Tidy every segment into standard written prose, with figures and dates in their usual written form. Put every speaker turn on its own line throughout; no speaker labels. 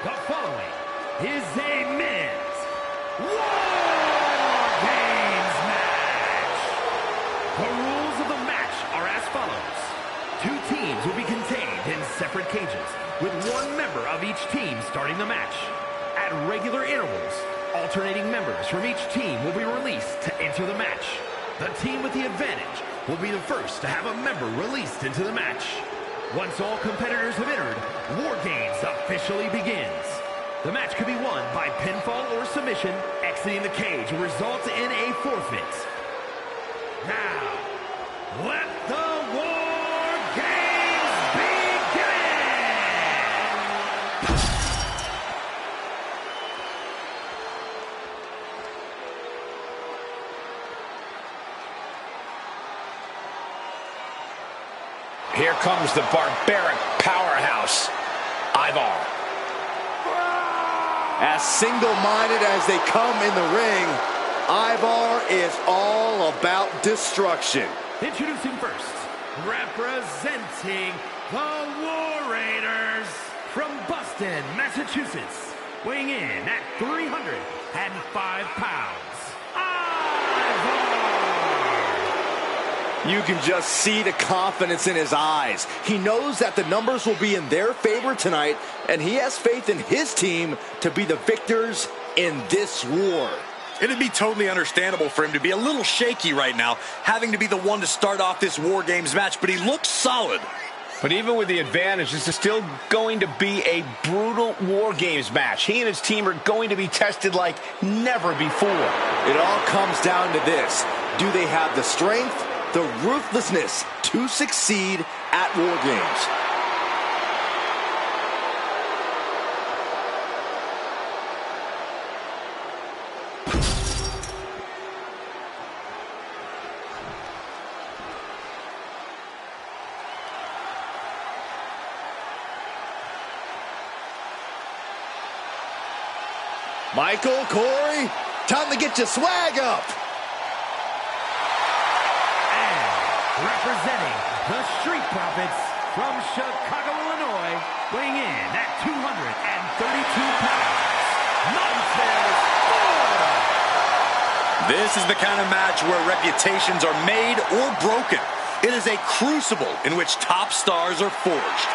The following is a men's War Games match. The rules of the match are as follows. Two teams will be contained in separate cages, with one member of each team starting the match. At regular intervals, alternating members from each team will be released to enter the match. The team with the advantage will be the first to have a member released into the match. Once all competitors have entered, War Games officially begins. The match could be won by pinfall or submission. Exiting the cage will result in a forfeit. Now, let the War Games begin!
Here comes the barbaric powerhouse, Ivar.
As single-minded as they come in the ring, Ivar is all about destruction.
Introducing first, representing the War Raiders from Boston, Massachusetts, weighing in at 305 pounds, Ivar!
You can just see the confidence in his eyes. He knows that the numbers will be in their favor tonight, and he has faith in his team to be the victors in this war.
It'd be totally understandable for him to be a little shaky right now, having to be the one to start off this War Games match, but he looks solid.
But even with the advantage, this is still going to be a brutal War Games match. He and his team are going to be tested like never before.
It all comes down to this. Do they have the strength, the ruthlessness to succeed at War Games? Michael, Corey, time to get your swag up.
Representing the Street Profits from Chicago, Illinois, weighing in at 232 pounds, Montez Ford.
This is the kind of match where reputations are made or broken. It is a crucible in which top stars are forged.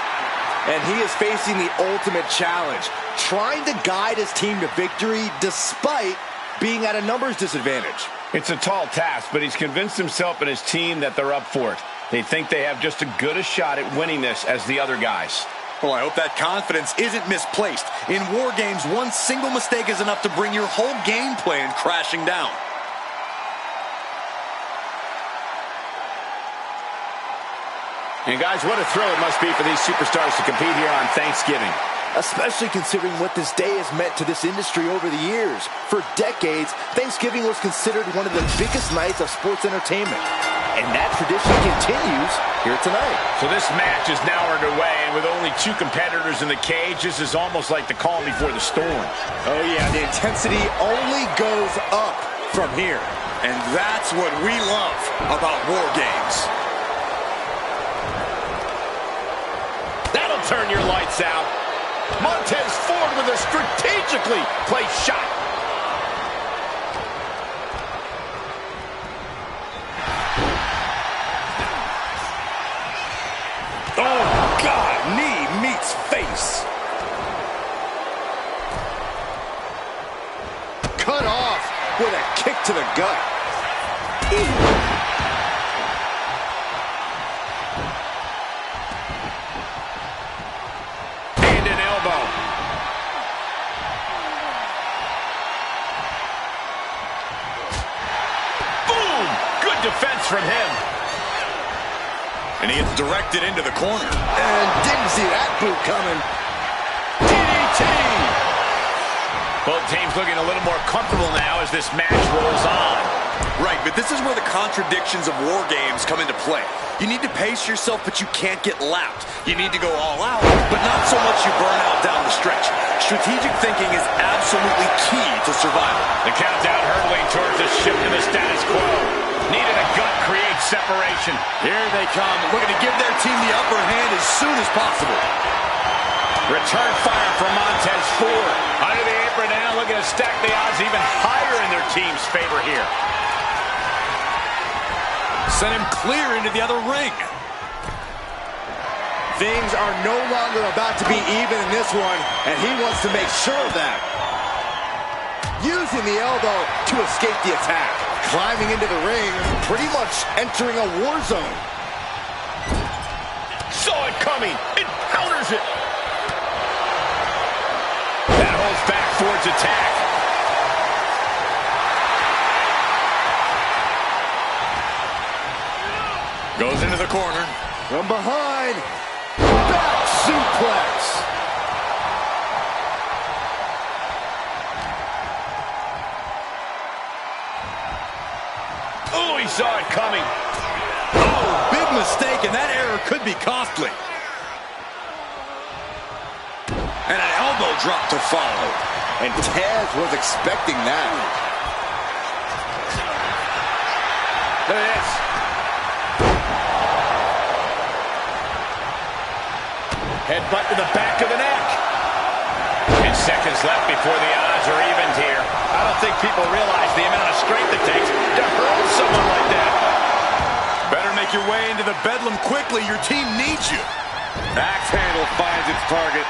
And he is facing the ultimate challenge, trying to guide his team to victory despite being at a numbers disadvantage.
It's a tall task, but he's convinced himself and his team that they're up for it. They think they have just as good a shot at winning this as the other guys.
Well, I hope that confidence isn't misplaced. In War Games, one single mistake is enough to bring your whole game plan crashing down.
And guys, what a thrill it must be for these superstars to compete here on Thanksgiving.
Especially considering what this day has meant to this industry over the years. For decades, Thanksgiving was considered one of the biggest nights of sports entertainment. And that tradition continues here tonight.
So this match is now underway, and with only two competitors in the cage, this is almost like the calm before the storm.
Oh yeah, the intensity only goes up from here.
And that's what we love about War Games.
That'll turn your lights out. Montez Ford with a strategically placed shot.
Oh, God, knee meets face.
Cut off with a kick to the gut.
And an elbow. Boom! Good defense from him.
And he gets directed into the corner.
And didn't see that boot coming.
DDT! Both teams looking a little more comfortable now as this match rolls on.
Right, but this is where the contradictions of War Games come into play. You need to pace yourself, but you can't get lapped. You need to go all out, but not so much you burn out down the stretch. Strategic thinking is absolutely key to survival.
The countdown hurtling towards the shift to the status quo. Needed a gut create separation.
Here they come, looking to give their team the upper hand as soon as possible.
Return fire from Montez Ford. Under the apron now, looking to stack the odds even higher in their team's favor here.
Send him clear into the other ring.
Things are no longer about to be even in this one, and he wants to make sure of that. Using the elbow to escape the attack. Climbing into the ring, pretty much entering a war zone.
Saw it coming. It counters it. That holds back Ford's attack.
Goes into the corner.
From behind. Back suplex.
Oh, he saw it coming.
Oh, big mistake, and that error could be costly. And an elbow drop to follow.
And Taz was expecting that.
Look at this. Headbutt to the back of the neck. 10 seconds left before the odds are evened here. I don't think people realize the amount of strength it takes to hurt someone like that.
Better make your way into the bedlam quickly. Your team needs you.
Axe handle finds its target.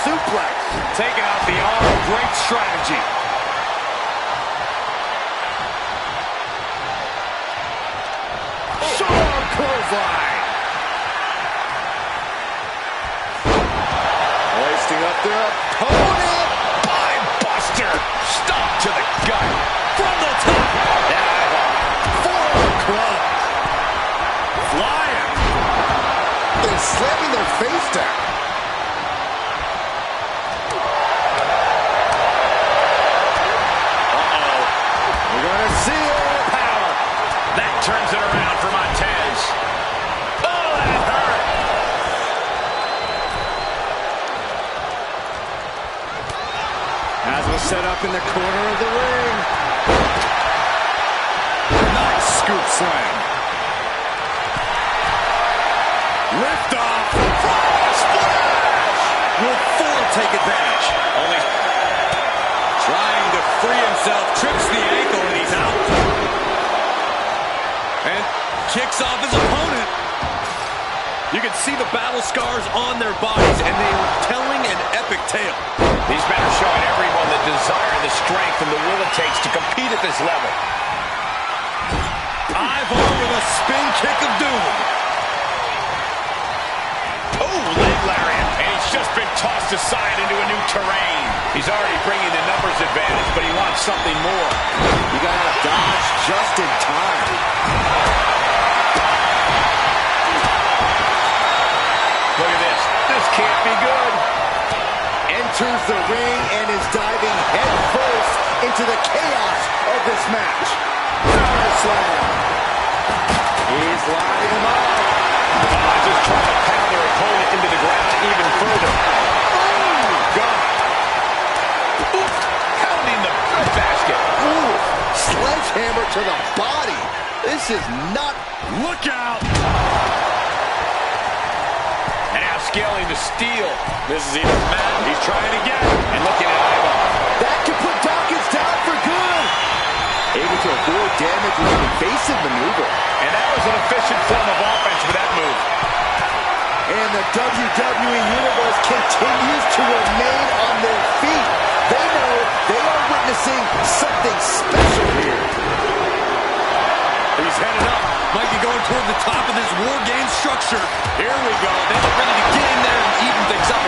Suplex.
Taking out the arm. Great strategy.
Strong clothesline. Hoisting up their opponent.
Spine buster. Stop to the gut. From the top.
Forward club. Flying. They're slamming their face down.
Turns it around for Montez. Oh, that hurt.
As was set up in the corner of the ring. Nice scoop slam. Lift off. Splash. Will Ford take advantage?
Only trying to free himself. Trips the ankle and he's out. And kicks off his opponent. You can see the battle scars on their bodies, and they are telling an epic tale.
These men are showing everyone the desire, the strength, and the will it takes to compete at this level.
Ivar with a spin kick of doom.
Oh, leg lariat. And he's just been tossed aside into a new terrain. He's already bringing the numbers advantage, but he wants something more.
You gotta dodge just in time.
Look at this. This can't be good.
Enters the ring and is diving headfirst into the chaos of this match. Power slam. He's lining him up.
Just trying to pound their opponent into the ground even further. Oh, God. Ooh, pounding the breadbasket.
Ooh, sledgehammer to the body. This is not...
Look out!
Now scaling the steel.
This is even mad. He's trying again.
And looking at Ivar.
That could put Dawkins down for good. Able to avoid damage with an evasive maneuver.
And that was an efficient form of offense with that move.
And the WWE Universe continues to remain on their feet. They know they are witnessing something special here.
He's headed up. Might be going toward the top of this war game structure. Here we go. They look ready to get in there and even things up.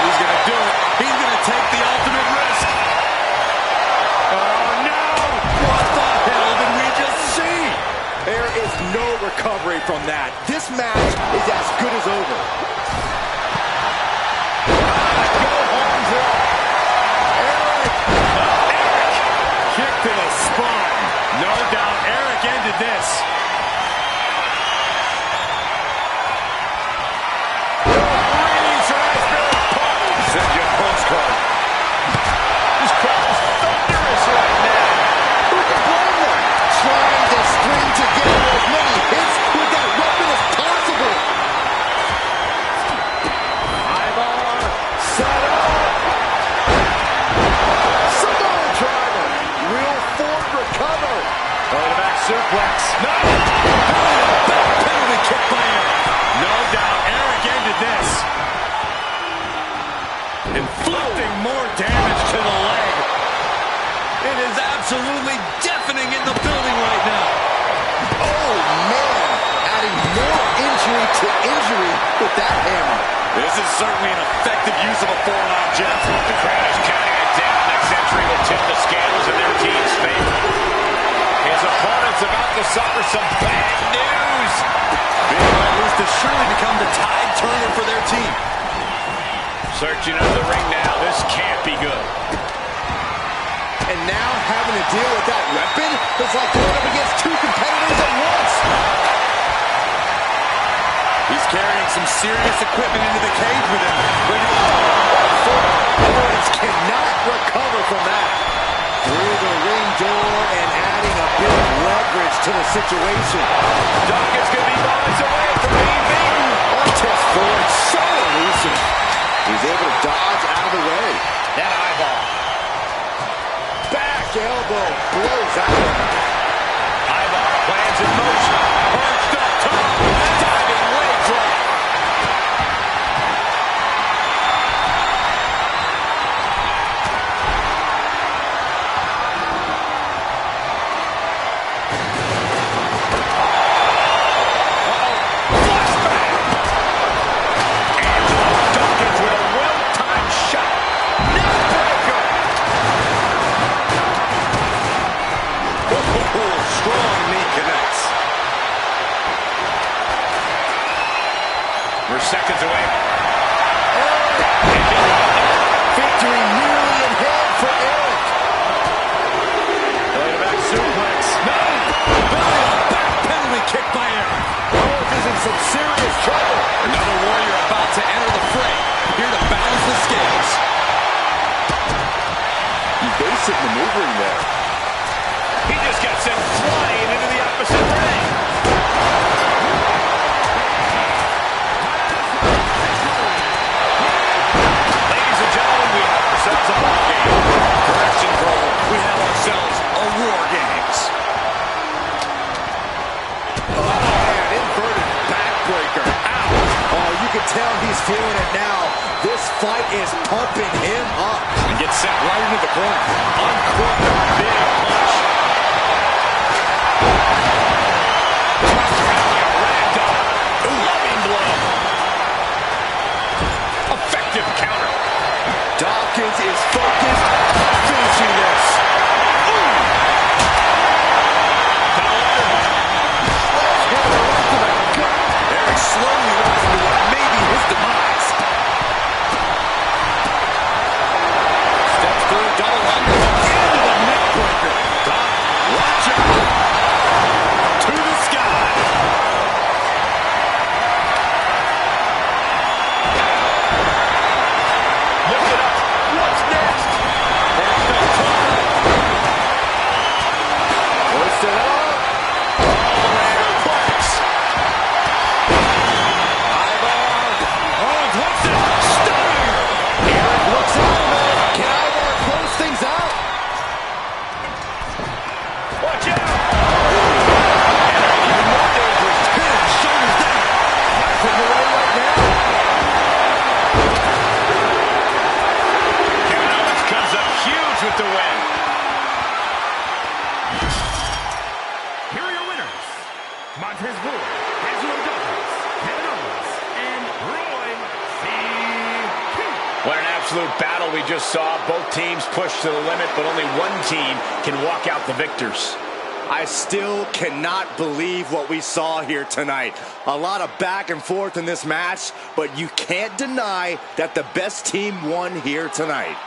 He's going to do it. He's going to take the ultimate risk. Oh, no! What the hell did we just see?
There is no recovery from that. This match is as good as over.
Kick to the spine. No doubt Eric ended this. suplex. No! Back penalty kick by Eric. No doubt Eric ended this. Inflicting more damage to the leg. It is absolutely deafening in the building right now.
Oh, man. Adding more injury to injury with that hammer.
This is certainly an effective use of a foreign object.
The crowd is counting it down. Next entry will tip the scales in their team's favor. His opponent's about to suffer some bad news.
Big win lose to surely become the tide turner for their team.
Searching under the ring now. This can't be good.
And now having to deal with that weapon is like going up against two competitors at once.
He's carrying some serious equipment into the cage with him.
Owens cannot recover from that. Through the ring door and adding a bit of leverage to the situation.
Dawkins going to be moments away from being beaten.
Montez Ford so elusive. He's able to dodge out of the way.
That eyeball.
Back elbow blows out.
Eyeball plans in motion. Perched up top. Diving leg drop. Dawkins with a well-timed shot. Neckbreaker.
Strong knee connects.
We're seconds away.
Victory nearly in hand for Eric.
Belly to back suplex.
No! Belly up, back penalty kick by Eric.
Owens is in some serious trouble.
Another warrior about to enter the fray. Here to balance the scales.
Evasive maneuvering there.
He just got sent flying into the opposite ring. Ladies and gentlemen, we have ourselves a ball game.
Correction, Cole. We have ourselves a War Games.
Man, inverted backbreaker. Ow. Oh, you can tell he's feeling it now. This fight is pumping him up.
And gets sent right into the corner.
Uncorked a big punch. Loving blow. Effective counter.
Dawkins is focused on finishing this. Sledgehammer right to the gut.
Eric slowly rising to what may be his demise. Steps through a double underhook into the neckbreaker. Watch out. To the sky.
Lift it up. What's next?
Perched up top.
Hoist it up.
Suplex. Eyeball. Owens hooks it. Stunner.
Eric looks out. Can Ivar close things out?
Watch out.
Even more dangerous. Pin. Shoulders down.
From the way right now.
Kevin Owens comes up huge with the win.
Here are your winners. Montez Ford, Angelo Dawkins, Kevin Owens, and Roy C.
What an absolute battle we just saw. Both teams pushed to the limit, but only one team can walk out the victors.
I still cannot believe what we saw here tonight. A lot of back and forth in this match, but you can't deny that the best team won here tonight.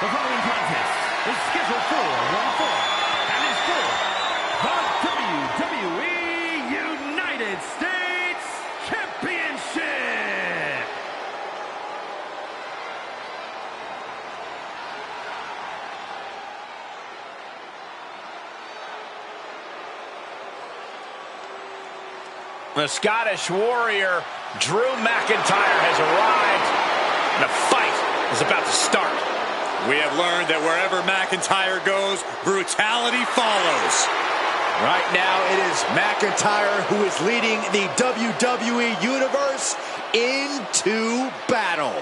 The following contest is scheduled for one fall and is for the WWE United States Championship.
The Scottish Warrior, Drew McIntyre, has arrived, and a fight is about to start.
We have learned that wherever McIntyre goes, brutality follows.
Right now, it is McIntyre who is leading the WWE Universe into battle.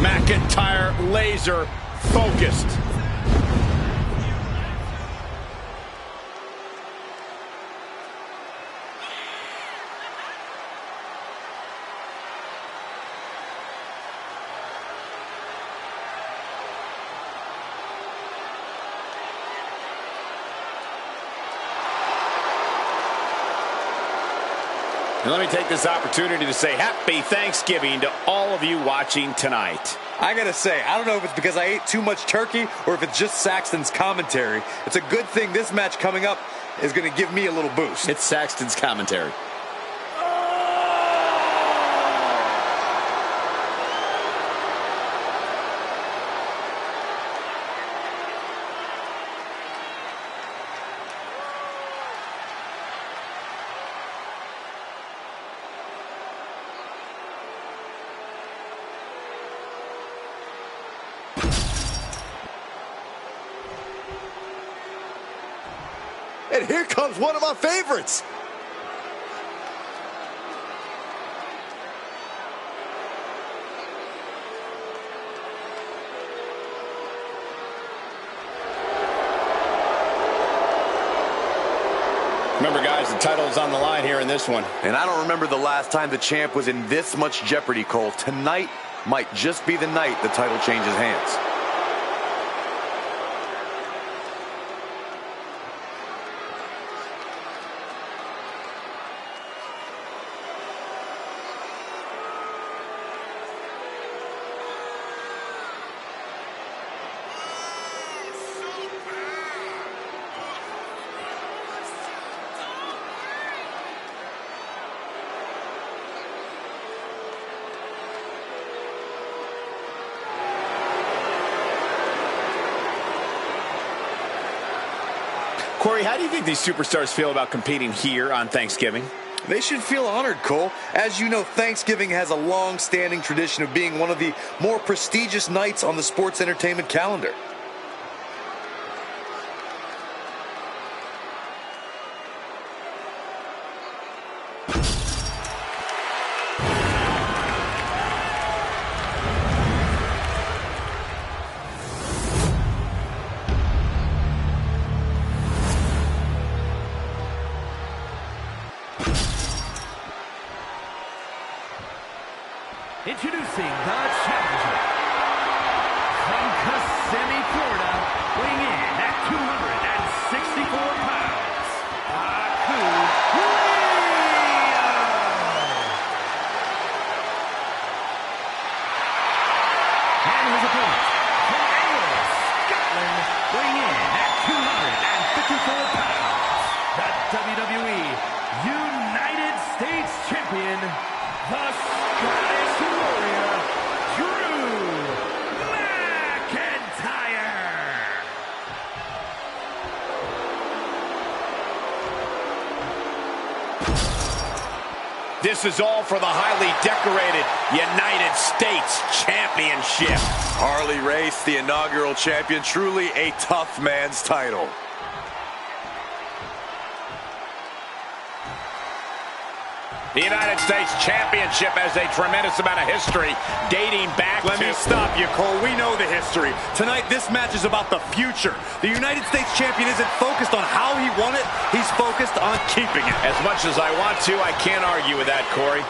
McIntyre laser focused. And let me take this opportunity to say happy Thanksgiving to all of you watching tonight.
I gotta say, I don't know if it's because I ate too much turkey or if it's just Saxton's commentary. It's a good thing this match coming up is gonna give me a little boost.
It's Saxton's commentary.
And here comes one of my favorites.
Remember, guys, the title is on the line here in this one.
And I don't remember the last time the champ was in this much jeopardy, Cole. Tonight might just be the night the title changes hands.
Corey, how do you think these superstars feel about competing here on Thanksgiving?
They should feel honored, Cole. As you know, Thanksgiving has a long-standing tradition of being one of the more prestigious nights on the sports entertainment calendar.
Introducing the challenger from Kissimmee, Florida, weighing in at 264 pounds, Haku Leo. And his opponent from Univers, Scotland, weighing in at 254 pounds, the WWE United States Champion, the Scottish Warrior, Drew McIntyre.
This is all for the highly decorated United States Championship.
Harley Race, the inaugural champion, truly a tough man's title.
The United States Championship has a tremendous amount of history dating back
Let me stop you, Cole. We know the history. Tonight, this match is about the future. The United States champion isn't focused on how he won it. He's focused on keeping it.
As much as I want to, I can't argue with that, Corey.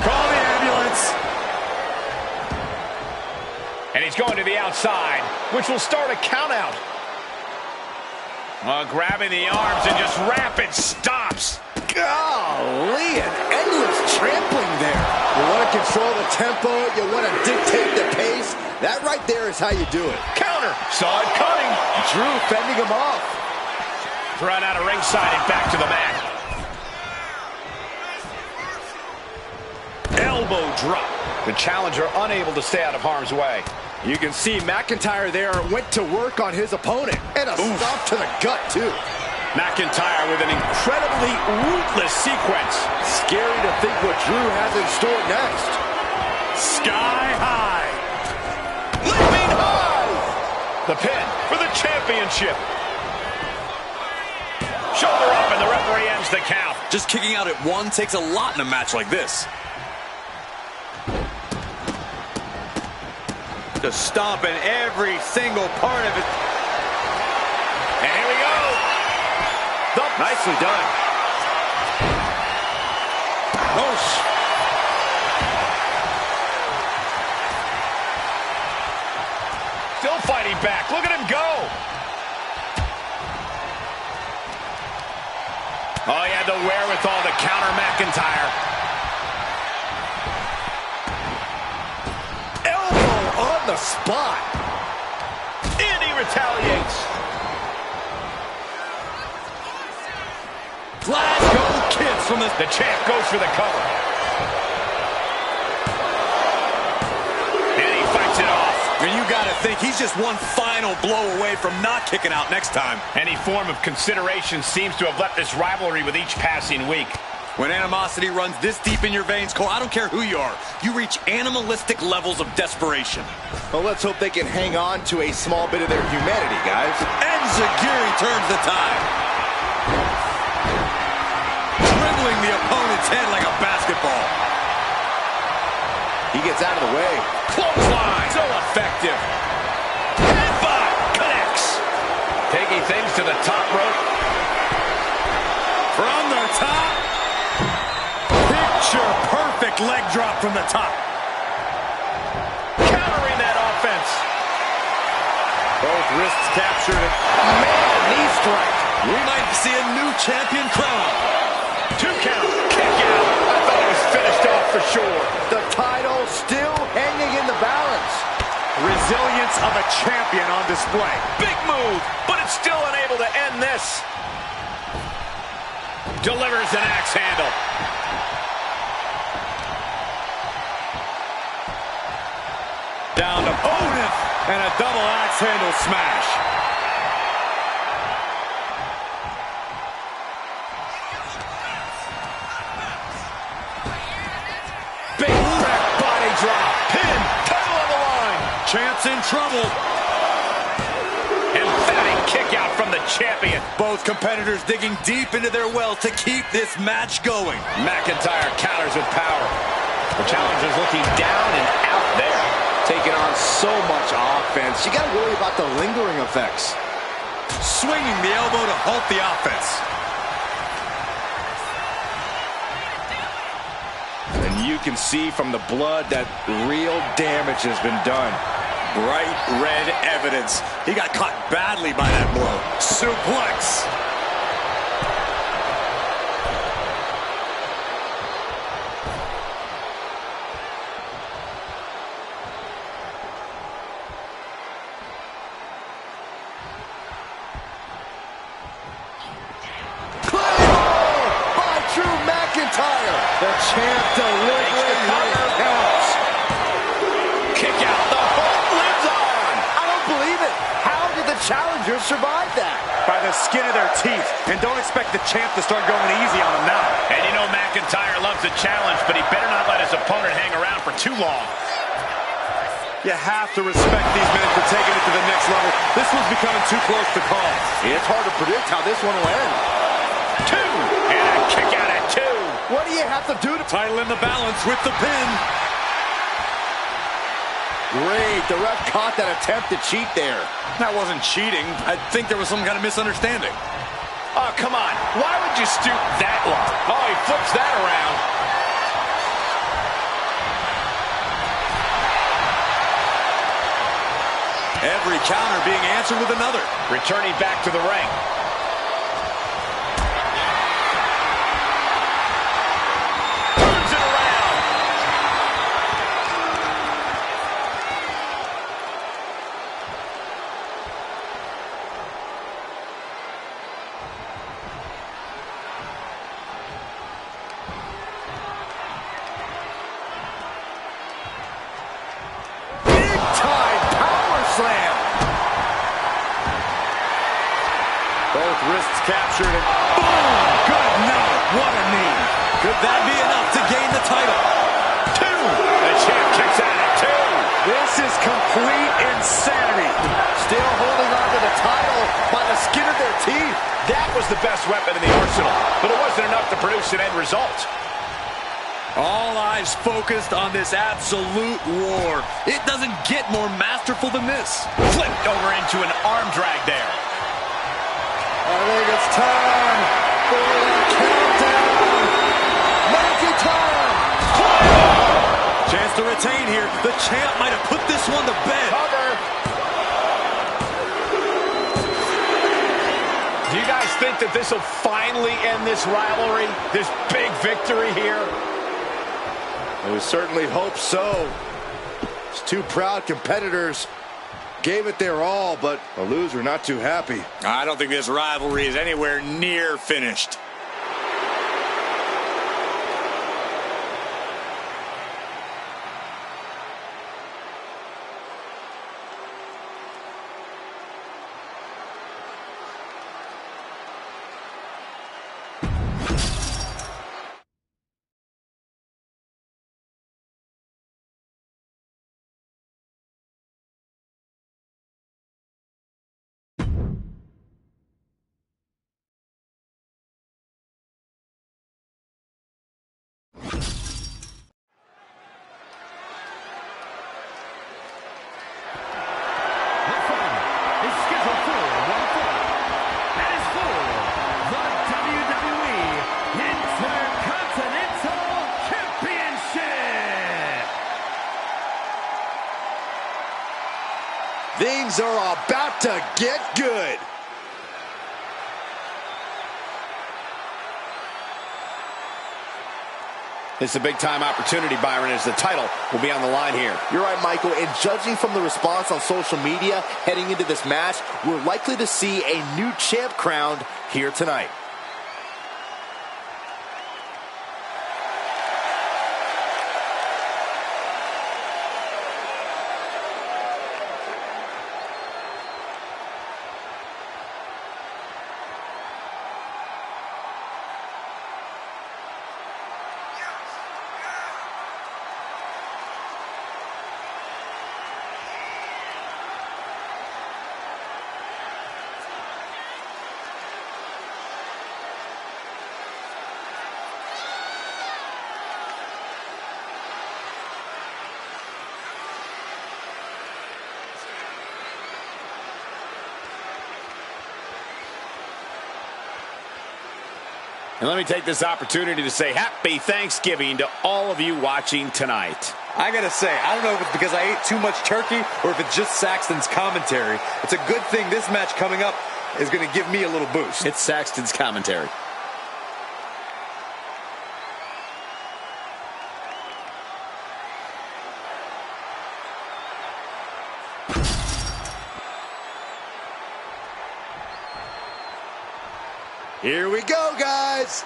Call the ambulance.
He's going to the outside, which will start a count out. Grabbing the arms and just rapid stops.
Golly, an endless trampling there. You want to control the tempo. You want to dictate the pace. That right there is how you do it.
Counter. Saw it coming.
Drew fending him off.
Thrown out of ringside and back to the mat. Elbow drop. The challenger unable to stay out of harm's way.
You can see McIntyre there went to work on his opponent. And a stop to the gut, too.
McIntyre with an incredibly ruthless sequence.
Scary to think what Drew has in store next.
Sky high. Leaping high. The pin for the championship. Shoulder up and the referee ends the count.
Just kicking out at one takes a lot in a match like this.
Just stomping every single part of it. And here we go.
Nicely done.
Still fighting back. Look at him go. Oh, he had the wherewithal to counter McIntyre.
Elbow on the spot.
And he retaliates.
Glasgow kiss from
The champ goes for the cover. And he fights it off.
And you got to think he's just one final blow away from not kicking out next time.
Any form of consideration seems to have left this rivalry with each passing week.
When animosity runs this deep in your veins, Cole, I don't care who you are, you reach animalistic levels of desperation.
Well, let's hope they can hang on to a small bit of their humanity, guys.
And Zagiri turns the tide. Dribbling the opponent's head like a basketball.
He gets out of the way.
Clothesline. So effective. Headbutt. Connects. Taking things to the top rope.
From the top. Picture perfect leg drop from the top.
Countering that offense.
Both wrists captured.
Man, knee strike.
We might see a new champion crown.
2 count. Kick out. I thought it was finished off for sure.
The title still hanging in the balance.
Resilience of a champion on display.
Big move, but it's still unable to end this. Delivers an axe handle. Down to opponent and a double axe handle smash. Big back body drop. Pin. Title on the line.
Champ's in trouble.
Emphatic kick out from the champion.
Both competitors digging deep into their well to keep this match going.
McIntyre counters with power. The challenger's looking down and out there.
Taking on so much offense. You got to worry about the lingering effects.
Swinging the elbow to halt the offense.
And you can see from the blood that real damage has been done.
Bright red evidence. He got caught badly by that blow. Suplex.
The champ delivering his counts.
Kick out. The hook lives on.
I don't believe it. How did the challengers survive that?
By the skin of their teeth. And don't expect the champ to start going easy on him now.
And you know McIntyre loves a challenge, but he better not let his opponent hang around for too long.
You have to respect these men for taking it to the next level. This one's becoming too close to call.
It's hard to predict how this one will end.
2. And a kick out at 2.
What do you have to do to...
Title in the balance with the pin.
Great. The ref caught that attempt to cheat there.
That wasn't cheating. I think there was some kind of misunderstanding.
Oh, come on. Why would you stoop that low? Oh, he flips that around.
every counter being answered with another.
Returning back to the ring. Turns it around.
Big time power slam.
Both wrists captured and boom! Good night. What a knee. Could that be enough to gain the title?
Two. The champ kicks out at two.
This is complete insanity. Still holding on to the title by the skin of their teeth.
That was the best weapon in the arsenal, but it wasn't enough to produce an end result.
All eyes focused on this absolute war. It doesn't get more masterful than this.
Flipped over into an arm drag there.
I think it's time for the countdown. Magic time.
Chance to retain here. The champ might have put this one to bed.
Cover. Do you guys think that this will finally end this rivalry? This big victory here?
We certainly hope so. These two proud competitors gave it their all, but the loser not too happy.
I don't think this rivalry is anywhere near finished.
Things are about to get good.
This is a big-time opportunity, Byron, as the title will be on the line here.
You're right, Michael, and judging from the response on social media heading into this match, we're likely to see a new champ crowned here tonight.
And let me take this opportunity to say happy Thanksgiving to all of you watching tonight.
I gotta say, I don't know if it's because I ate too much turkey or if it's just Saxton's commentary. It's a good thing this match coming up is gonna give me a little boost.
It's Saxton's commentary.
Here we go, guys.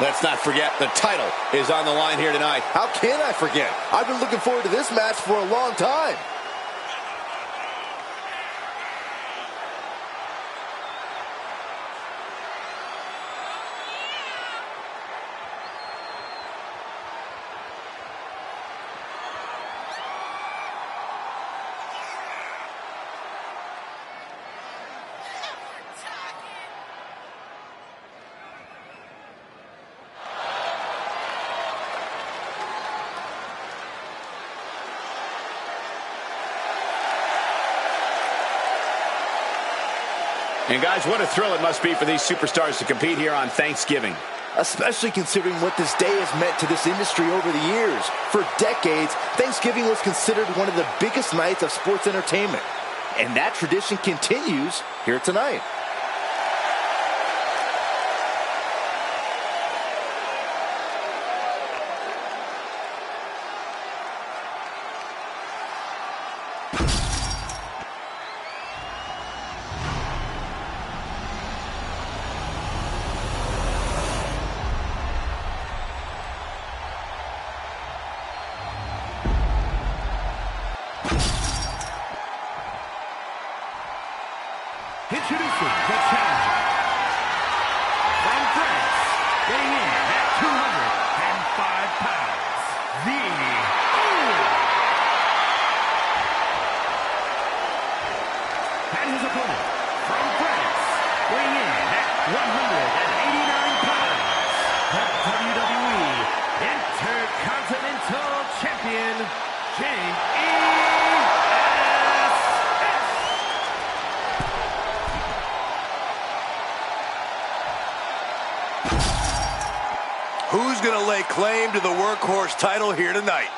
Let's not forget the title is on the line here tonight.
How can I forget? I've been looking forward to this match for a long time.
And guys, what a thrill it must be for these superstars to compete here on Thanksgiving.
Especially considering what this day has meant to this industry over the years. For decades, Thanksgiving was considered one of the biggest nights of sports entertainment. And that tradition continues here tonight.
Introducing the challenger. From France, weighing in at 205 pounds, the And his opponent, from France, weighing in at 189 pounds, the WWE Intercontinental Champion, James
Who's going to lay claim to the workhorse title here tonight?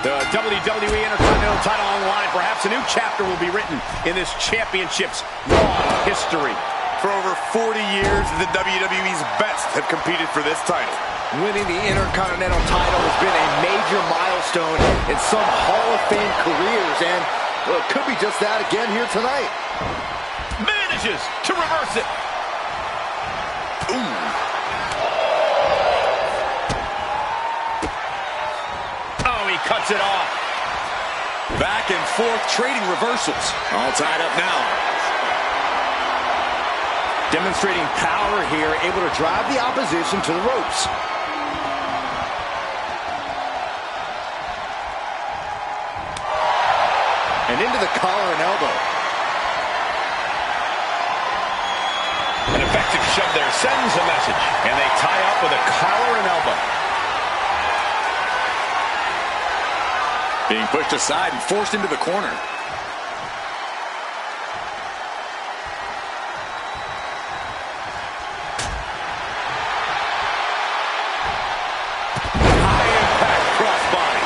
The WWE Intercontinental title on the line. Perhaps a new chapter will be written in this championship's long history.
For over 40 years, the WWE's best have competed for this title.
Winning the Intercontinental title has been a major milestone in some Hall of Fame careers, and well, it could be just that again here tonight.
Manages to reverse it.
Ooh.
Cuts it off.
Back and forth trading reversals. All tied up now.
Demonstrating power here, able to drive the opposition to the ropes. And into the collar and elbow.
An effective shove there sends a message. And they tie up with a collar and elbow.
Being pushed aside and forced into the corner.
High impact crossbody.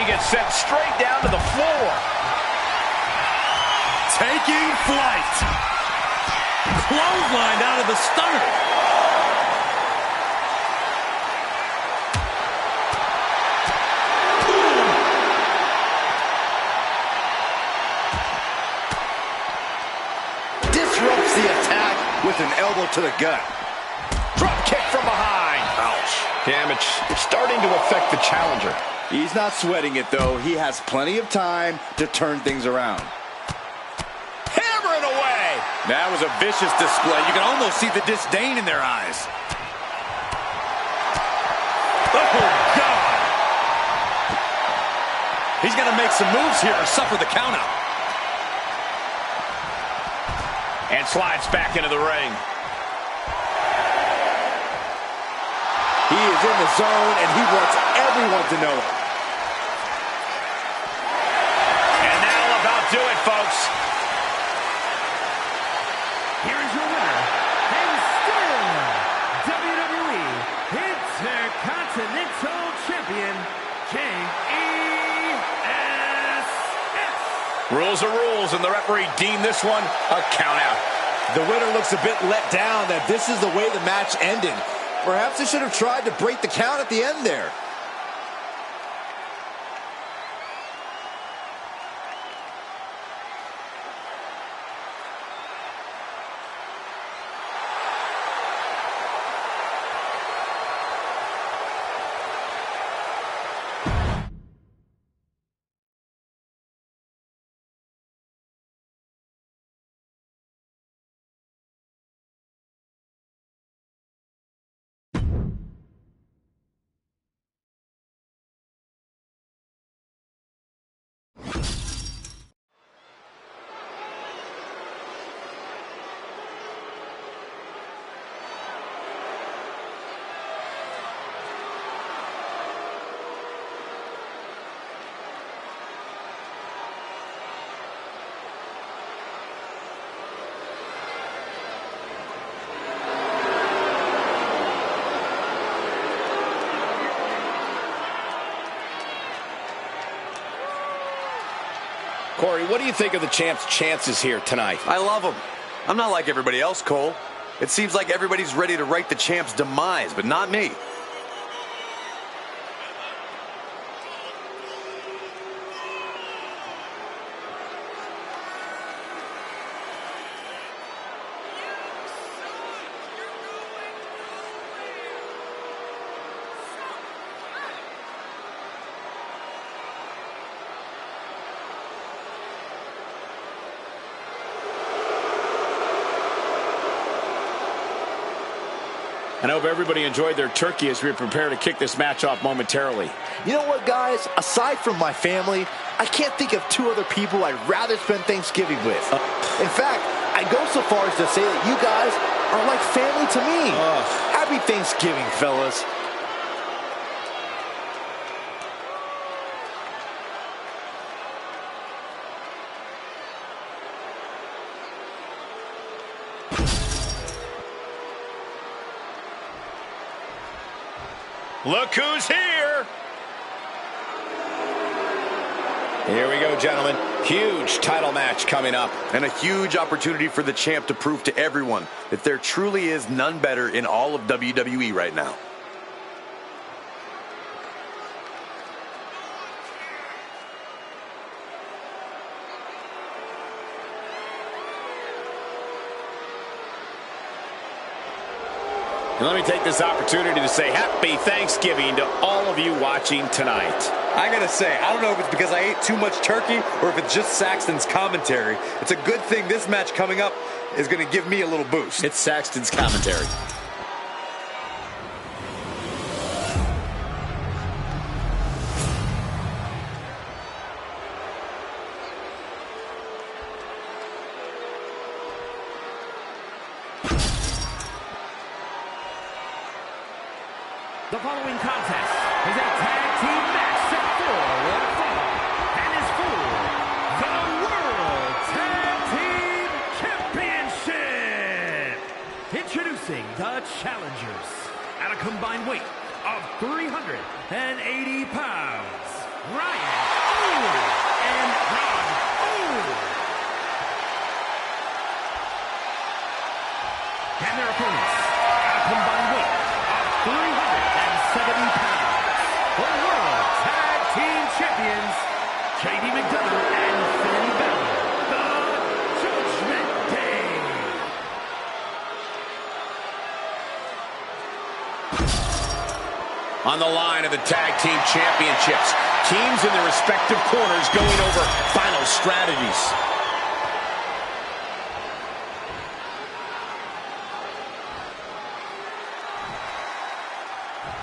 He gets sent straight down to the floor.
Taking flight. Clotheslined out of the stunner.
The attack with an elbow to the gut.
Drop kick from behind. Ouch. Damage starting to affect the challenger.
He's not sweating it, though. He has plenty of time to turn things around.
Hammering away.
That was a vicious display. You can almost see the disdain in their eyes.
Oh, God.
He's going to make some moves here or suffer the countout.
And slides back into the ring.
He is in the zone, and he wants everyone to know it.
And that'll about do it, folks.
Here is your winner, and still WWE Intercontinental Champion, J.E.S.S.
Rules are rules, and the referee deemed this one a count out.
The winner looks a bit let down that this is the way the match ended. Perhaps they should have tried to break the count at the end there.
Corey, what do you think of the champ's chances here tonight?
I love him. I'm not like everybody else, Cole. It seems like everybody's ready to write the champ's demise, but not me.
I hope everybody enjoyed their turkey as we prepare to kick this match off momentarily.
You know what, guys? Aside from my family, I can't think of two other people I'd rather spend Thanksgiving with. In fact, I go so far as to say that you guys are like family to me. Happy Thanksgiving, fellas.
Look who's here! Here we go, gentlemen. Huge title match coming up.
And a huge opportunity for the champ to prove to everyone that there truly is none better in all of WWE right now.
And let me take this opportunity to say happy Thanksgiving to all of you watching tonight.
I gotta say, I don't know if it's because I ate too much turkey or if it's just Saxton's commentary. It's a good thing this match coming up is gonna give me a little boost.
It's Saxton's commentary.
The following contest is a tag team match set for one fall and is for the World Tag Team Championship. Introducing the challengers at a combined weight of 380 pounds, Ryan Owen and Ron Owen. And their opponents at a combined weight of 370 pounds, the World Tag Team Champions, JD McDonough and Finn Balor, the Judgment Day.
On the line of the Tag Team Championships, teams in their respective corners going over final strategies.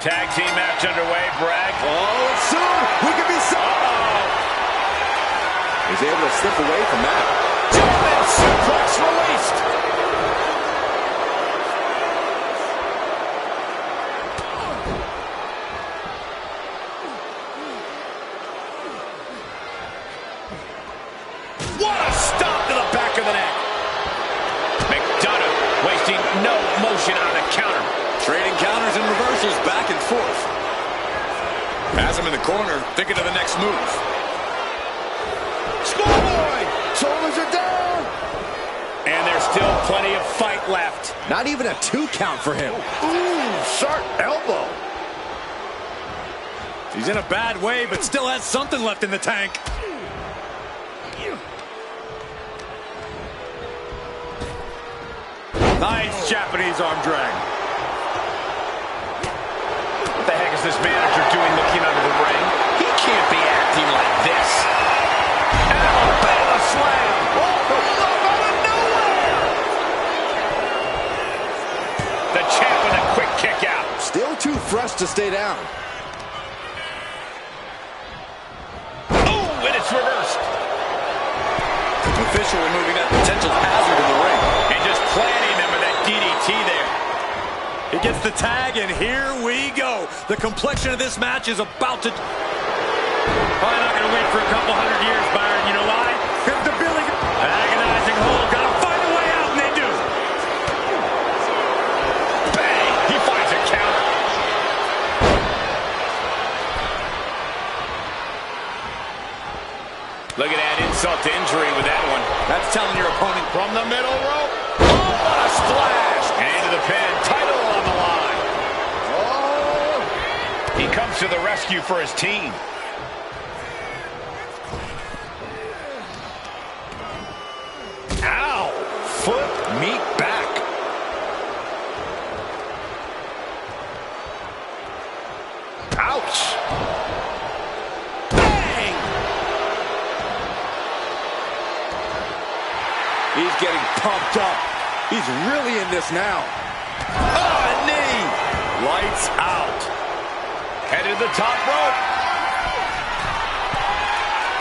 Tag team match underway, Bragg.
Oh, it's soon. We could be so. He's able to slip away from that.
German suplex released. What a stomp to the back of the neck. McDonough wasting no motion on the counter.
Trading counters and reversals back and forth. Has him in the corner, thinking of the next move.
Schoolboy! Shoulders are down!
And there's still plenty of fight left.
Not even a 2 count for him.
Ooh, sharp elbow.
He's in a bad way, but still has something left in the tank. Nice Japanese arm drag.
What the heck is this manager doing looking under the ring? He can't be acting like this. Alabama slam! Oh, out of nowhere! The champ with a quick kick out.
Still too fresh to stay down.
Oh, and it's reversed.
Official removing that potential hazard in the ring.
And just planting him with that DDT there.
He gets the tag, and here we go. The complexion of this match is about to...
Probably not going to wait for a couple hundred years, Byron. You know why? Because the Billy... An agonizing hold. Got to find a way out, and they do. Bang! He finds a counter. Look at that insult to victory with that one.
That's telling your opponent.
From the middle rope. Oh, what a splash. And into the pin. Title on the line.
Oh!
He comes to the rescue for his team. Ow. Foot meet back. Ouch. Bang.
He's getting pumped up. He's really in this now.
Oh, a knee. Lights out. Headed to the top rope.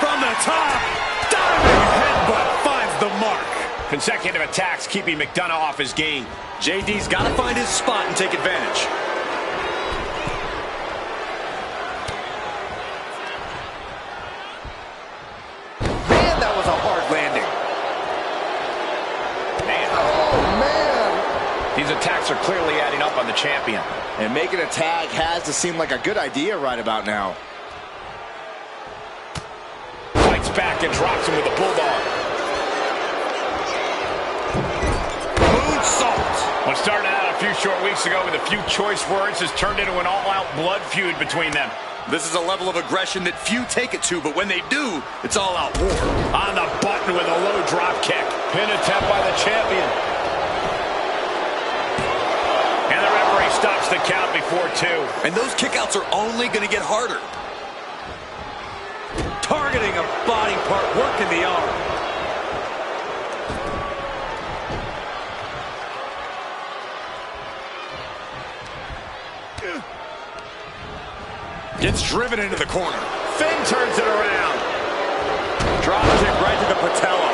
From the top. Diving headbutt finds the mark.
Consecutive attacks keeping McDonough off his game.
JD's got to find his spot and take advantage.
Man, that was a hard landing.
Man.
Oh, man.
These attacks are clearly adding up on the champion.
And making a tag has to seem like a good idea right about now.
Fights back and drops him with a bulldog. Moonsault. What started out a few short weeks ago with a few choice words has turned into an all-out blood feud between them.
This is a level of aggression that few take it to, but when they do, it's all-out war.
On the button with a low drop kick. Pin attempt by the champion. And the referee stops the count before 2.
And those kickouts are only going to get harder. Targeting a body part, working the arm. Gets driven into the corner.
Finn turns it around.
Drop kick right to the patella.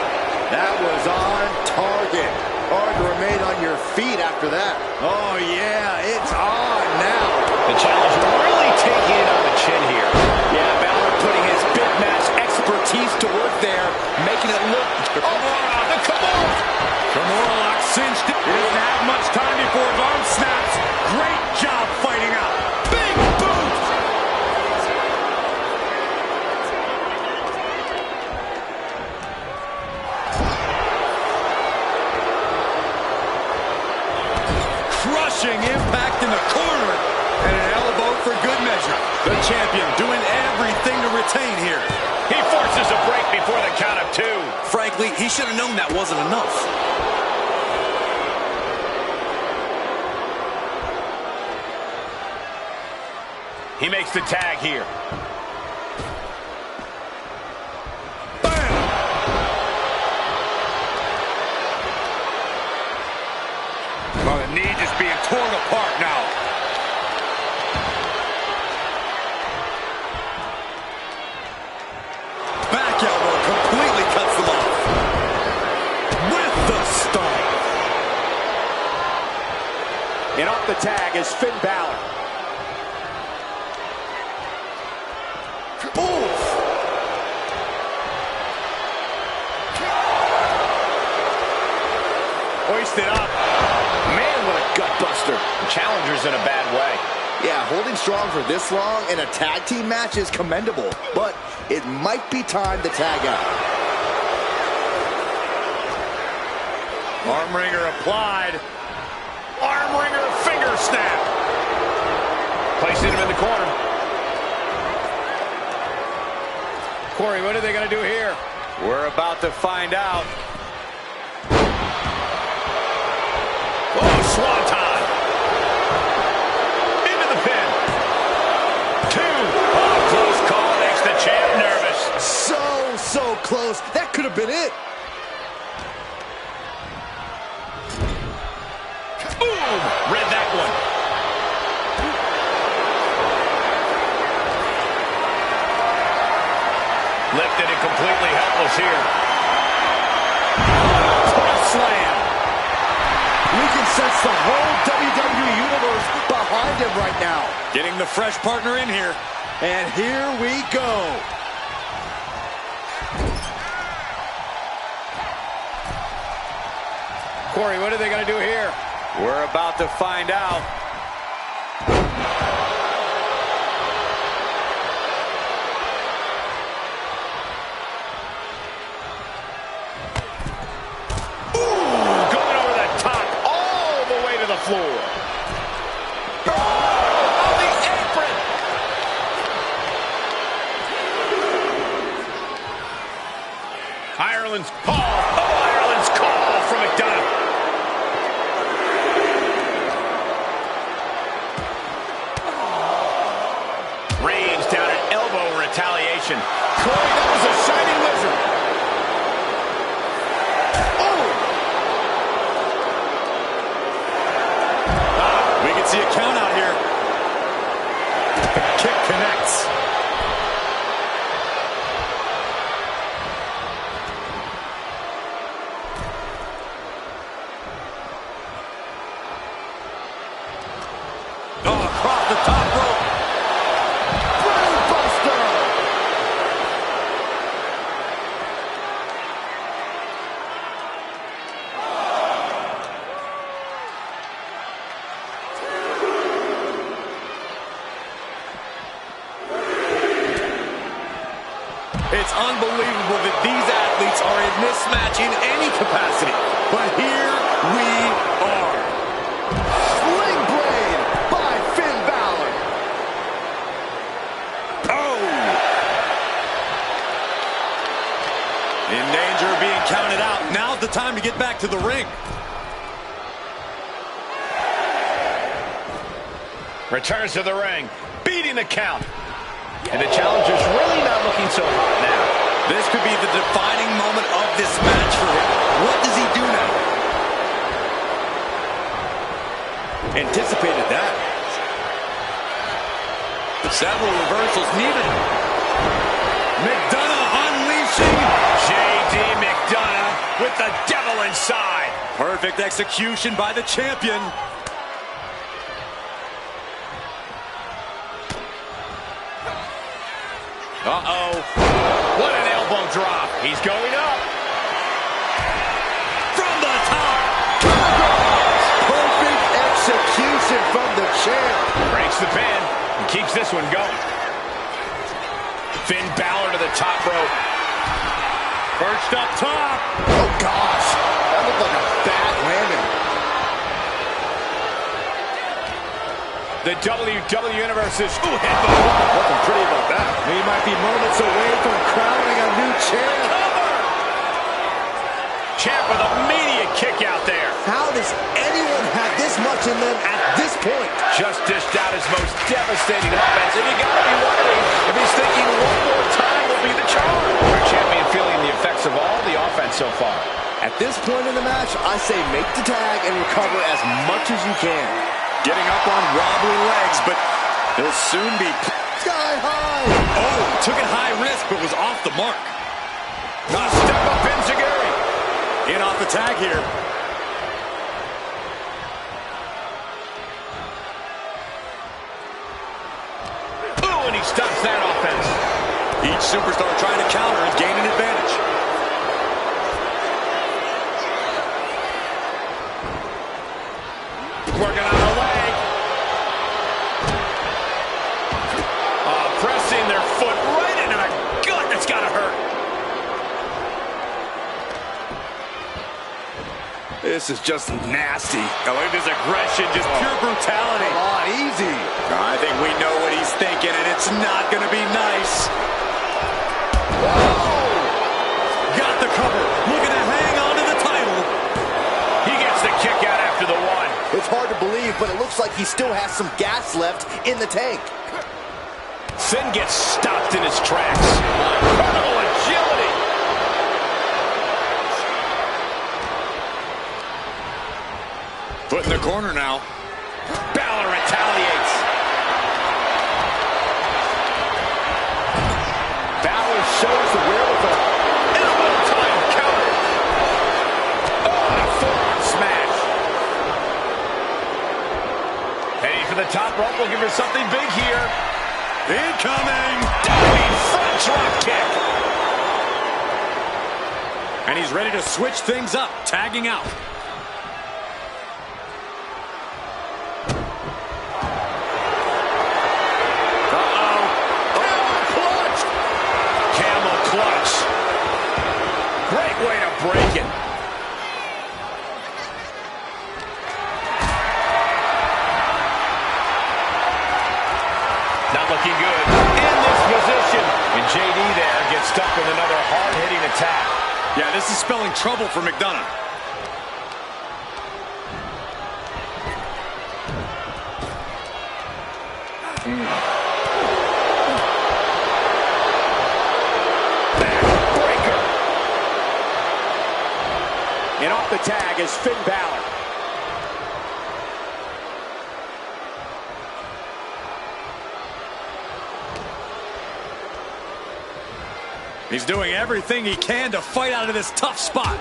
That was on target. Hard to remain on your feet after that. Oh, yeah, it's on now.
The challenger really taking it on the chin here.
Yeah, Balor putting his big match expertise to work there, making it look...
The Kimura.
Kimura lock cinched. He doesn't have much time before his arm snaps. Great job fighting out. Big boot! Crushing impact in the corner. And an elbow for good measure. The champion doing everything to retain here.
He forces a break before the count of 2.
Frankly, he should have known that wasn't enough.
He makes the tag here.
Bam! Oh, the knee just being torn apart now. Back elbow completely cuts them off. With the stomp.
And off the tag is Finn Balor.
Oof.
Hoisted up. Man, what a gut buster. The challenger's in a bad way.
Yeah, holding strong for this long in a tag team match is commendable, but it might be time to tag out.
Arm wringer applied. Arm wringer finger snap. Placing him in the corner. Corey, what are they going to do here?
We're about to find out.
Oh, swanton. Into the pin. 2. Oh, close call makes the champ nervous.
So close. That could have been it.
Boom! Read that one. Lifted and completely helpless here.
Cross slam. We can sense the whole WWE Universe behind him right now.
Getting the fresh partner in here.
And here we go.
Corey, what are they going to do here?
We're about to find out.
Ireland's call. Oh, Ireland's call from McDonough. Reigns down at elbow retaliation. Corey, that was a shining lizard.
Oh! We can see a count out here. The kick connects. Oh, across the top rope.
Brainbuster!
It's unbelievable that these athletes are in this match in any capacity. But here we are.
Sling Blade by Finn Balor.
Oh! In danger of being counted out. Now's the time to get back to the ring.
Returns to the ring, beating the count. And the challenger's really not looking so hot now.
This could be the defining moment of this match for him. What does he do now? Anticipated that. Several reversals needed. McDonough unleashing.
J.D. McDonough with the devil inside.
Perfect execution by the champion. Uh-oh.
What an elbow drop. He's going up.
From the top.
Perfect execution from the champ.
Breaks the pin and keeps this one going. Finn Balor to the top rope.
Perched up top.
Oh, gosh. That looked like a bad landing.
The WWE Univers is headbutt.
Nothing pretty about that.
He might be moments away from crowning a new champ.
Champ with a immediate kick out there.
How does anyone have this much in them at this point?
Just dished out his most devastating offense, and you gotta be wondering if he's thinking one more time will be the charm. Our champion feeling the effects of all the offense so far.
At this point in the match, I say make the tag and recover as much as you can.
Getting up on wobbly legs, but he'll soon be
Sky high!
Oh, took it high risk, but was off the mark.
Now step up Enziguri.
In off the tag here.
Ooh, and he stops that offense.
Each superstar trying to counter and gain an advantage.
Working on the leg. Pressing their foot right into the gut. That's gotta hurt.
This is just nasty. Oh, look at this aggression, just pure brutality.
Come on, easy.
I think we know what he's thinking, and it's not going to be nice.
Whoa!
Got the cover. Looking to hang on to the title.
He gets the kick out after the one.
It's hard to believe, but it looks like he still has some gas left in the tank.
Sin gets stopped in his tracks. Incredible agility.
Foot in the corner now.
Balor retaliates. Balor shows the wherewithal. Elbow time counter. Oh, and a forearm smash. Heading for the top rope. We'll give her something big here.
Incoming!
Diving front drop kick.
And he's ready to switch things up, tagging out. Uh-oh.
Camel clutch. Camel clutch. Great way to break it. Not looking good in this position. And JD there gets stuck with another hard-hitting attack.
Yeah, this is spelling trouble for McDonough.
Backbreaker. And off the tag is Finn Balor.
He's doing everything he can to fight out of this tough spot.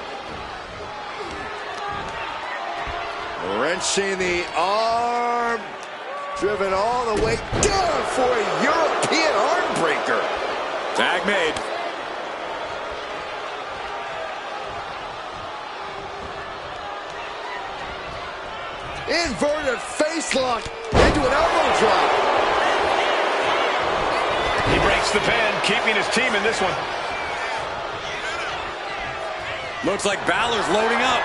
Wrenching the arm. Driven all the way down for a European arm breaker.
Tag made.
Inverted face lock into an elbow drop.
He breaks the pin, keeping his team in this one.
Looks like Balor's loading up.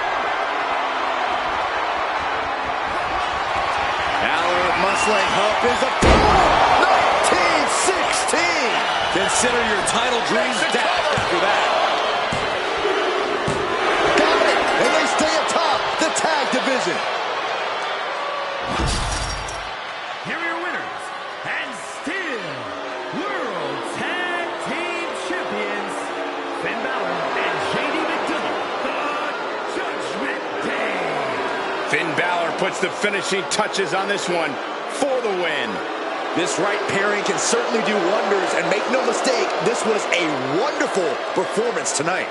Balor muscling hump is a total 1916.
Consider your title dreams dashed after that.
Got it, and they stay atop the tag division.
Here are your winners, and still World Tag Team Champions, Finn Balor and JD McDonough, the Judgment Day.
Finn Balor puts the finishing touches on this one for the win.
This right pairing can certainly do wonders, and make no mistake, this was a wonderful performance tonight.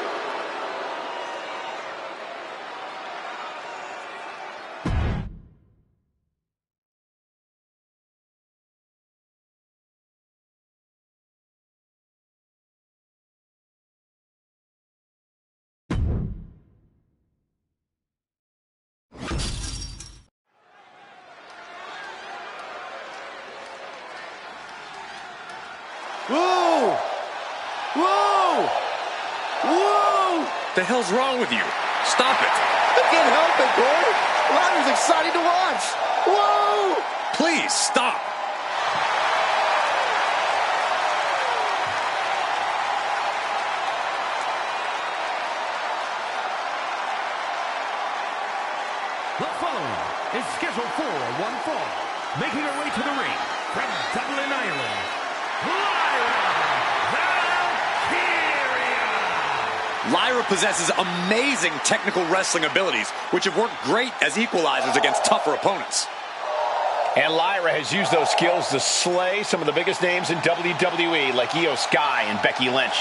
Whoa! Whoa! Whoa!
The hell's wrong with you? Stop it.
I can't help it, Corey. Liner's exciting to watch. Whoa!
Please, stop.
The following is scheduled for one fall. Making her way to the ring from Dublin, Ireland,
Lyra possesses amazing technical wrestling abilities, which have worked great as equalizers against tougher opponents.
And Lyra has used those skills to slay some of the biggest names in WWE, like Io Sky and Becky Lynch.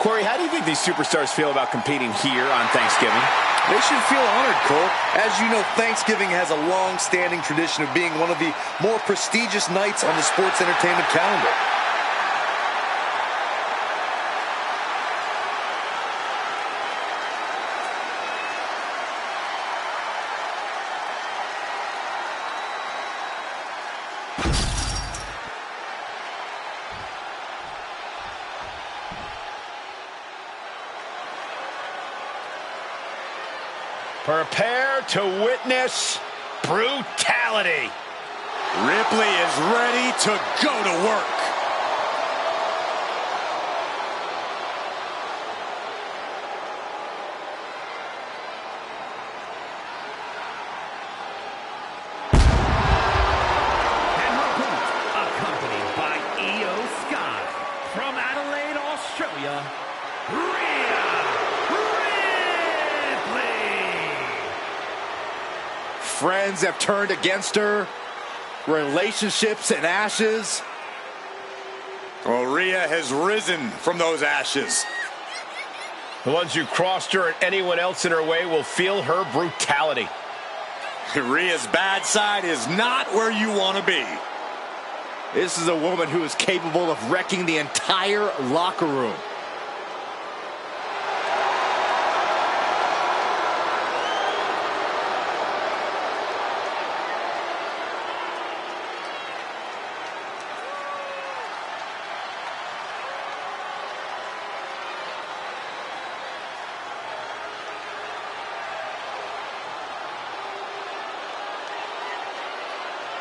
Corey, how do you think these superstars feel about competing here on Thanksgiving?
They should feel honored, Cole. As you know, Thanksgiving has a long-standing tradition of being one of the more prestigious nights on the sports entertainment calendar.
Prepare to witness brutality.
Ripley is ready to go to work.
and her opponent, accompanied by Io Sky, from Adelaide, Australia, Rhea Ripley.
Friends have turned against her. Relationships in ashes.
Well, Rhea has risen from those ashes.
The ones who crossed her and anyone else in her way will feel her brutality.
Rhea's bad side is not where you want to be.
This is a woman who is capable of wrecking the entire locker room.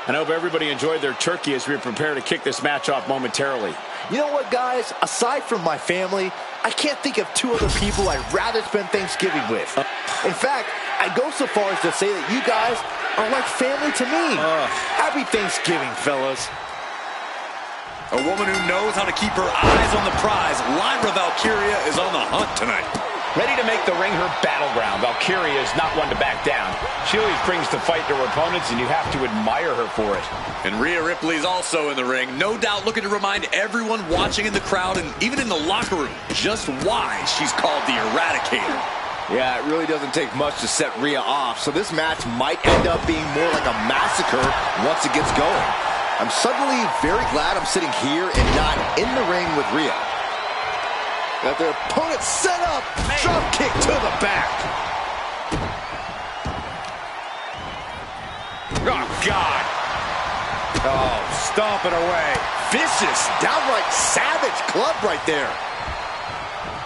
I hope everybody enjoyed their turkey as we prepare to kick this match off momentarily.
You know what, guys? Aside from my family, I can't think of two other people I'd rather spend Thanksgiving with. In fact, I'd go so far as to say that you guys are like family to me. Happy Thanksgiving, fellas.
A woman who knows how to keep her eyes on the prize, Lyra Valkyria is on the hunt tonight.
Ready to make the ring her battleground, Valkyria is not one to back down. She always brings the fight to her opponents, and you have to admire her for it.
And Rhea Ripley's also in the ring, no doubt looking to remind everyone watching in the crowd and even in the locker room just why she's called the Eradicator.
Yeah, it really doesn't take much to set Rhea off, so this match might end up being more like a massacre once it gets going. I'm suddenly very glad I'm sitting here and not in the ring with Rhea. Got their opponent set up, drop kick to the back.
Oh, God.
Oh, stomping away. Vicious, downright savage club right there.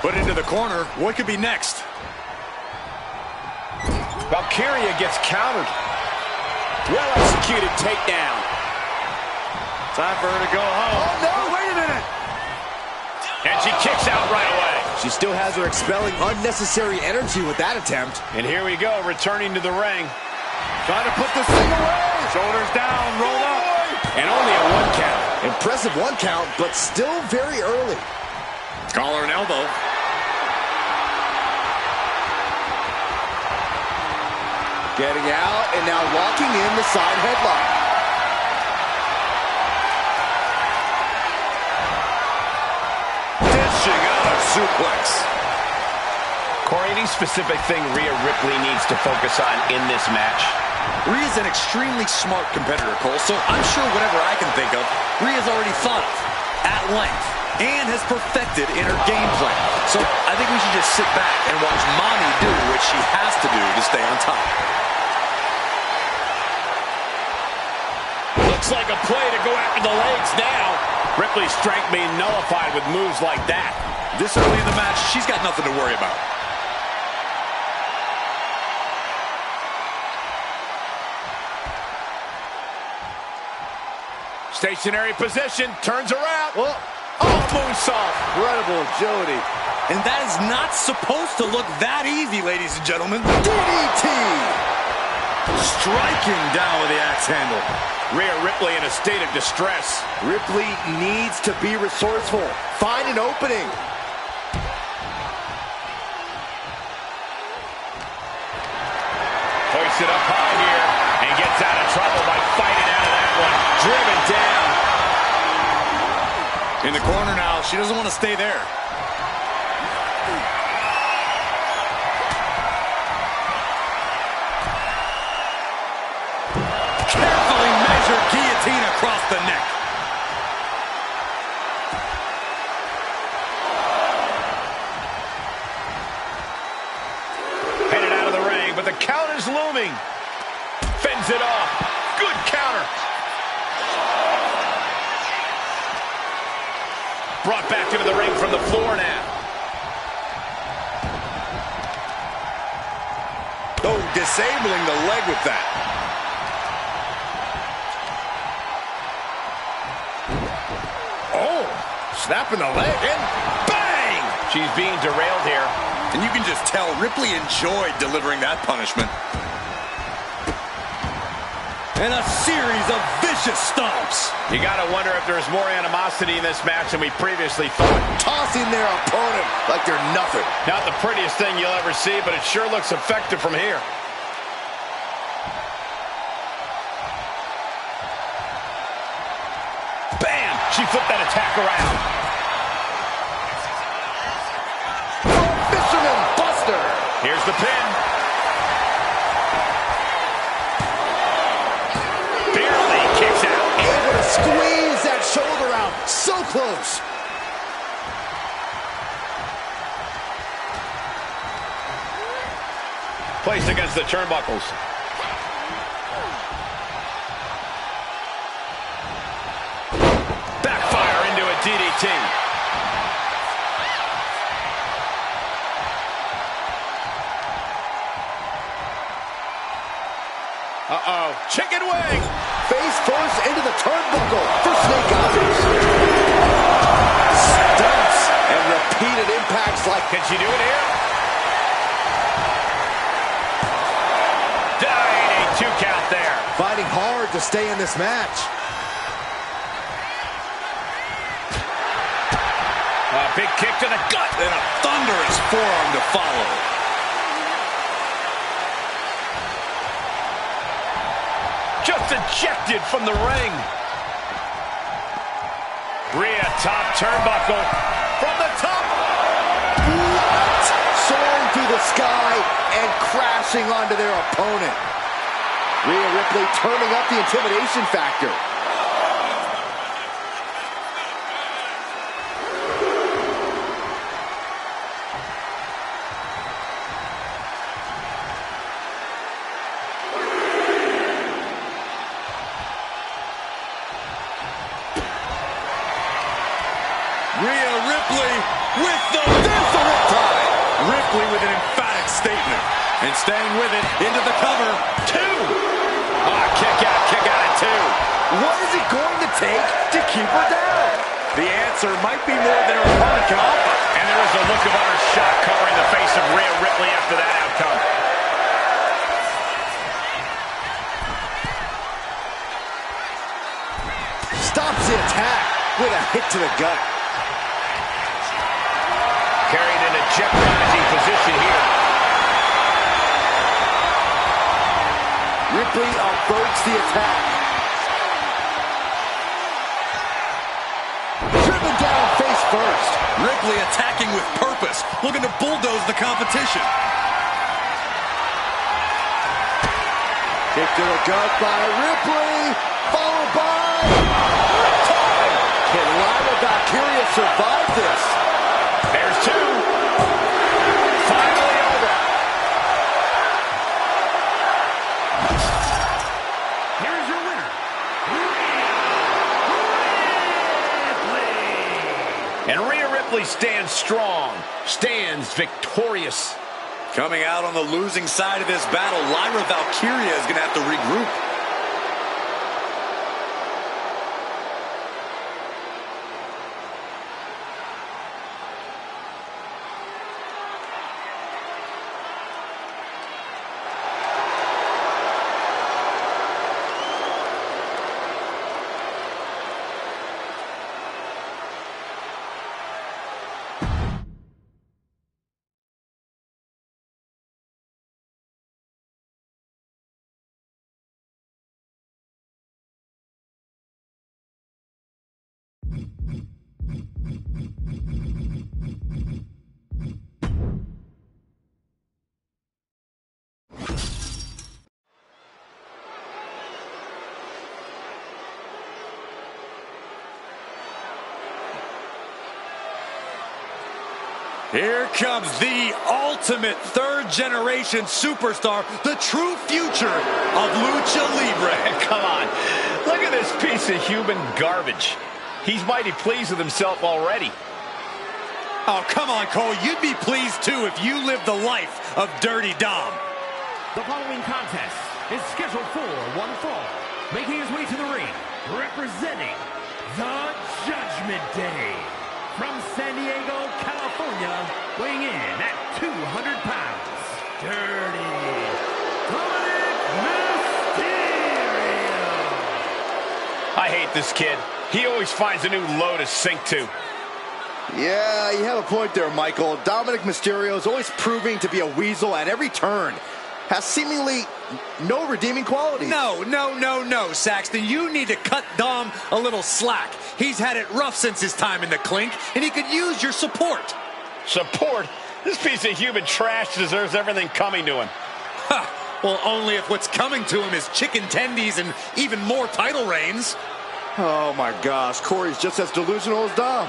Put into the corner. What could be next?
Valkyria gets countered. Well-executed takedown.
Time for her to go home. Oh, no, wait a minute.
And she kicks out right away.
She still has her expelling unnecessary energy with that attempt.
And here we go, returning to the ring.
Trying to put this thing away. Shoulders down, roll up.
And only a 1 count.
Impressive 1 count, but still very early.
Collar and elbow.
Getting out and now locking in the side headlock.
Dishing out a suplex.
Corey, any specific thing Rhea Ripley needs to focus on in this match?
Rhea's an extremely smart competitor, Cole, so I'm sure whatever I can think of, Rhea's already thought of at length and has perfected in her game plan. So I think we should just sit back and watch Mommy do what she has to do to stay on top.
Looks like a play to go after the legs now. Ripley's strength being nullified with moves like that.
This early in the match, she's got nothing to worry about.
Stationary position, turns around. Moonsault.
Incredible agility.
And that is not supposed to look that easy, ladies and gentlemen.
DDT.
Striking down with the axe handle.
Rhea Ripley in a state of distress.
Ripley needs to be resourceful. Find an opening.
Hoists it up high here and gets out of trouble by fighting out of that one. Driven down.
In the corner now. She doesn't want to stay there. Carefully measured guillotine across the neck.
Headed out of the ring, but the count is looming. Fends it off. Good counter. Brought back into the ring from the floor now.
Oh, disabling the leg with that.
Oh, snapping the leg and bang!
She's being derailed here.
And you can just tell Ripley enjoyed delivering that punishment. And a series of vicious stomps.
You gotta wonder if there's more animosity in this match than we previously thought.
Tossing their opponent like they're nothing.
Not the prettiest thing you'll ever see, but it sure looks effective from here. Bam! She flipped that attack around.
Fisherman Buster.
Here's the pin. Barely kicks out.
Able to squeeze that shoulder out. So close.
Placed against the turnbuckles. Backfire into a DDT. Uh-oh. Chicken wing.
Face first into the turnbuckle for snake eyes. Stunts and repeated impact
Can she do it here? Diving, a 2 count there.
Fighting hard to stay in this match.
A big kick to the gut.
And a thunderous forearm to follow.
Just ejected from the ring. Rhea, top turnbuckle. From the top.
What? Soaring through the sky and crashing onto their opponent. Rhea Ripley turning up the intimidation factor.
Rhea Ripley with the riptide. Ripley with an emphatic statement. And staying with it into the cover. 2.
Kick out at 2.
What is it going to take to keep her down?
The answer might be more than her opponent can offer.
And there is a look of utter shock covering the face of Rhea Ripley after that outcome.
Stops the attack with a hit to the gut.
Carried in a jeopardizing position here.
Ripley averts the attack. Driven down face first.
Ripley attacking with purpose, looking to bulldoze the competition.
Kick to the gut by Ripley, followed by Riptide. Can Lyra Valkyria survive this?
There's 2. Finally over.
Here is your winner, Rhea Ripley.
And Rhea Ripley stands strong, stands victorious.
Coming out on the losing side of this battle, Lyra Valkyria is going to have to regroup. Here comes the ultimate third-generation superstar, the true future of Lucha Libre.
Come on, look at this piece of human garbage. He's mighty pleased with himself already.
Oh, come on, Cole. You'd be pleased, too, if you lived the life of Dirty Dom.
The following contest is scheduled for one fall. Making his way to the ring, representing the Judgment Day. From San Diego, California, weighing in at 200 pounds, Dirty Mysterio.
I hate this kid. He always finds a new low to sink to.
Yeah, you have a point there, Michael. Dominic Mysterio is always proving to be a weasel at every turn. Has seemingly no redeeming qualities.
No, Saxton. You need to cut Dom a little slack. He's had it rough since his time in the clink, and he could use your support.
Support? This piece of human trash deserves everything coming to him.
Ha! Well, only if what's coming to him is chicken tendies and even more title reigns.
Oh, my gosh. Corey's just as delusional as Dom.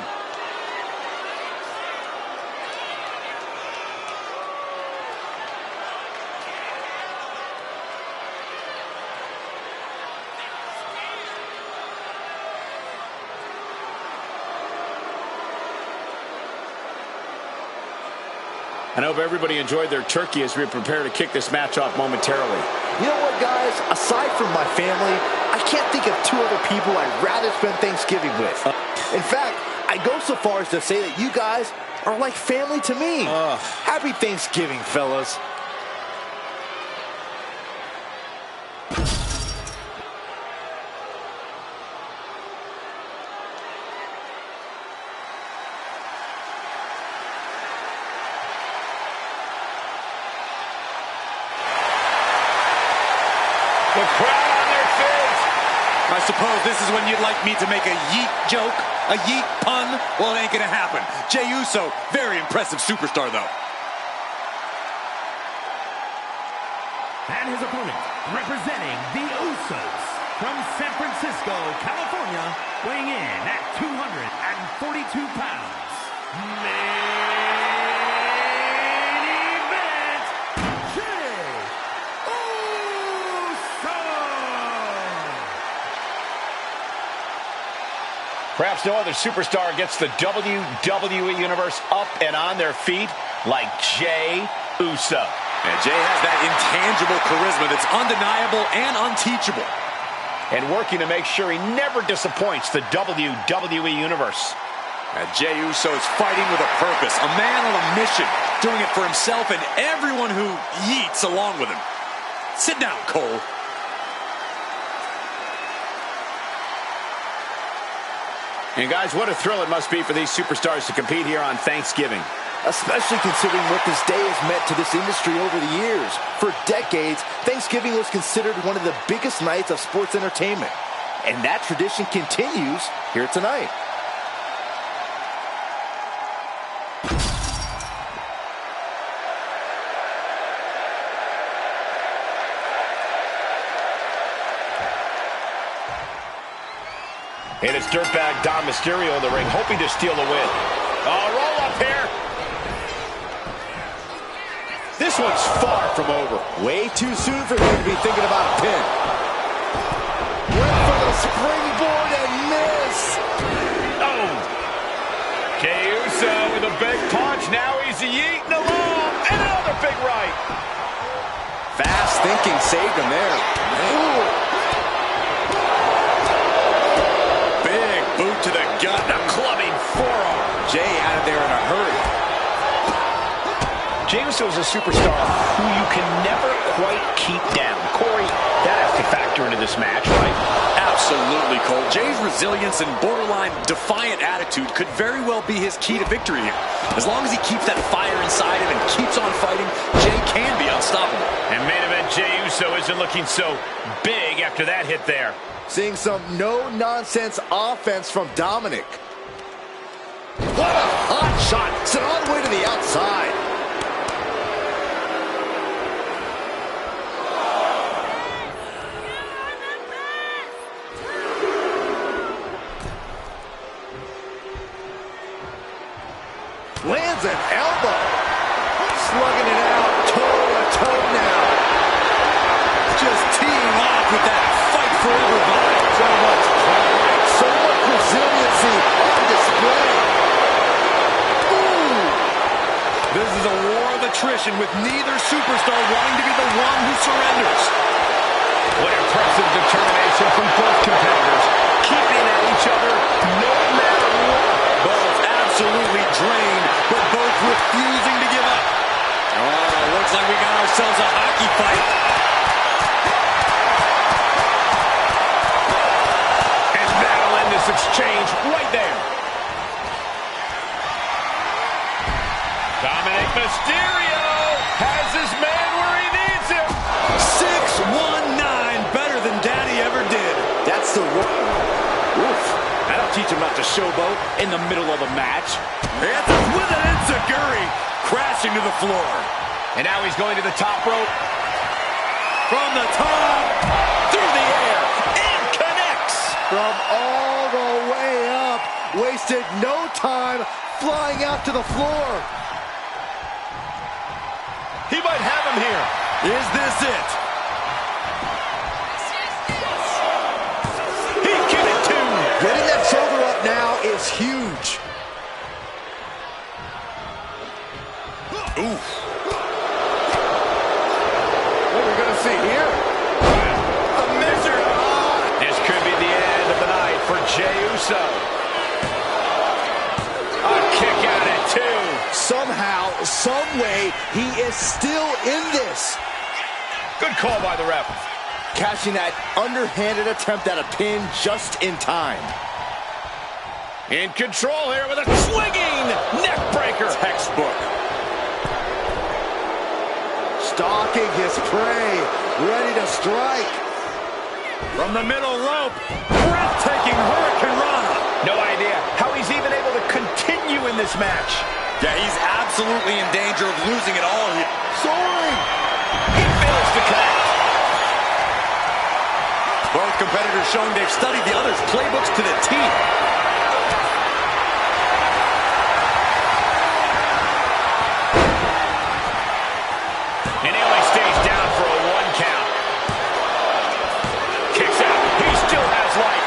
I hope everybody enjoyed their turkey as we prepare to kick this match off momentarily.
You know what, guys? Aside from my family, I can't think of 2 other people I'd rather spend Thanksgiving with. In fact, I go so far as to say that you guys
are like family to me. Happy Thanksgiving, fellas.
The crowd on their feet.
I suppose this is when you'd like me to make a yeet joke, a yeet pun. Well, it ain't gonna happen. Jey Uso, very impressive superstar, though.
And his opponent, representing the Usos, from San Francisco, California, weighing in at 242 pounds.
Perhaps no other superstar gets the WWE Universe up and on their feet like Jey Uso.
And Jey has that intangible charisma that's undeniable and unteachable.
And working to make sure he never disappoints the WWE Universe.
And Jey Uso is fighting with a purpose, a man on a mission, doing it for himself and everyone who yeets along with him. Sit down, Cole.
And guys, what a thrill it must be for these superstars to compete here on Thanksgiving.
Especially considering what this day has meant to this industry over the years. For decades, Thanksgiving was considered one of the biggest nights of sports entertainment. And that tradition continues here tonight.
And it's dirtbag Dom Mysterio in the ring, hoping to steal the win. Roll up here. This one's far from over.
Way too soon for him to be thinking about a pin. Went for the springboard and miss.
Oh. Jey Uso with a big punch. Now he's yeeting along. And another big right.
Fast thinking saved him there. Ooh.
Boot to the gut, a clubbing forearm. Jey out of there in a hurry.
Jey Uso is a superstar who you can never quite keep down. Corey, that has to factor into this match, right?
Absolutely, Cole. Jey's resilience and borderline defiant attitude could very well be his key to victory here. As long as he keeps that fire inside him and keeps on fighting, Jey can be unstoppable.
And main event Jey Uso isn't looking so big after that hit there.
Seeing some no-nonsense offense from Dominic. What a hot shot. Sent all the way to the outside. Lands an elbow. Slugging it out toe-to-toe now. Just teeing off with that fight forever vibe. So much pride, so much resiliency on display. Ooh.
This is a war of attrition with neither superstar wanting to be the one who surrenders.
What impressive determination from both competitors, keeping at each other no matter what.
Both absolutely drained, but both refusing to give up. Oh, looks like we got ourselves a hockey fight.
And that'll end this exchange right there. Dominic Mysterio has his man where he needs him.
619, better than Daddy ever did.
That's the one. Oof.
That'll teach him not to showboat in the middle of a match.
Answers with an enziguri, crashing to the floor.
And now he's going to the top rope.
From the top, through the air, and connects.
From all the way up, wasted no time flying out to the floor.
He might have him here.
Is this it?
He can it too.
Getting that shoulder up now is huge.
Ooh.
What are we going to see here?
A measure.
This could be the end of the night for Jey Uso. A kick out at 2.
some way, he is still in this.
Good call by the ref.
Catching that underhanded attempt at a pin just in time.
In control here with a swinging neck breaker.
Textbook.
Stalking his prey, ready to strike.
From the middle rope, breathtaking Hurricane Rana. No idea how he's even able to continue in this match.
Yeah, he's absolutely in danger of losing it all here.
Soaring.
He fails to connect.
Both competitors showing they've studied the other's playbooks to the T.
And he only stays down for a 1 count. Kicks out. He still has life.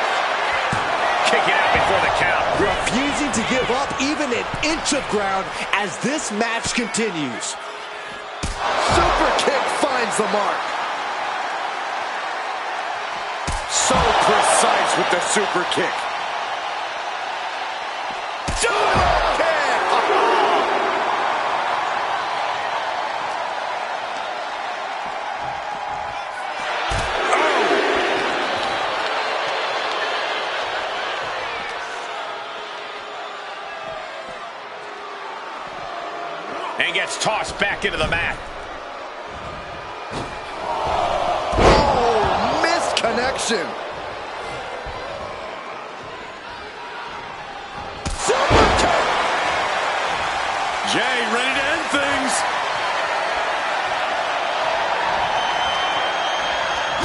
Kicking out before the count.
Refusing to give up even an inch of ground as this match continues. Super kick finds the mark. So precise with the super kick. Super kick!
And gets tossed back into the mat.
Oh, missed connection. Super kick.
Jay ready to end things.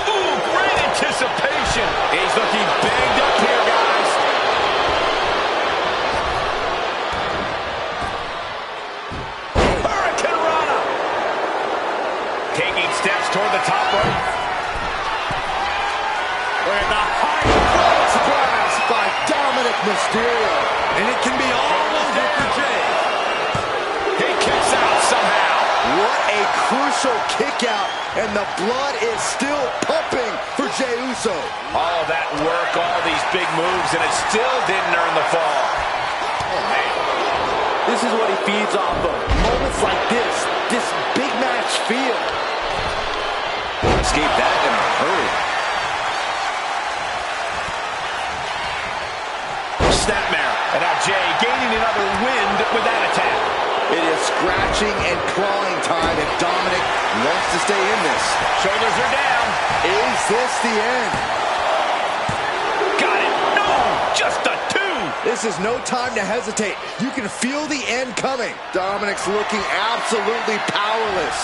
Ooh, great anticipation. He's looking banged up here, guys. Hurricane Rana. Taking steps toward the top rope.
And the high cross grasp by Dominic Mysterio.
And it can be all over for Jay.
He kicks out somehow.
What a crucial kick out, and the blood is still pumping for Jey Uso.
All of that work, all these big moves, and it still didn't earn the fall. Oh, man.
This is what he feeds off of. Moments like this big match feel.
Escape that in a hurry.
Snapmare. And now Jay gaining another wind with that attack.
It is scratching and clawing time if Dominic wants to stay in this.
Shoulders are down.
Is this the end?
Got it. No, just a 2.
This is no time to hesitate. You can feel the end coming. Dominic's looking absolutely powerless.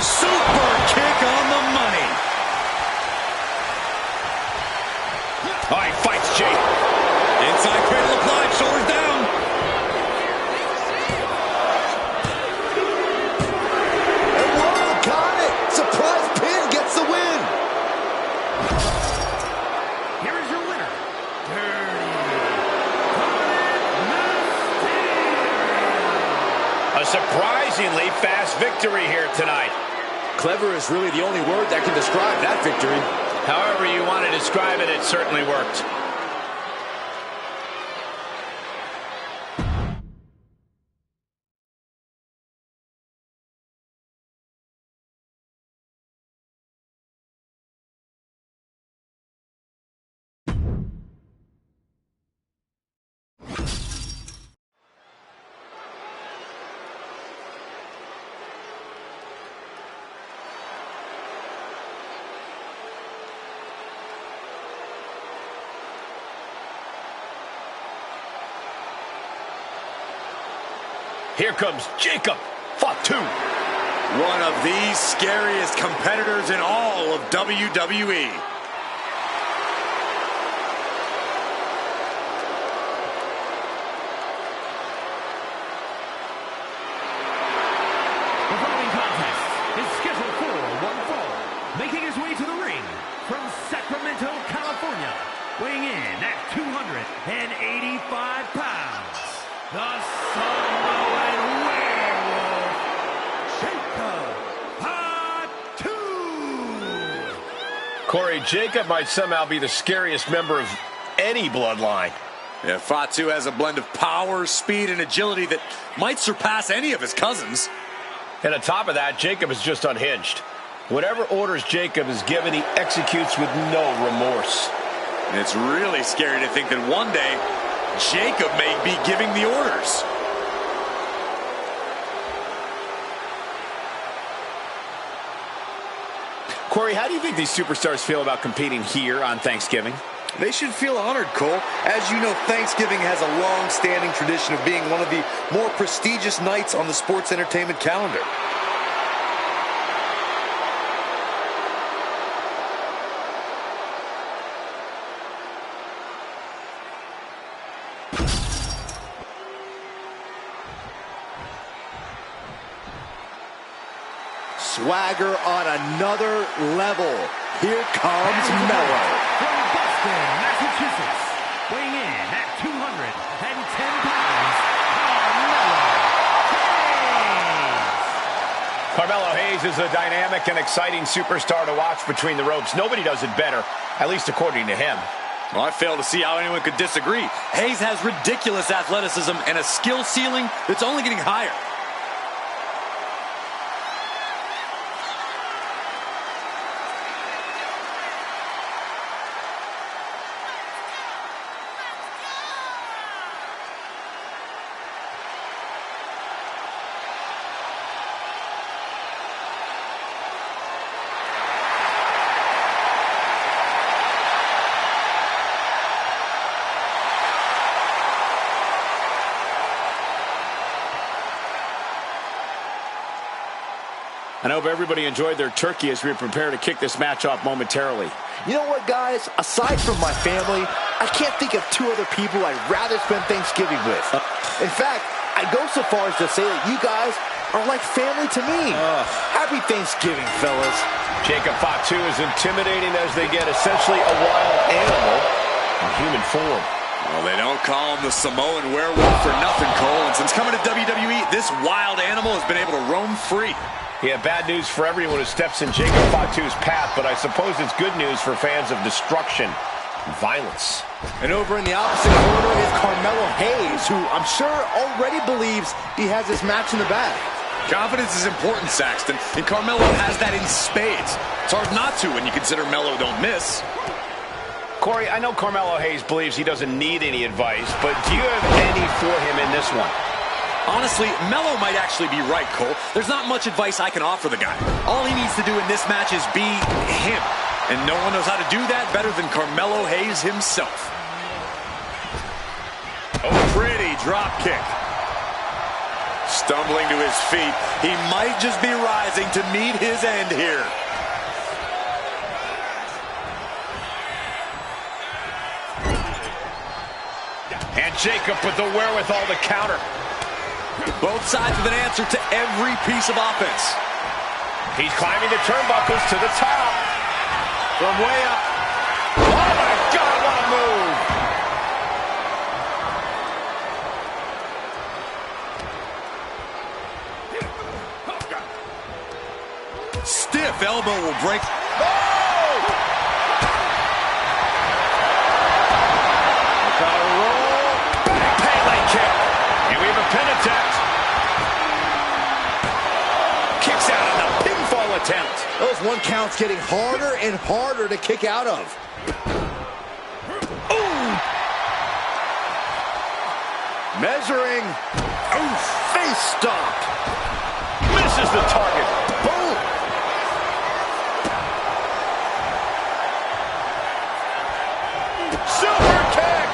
Super kick on the money.
Oh, he fights Jay.
Inside cradle applied, shoulders down.
And whoa, got it! Surprise pin gets the win!
Here is your winner, Dirty
A surprisingly fast victory here tonight.
Clever is really the only word that can describe that victory.
However you want to describe it, it certainly worked. Here comes Jacob. Fought 2.
One of the scariest competitors in all of WWE.
The following contest is scheduled for one fall. Making his way to the ring from Sacramento, California, weighing in at 285 pounds, the Samoan Werewolf, Jacob Fatu.
Corey, Jacob might somehow be the scariest member of any bloodline.
Yeah, Fatu has a blend of power, speed, and agility that might surpass any of his cousins.
And on top of that, Jacob is just unhinged. Whatever orders Jacob is given, he executes with no remorse.
And it's really scary to think that one day, Jacob may be giving the orders.
Corey, how do you think these superstars feel about competing here on Thanksgiving?
They should feel honored, Cole. As you know, Thanksgiving has a long-standing tradition of being one of the more prestigious nights on the sports entertainment calendar. Swagger on another level. Here comes Mello.
From Boston, Massachusetts, weighing in at 210 pounds,
Carmelo Hayes is a dynamic and exciting superstar to watch between the ropes. Nobody does it better, at least according to him.
Well, I fail to see how anyone could disagree. Hayes has ridiculous athleticism and a skill ceiling that's only getting higher.
I hope everybody enjoyed their turkey as we prepare to kick this match off momentarily.
You know what, guys? Aside from my family, I can't think of two other people I'd rather spend Thanksgiving with. In fact, I'd go so far as to say that you guys are like family to me. Happy Thanksgiving, fellas.
Jacob Fatu is intimidating as they get, essentially a wild animal in human form.
Well, they don't call him the Samoan werewolf for nothing, Cole. And since coming to WWE, this wild animal has been able to roam free.
Yeah, bad news for everyone who steps in Jacob Fatu's path, but I suppose it's good news for fans of destruction and violence.
And over in the opposite corner is Carmelo Hayes, who I'm sure already believes he has his match in the bag.
Confidence is important, Saxton, and Carmelo has that in spades. It's hard not to when you consider Melo don't miss.
Corey, I know Carmelo Hayes believes he doesn't need any advice, but do you have any for him in this one?
Honestly, Melo might actually be right, Cole. There's not much advice I can offer the guy. All he needs to do in this match is be him. And no one knows how to do that better than Carmelo Hayes himself. Oh, pretty drop kick. Stumbling to his feet. He might just be rising to meet his end here.
And Jacob with the wherewithal to counter.
Both sides with an answer to every piece of offense.
He's climbing the turnbuckles to the top. From way up. Oh my God, what
a move. Stiff elbow will break.
Attempt. Those one counts getting harder and harder to kick out of. Ooh. Measuring. Ooh, face stop.
Misses the target.
Boom.
Super kick.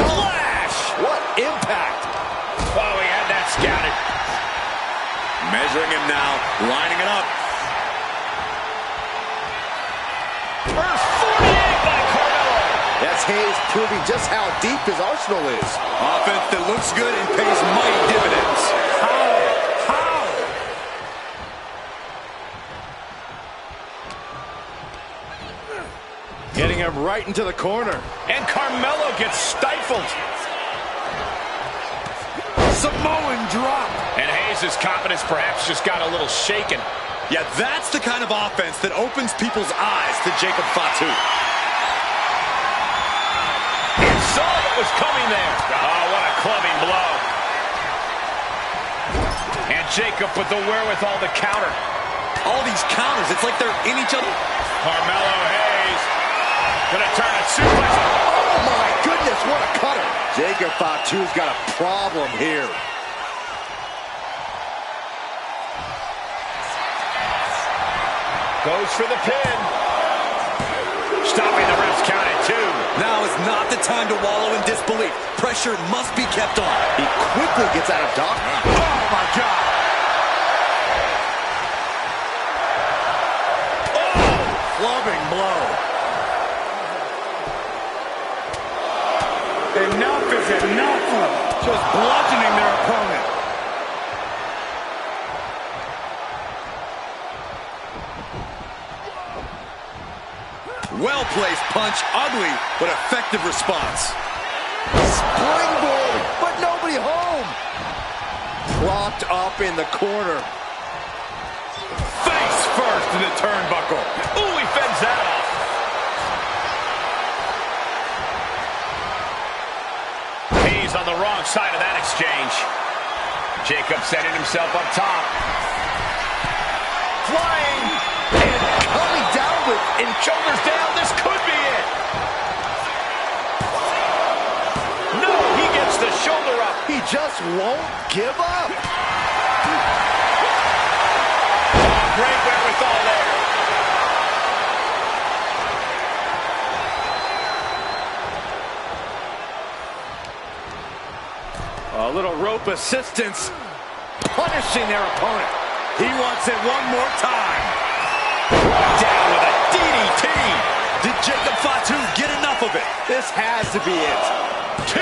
Flash. What impact.
Oh, he had that scouted.
Measuring him now, lining it up.
First 48 by Carmelo.
That's Hayes proving just how deep his arsenal is.
Offense that looks good and pays mighty dividends.
How? Getting him right into the corner.
And Carmelo gets stifled.
Samoan drop.
And Hayes' confidence perhaps just got a little shaken.
Yeah, that's the kind of offense that opens people's eyes to Jacob Fatu.
was coming there. Oh, what a clubbing blow. And Jacob with the wherewithal to counter.
All these counters, it's like they're in each other.
Carmelo Hayes gonna turn a suplex.
Oh my goodness, what a cutter. Jacob Fatu's got a problem here.
Goes for the pin. Stopping the ref's count at 2.
Now is not the time to wallow in disbelief. Pressure must be kept on.
He quickly gets out of dodge. Oh my God. Oh, clubbing blow. Enough is enough. Just bludgeoning their opponent.
Well-placed punch, ugly, but effective response.
Springboard, but nobody home. Propped up in the corner.
Face first in the turnbuckle. Ooh, he fends that off. Hayes on the wrong side of that exchange. Jacob setting himself up top. Flying.
And coming down with
And shoulders down, this could be it. No, he gets the shoulder up.
he just won't give up.
Great wherewithal there.
A little rope assistance, punishing their opponent. He wants it one more time.
Down with a DDT.
Did Jacob Fatu get enough of it?
This has to be it.
2.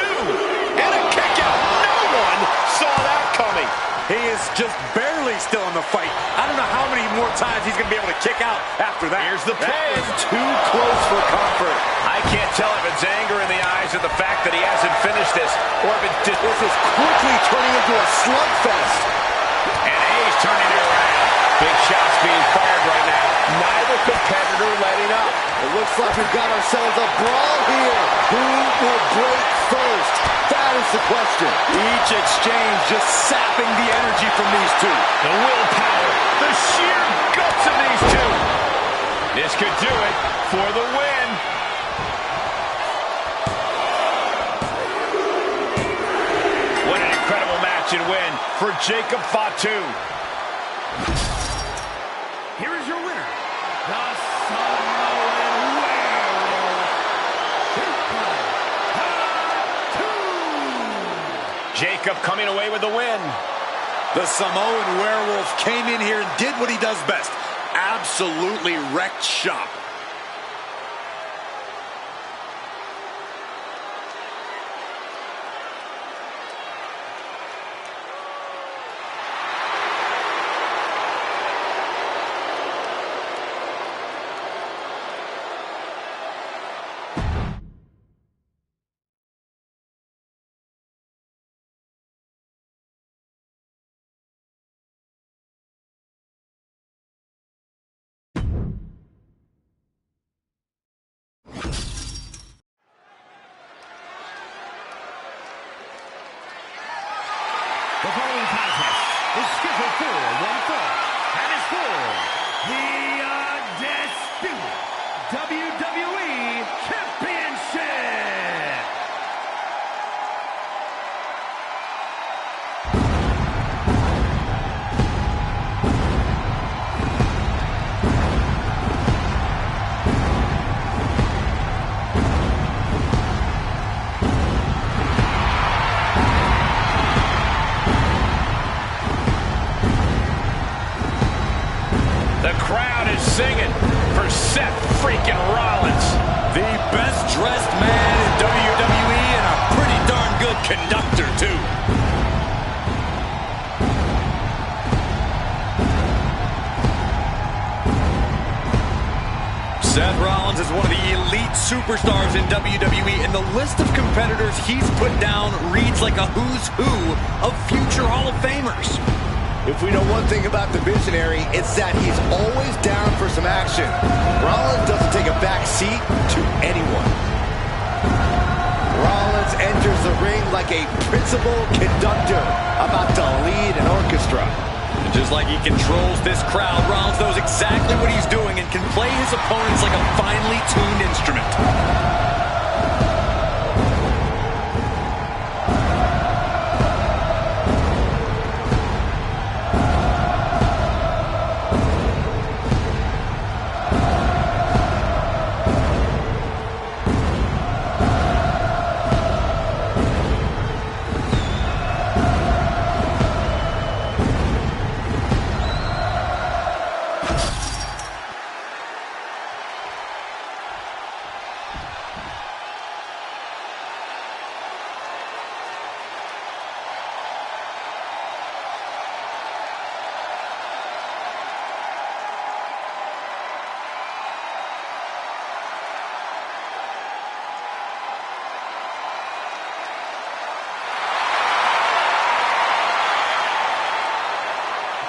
And a kick out. No one saw that coming.
He is just barely still in the fight. I don't know how many more times he's going to be able to kick out after that.
Here's the
That
pin.
was too close for comfort.
I can't tell if it's anger in the eyes of the fact that he hasn't finished this, or if it's just...
This is quickly turning into a slugfest.
And Hayes turning it around. Big shots being fired right now. Neither competitor letting up.
It looks like we've got ourselves a brawl here. Who will break first? That is the question. Each exchange just sapping the energy from these two.
The willpower, the sheer guts of these two. This could do it for the win. What an incredible match and win for Jacob Fatu.
Here is your winner, the Samoan Werewolf,
Jacob coming away with the win.
The Samoan Werewolf came in here and did what he does best. Absolutely wrecked shop.
The following contest is scheduled for one fall and is for the undisputed WWE Championship.
The crowd is singing for Seth freaking Rollins.
The best dressed man in WWE and a pretty darn good conductor, too. Seth Rollins is one of the elite superstars in WWE, and the list of competitors he's put down reads like a who's who of future Hall of Famers.
If we know one thing about the Visionary, it's that he's always down for some action. Rollins doesn't take a back seat to anyone. Rollins enters the ring like a principal conductor about to lead an orchestra.
And just like he controls this crowd, Rollins knows exactly what he's doing and can play his opponents like a finely tuned instrument.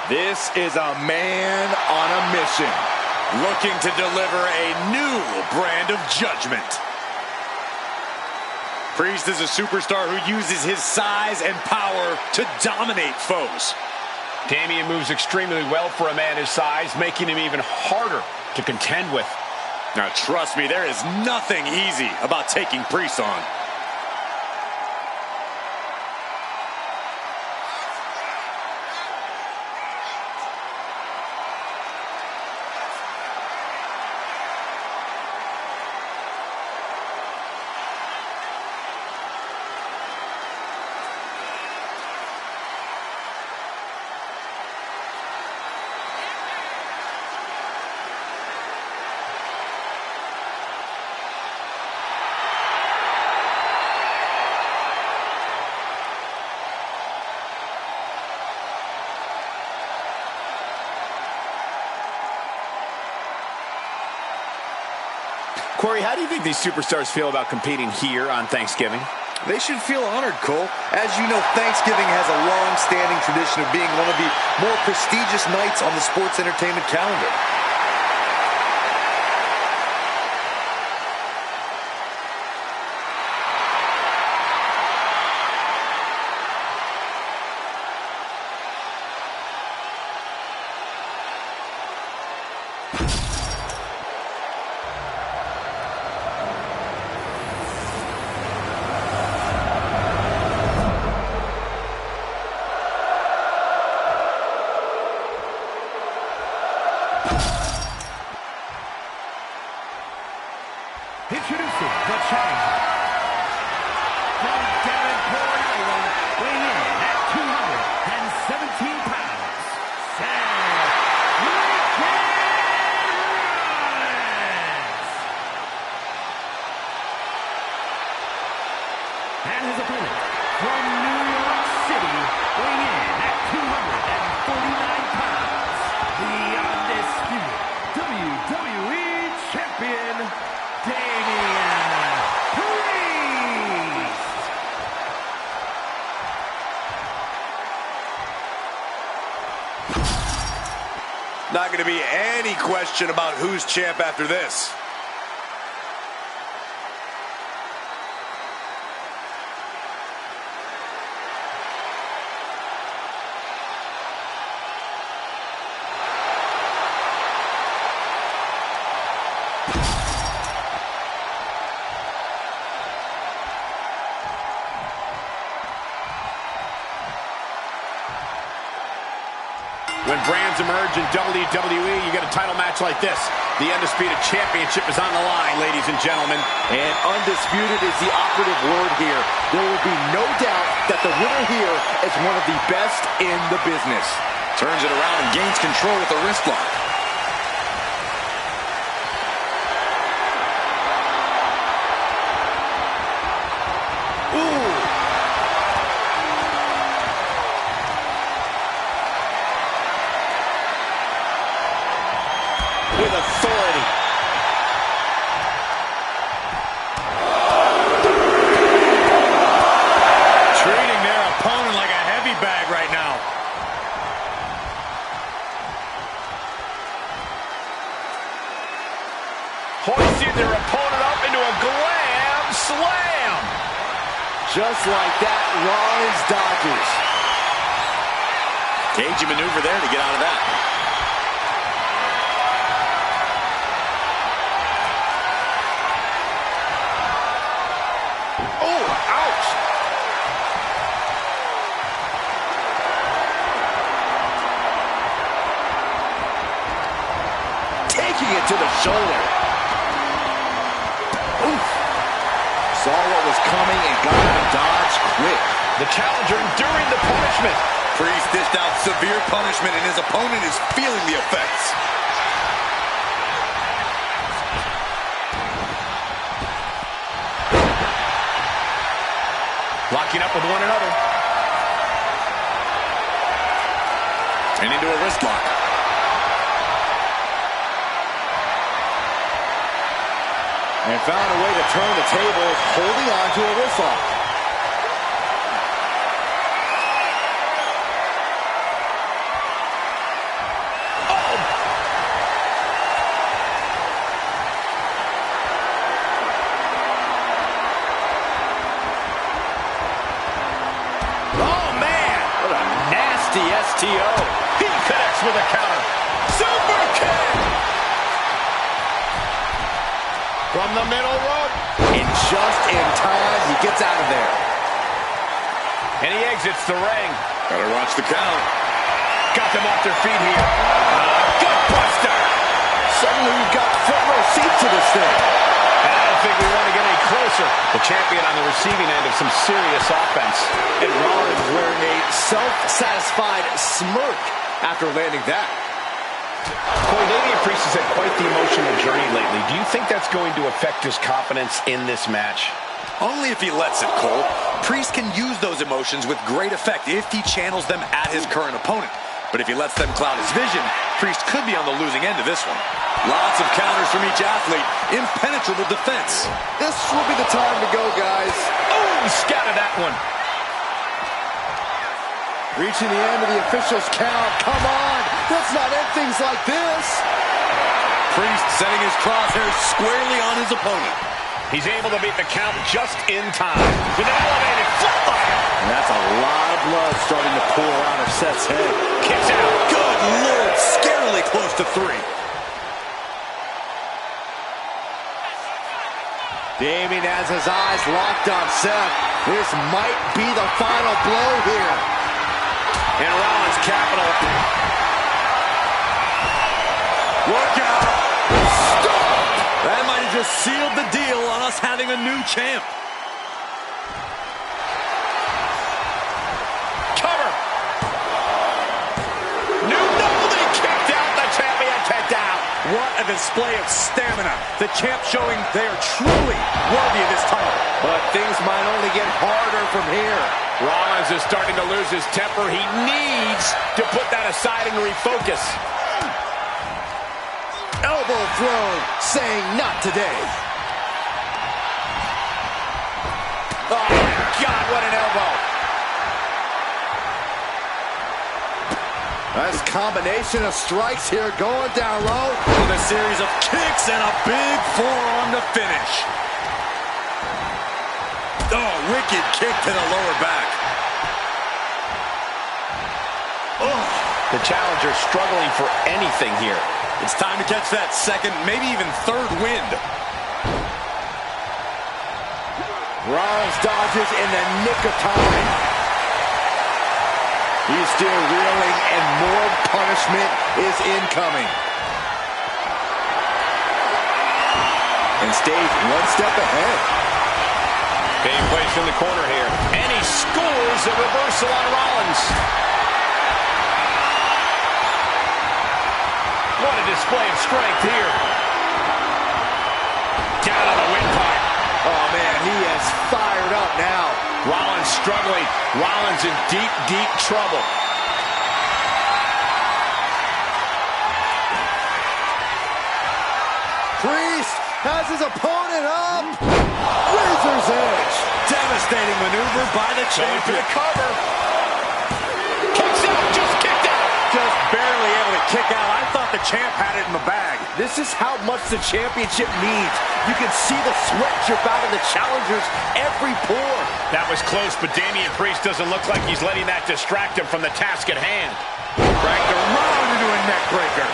This is a man on a mission,
Looking to deliver a new brand of judgment. Priest is a superstar who uses his size and power to dominate foes.
Damian moves extremely well for a man his size, making him even harder to contend with.
Now trust me, there is nothing easy about taking Priest on.
Corey, how do you think these superstars feel about competing here on Thanksgiving?
They should feel honored, Cole. As you know, Thanksgiving has a long-standing tradition of being one of the more prestigious nights on the sports entertainment calendar.
Introducing the challenger from Davenport, Iowa, weighing in at 217 pounds, Seth Rollins. And his opponent from New York City, weighing in at 249 pounds, the undisputed WWE Champion, Damian Priest.
Not going to be any question about who's champ after this.
When brands emerge in WWE, you get a title match like this. The Undisputed Championship is on the line, ladies and gentlemen.
And undisputed is the operative word here. There will be no doubt that the winner here is one of the best in the business.
Turns it around and gains control with the wrist lock.
With authority.
Treating their opponent like a heavy bag right now.
Hoisting their opponent up into a glam slam.
Just like that, Rollins dodges.
Cagey maneuver there to get out of that.
Oh, ouch!
Taking it to the shoulder. Oof. Saw what was coming and got out of dodge quick.
The challenger enduring the punishment.
Priest dished out severe punishment, and his opponent is feeling the effects.
Locking up with one another.
And into a wrist lock.
And found a way to turn the tables, holding on to a wrist lock.
STO. He connects with a counter. Super kick! From the middle rope.
And just in time, he gets out of there.
And he exits the ring.
Better watch the count.
Got them off their feet here. Gut buster!
Suddenly we've got front row seats to this thing.
And I don't think we want to get any closer. The champion on the receiving end of some serious offense.
And Rollins wearing a self-satisfied smirk after landing that.
Corey, Damian Priest has had quite the emotional journey lately. Do you think that's going to affect his confidence in this match?
Only if he lets it, Cole. Priest can use those emotions with great effect if he channels them at his current opponent. But if he lets them cloud his vision, Priest could be on the losing end of this one. Lots of counters from each athlete. Impenetrable defense.
This will be the time to go, guys.
Oh, scattered that one.
Reaching the end of the official's count. Come on. Let's not end things like this.
Priest setting his crosshairs squarely on his opponent.
He's able to beat the count just in time with an elevated flatliner.
And that's a lot of blood starting to pour out of Seth's head.
Kicks out.
Good Lord, scarily close to 3.
Damien has his eyes locked on Seth. This might be the final blow here.
And Rollins capital.
Look out. Stop. That might have just sealed the deal on us having a new champ.
Cover. Nobody kicked out. The champion kicked out.
What a display of stamina. The champ showing they are truly worthy of this title.
But things might only get harder from here.
Rollins is starting to lose his temper. He needs to put that aside and refocus.
Elbow thrown, saying not today.
Oh, my God, what an elbow.
Nice combination of strikes here, going down low.
With a series of kicks and a big forearm to finish. Oh, wicked kick to the lower back.
Oh, the challenger struggling for anything here.
It's time to catch that second, maybe even third wind.
Rollins dodges in the nick of time. He's still reeling, and more punishment is incoming. And stays one step ahead.
Being placed in the corner here. And he scores a reversal on Rollins. What a display of strength here. Down on the windpipe.
Oh, man, he is fired up now.
Rollins struggling. Rollins in deep, deep trouble.
Priest has his opponent up. Razor's edge.
Devastating maneuver by the
Going for
champion.
the cover. Kicks out, just kicked out.
Just barely able to kick out. I thought the champ had it in the bag.
This is how much the championship means. You can see the sweat drip out of the challengers every pore.
That was close, but Damian Priest doesn't look like he's letting that distract him from the task at hand.
Dragged around into a neck breaker.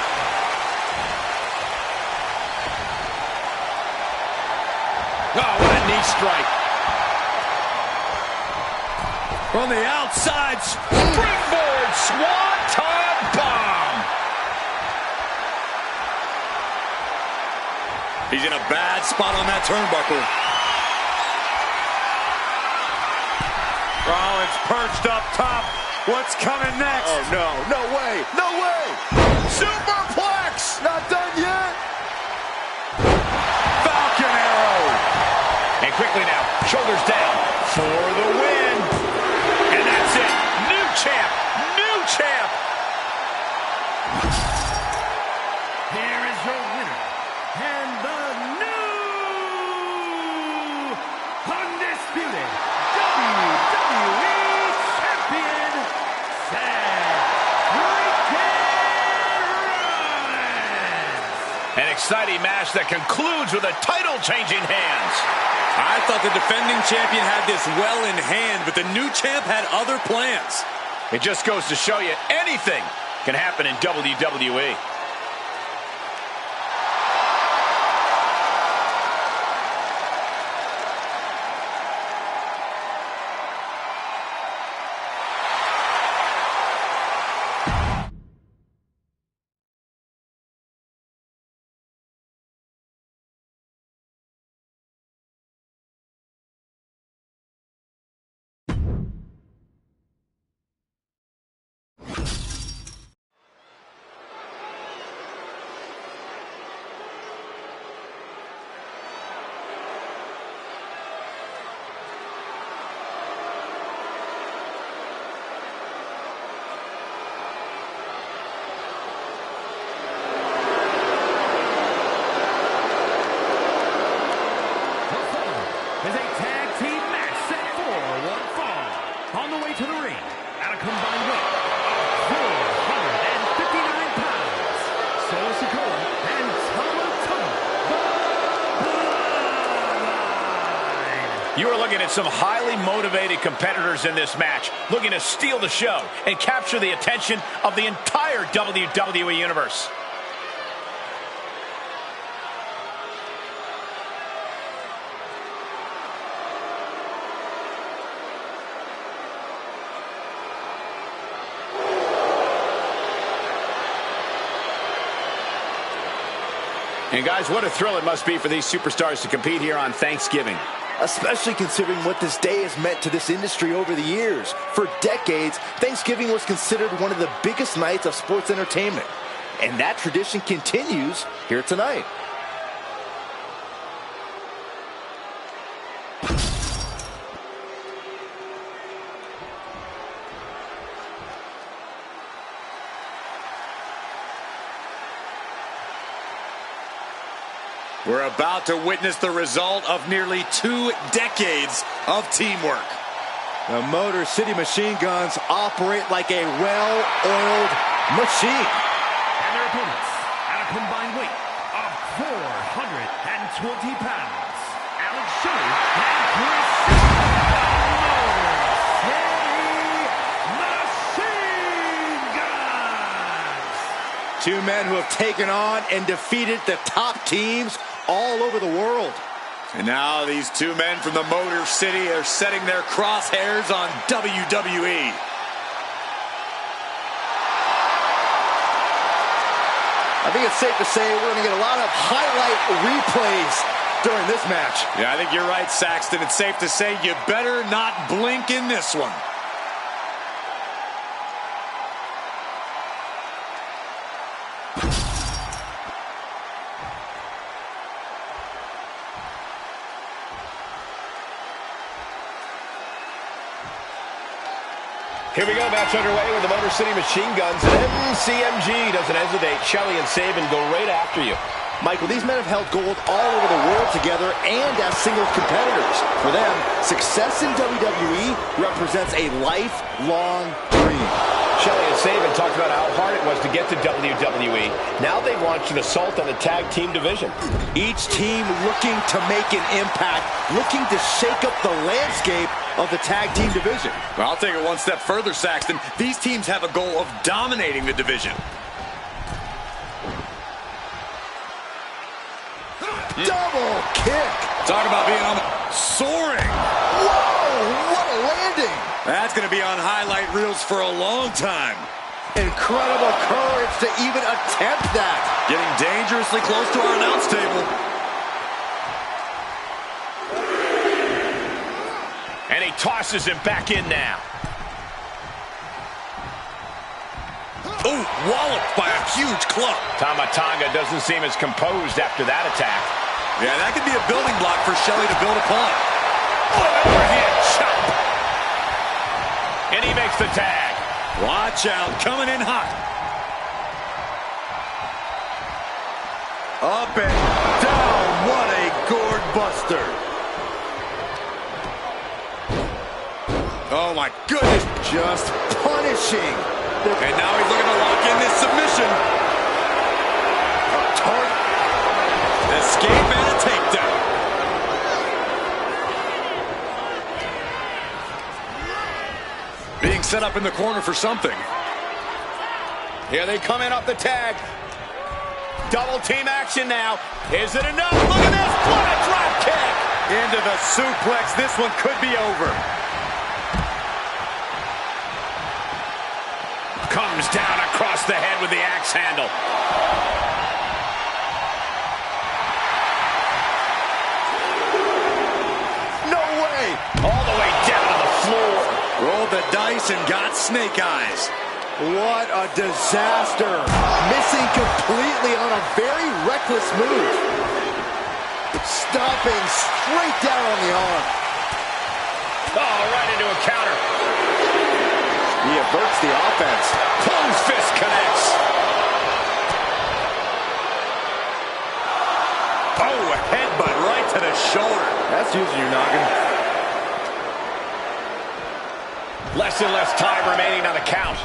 Oh, what a knee strike. From the outside,
Springboard Swanton Bomb.
he's in a bad spot on that turnbuckle. Rollins perched up top. What's coming next?
Oh, no. No way. No way.
Superplex!
Not done yet.
Falcon arrow.
And quickly now, shoulders down for the win. And that's it. New champ. New champ.
Here is your winner, and the new undisputed WWE Champion, Seth Rollins.
An exciting match that concludes with a title-changing hands.
I thought the defending champion had this well in hand, but the new champ had other plans.
It just goes to show you anything can happen in WWE.
Is a tag team match set for one fall. On the way to the ring, at a combined weight of 459 pounds, Solo Sikoa and Tama Tonga, the Bloodline.
You are looking at some highly motivated competitors in this match, looking to steal the show and capture the attention of the entire WWE Universe. And guys, what a thrill it must be for these superstars to compete here on Thanksgiving.
Especially considering what this day has meant to this industry over the years. For decades, Thanksgiving was considered one of the biggest nights of sports entertainment. And that tradition continues here tonight.
We're about to witness the result of nearly 2 decades of teamwork.
The Motor City Machine Guns operate like a well-oiled machine.
And their opponents, at a combined weight of 420 pounds, Alex Shelley and Chris Machine Guns.
Two men who have taken on and defeated the top teams all over the world.
And now these 2 men from the Motor City are setting their crosshairs on WWE.
I think it's safe to say we're going to get a lot of highlight replays during this match.
Yeah, I think you're right, Saxton. It's safe to say you better not blink in this one.
Here we go, match underway with the Motor City Machine Guns. And MCMG doesn't hesitate. Shelley and Sabin go right after you.
Michael, these men have held gold all over the world together and as single competitors. For them, success in WWE represents a lifelong dream.
Shelley and Sabin talked about how hard it was to get to WWE. Now they've launched an assault on the tag team division.
Each team looking to make an impact, looking to shake up the landscape of the tag team division.
Well, I'll take it one step further, Saxton. These teams have a goal of dominating the division.
Double kick.
Talk about being on the soaring.
Whoa, what a landing.
That's going to be on highlight reels for a long time.
Incredible courage to even attempt that.
Getting dangerously close to our announce table.
And he tosses him back in now.
Oh, walloped by a huge club.
Tama Tonga doesn't seem as composed after that attack.
Yeah, that could be a building block for Shelley to build upon.
Oh, overhead chop. And he makes the tag.
Watch out, coming in hot.
Up and down, what a gourd buster.
Oh my goodness.
Just punishing.
And now he's looking to lock in this submission. Escape and a takedown. Being set up in the corner for something.
Here they come in off the tag. Double team action now. Is it enough? Look at this. What a drop kick.
Into the suplex. This one could be over.
Comes down across the head with the axe handle.
No way.
All the way down to the floor.
Rolled the dice and got snake eyes.
What a disaster. Missing completely on a very reckless move. Stomping straight down on the arm.
Oh, right into a counter.
He averts the offense.
Closed fist connects.
Oh, a headbutt right to the shoulder.
That's using your noggin.
Less and less time remaining on the count.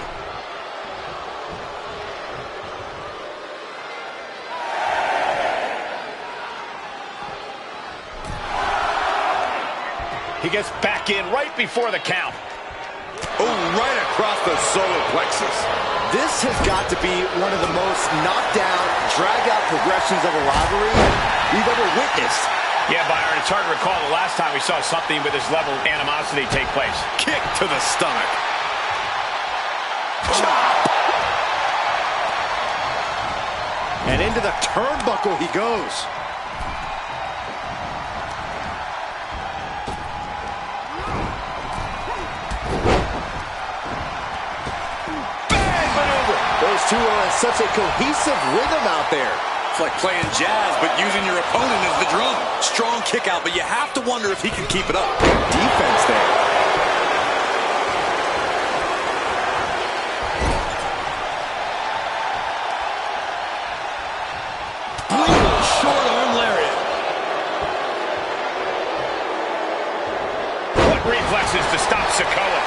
He gets back in right before the count.
Oh, right across the solar plexus.
This has got to be one of the most knockdown, drag-out progressions of a rivalry we've ever witnessed.
Yeah, Byron, it's hard to recall the last time we saw something with this level of animosity take place.
Kick to the stomach.
Chop! And into the turnbuckle he goes. Those two are in such a cohesive rhythm out there.
It's like playing jazz, but using your opponent as the drum. Strong kick out, but you have to wonder if he can keep it up.
Good defense there.
Brutal short arm lariat.
What reflexes to stop Sikoa?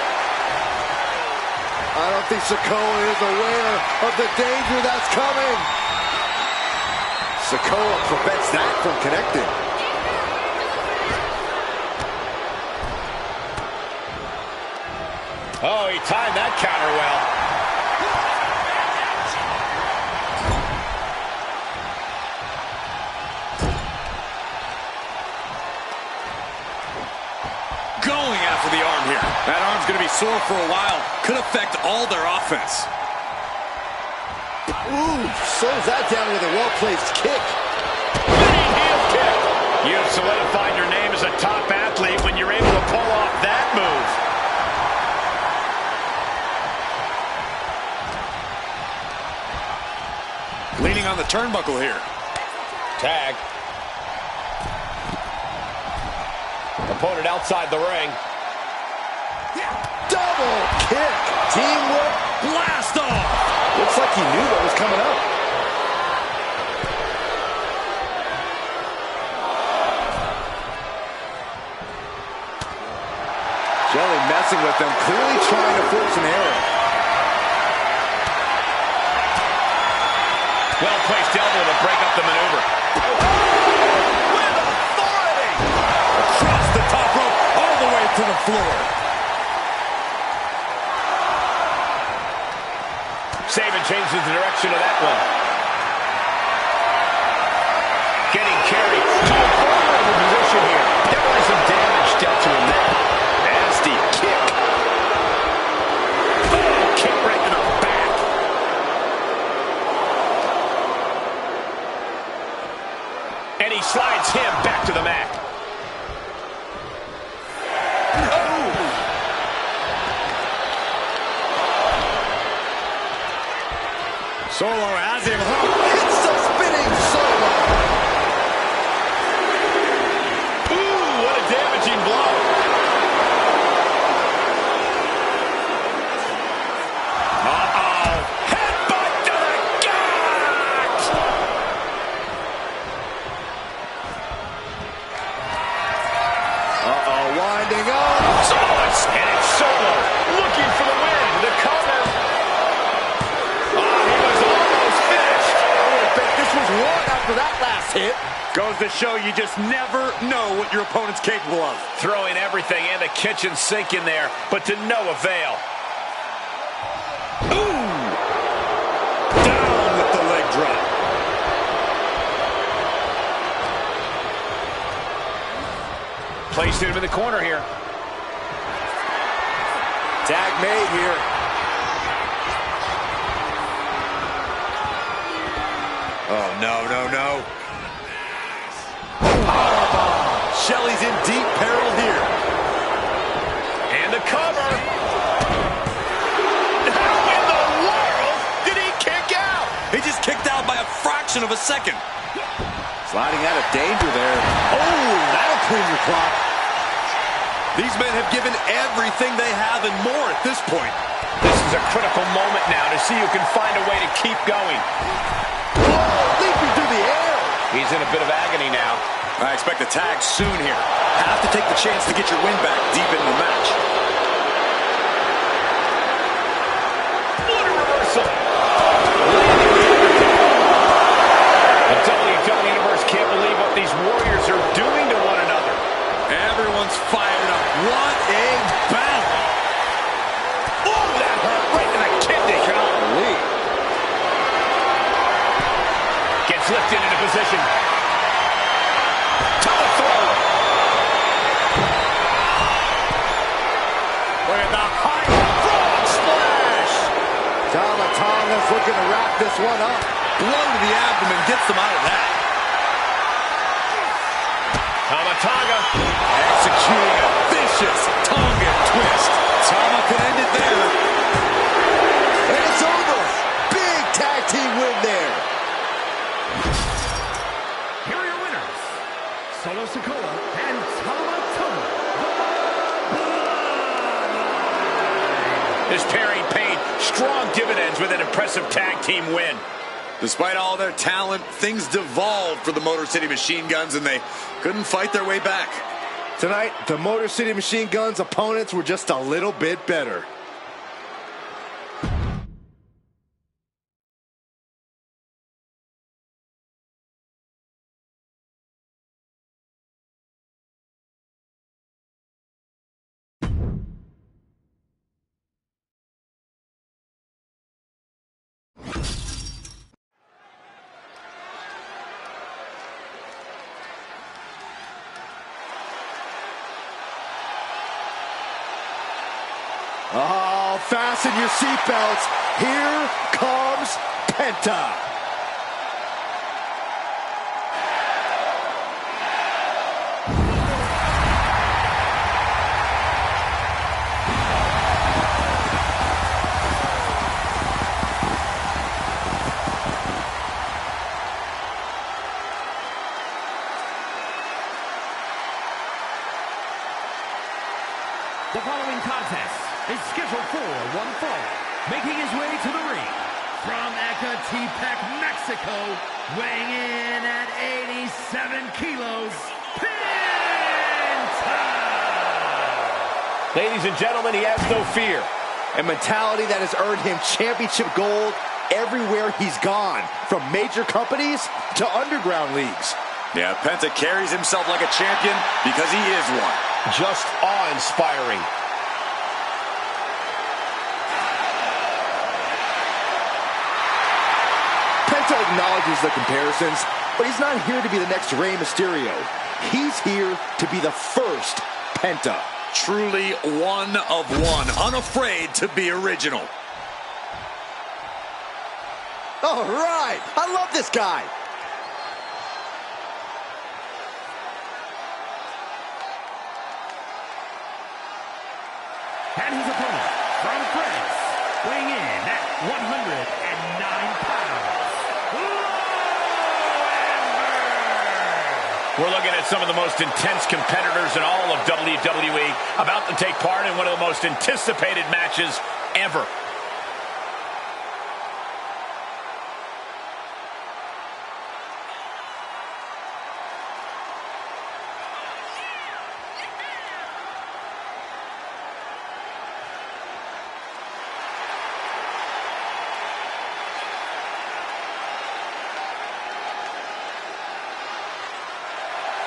I don't think Sikoa is aware of the danger that's coming. Sikoa prevents that from connecting.
Oh, he timed that counter well.
Going after the arm here. That arm's going to be sore for a while. Could affect all their offense.
Ooh, slows that down with a well-placed kick.
Spinning heel kick. You've solidified your name as a top athlete when you're able to pull off that move.
Leaning on the turnbuckle here.
Tag. Opponent outside the ring.
Double kick. Teamwork.
Blast off.
Looks like he knew what was coming up. Jelly messing with them, clearly trying to force an error.
well-placed elbow to break up the maneuver.
With authority! Across the top rope, all the way to the floor.
Saban changes the direction of that one. Getting carried to a vulnerable position here. Definitely some damage dealt to him there. Nasty kick. Oh, kick right in the back. And he slides him back to the mat.
Solo has him hooked. It's a spinning Solo.
Ooh, what a damaging blow. Uh-oh. Headbutt to the gut.
Uh-oh, winding up.
And it's Solo looking for the win. The cover.
This was one after that last hit.
Goes to show you just never know what your opponent's capable of.
Throwing everything and the kitchen sink in there, but to no avail.
Ooh! Down with the leg drop.
Placed him in the corner here.
Tag made here.
Oh, no. Shelley's in deep peril here.
And the cover. How in the world did he kick out?
He just kicked out by a fraction of a second.
Sliding out of danger there. Oh, that'll clean your clock.
These men have given everything they have and more at this point.
This is a critical moment now to see who can find a way to keep going.
Leaping through the air.
He's in a bit of agony now.
I expect a tag soon here. Have to take the chance to get your win back deep into the match.
What a reversal. The WWE Universe can't believe what these Warriors are doing to one another.
Everyone's fired up. What a battle.
Oh, that hurt right in the kidney.
Golly.
Gets lifted into position. To the throat.
Look at the high frog splash. Tonga's looking to wrap this one up.
Blow to the abdomen gets them out of that.
Tama
Executing a vicious Tonga twist. Tama could end it there.
And it's over. Big tag team win there.
Here are your winners, Solo Sikoa and Tama Tonga.
This pairing paid strong dividends with an impressive tag team win.
Despite all their talent, things devolved for the Motor City Machine Guns, and they couldn't fight their way back.
Tonight, the Motor City Machine Guns opponents were just a little bit better. Oh, fasten your seatbelts. Here comes Penta.
The following contest is scheduled for one fall. Making his way to the ring from Ecatepec, Mexico, weighing in at 87 kilos, Penta!
Ladies and gentlemen, he has no fear.
A mentality that has earned him championship gold
everywhere he's gone, from major companies to underground leagues.
Yeah, Penta carries himself like a champion because he is one.
Just awe-inspiring.
Penta acknowledges the comparisons, but he's not here to be the next Rey Mysterio. He's here to be the first Penta.
Truly one of one, unafraid to be original.
All right, I love this guy.
And his opponent, from France, weighing in at 109 pounds, Univers!
We're looking at some of the most intense competitors in all of WWE, about to take part in one of the most anticipated matches ever.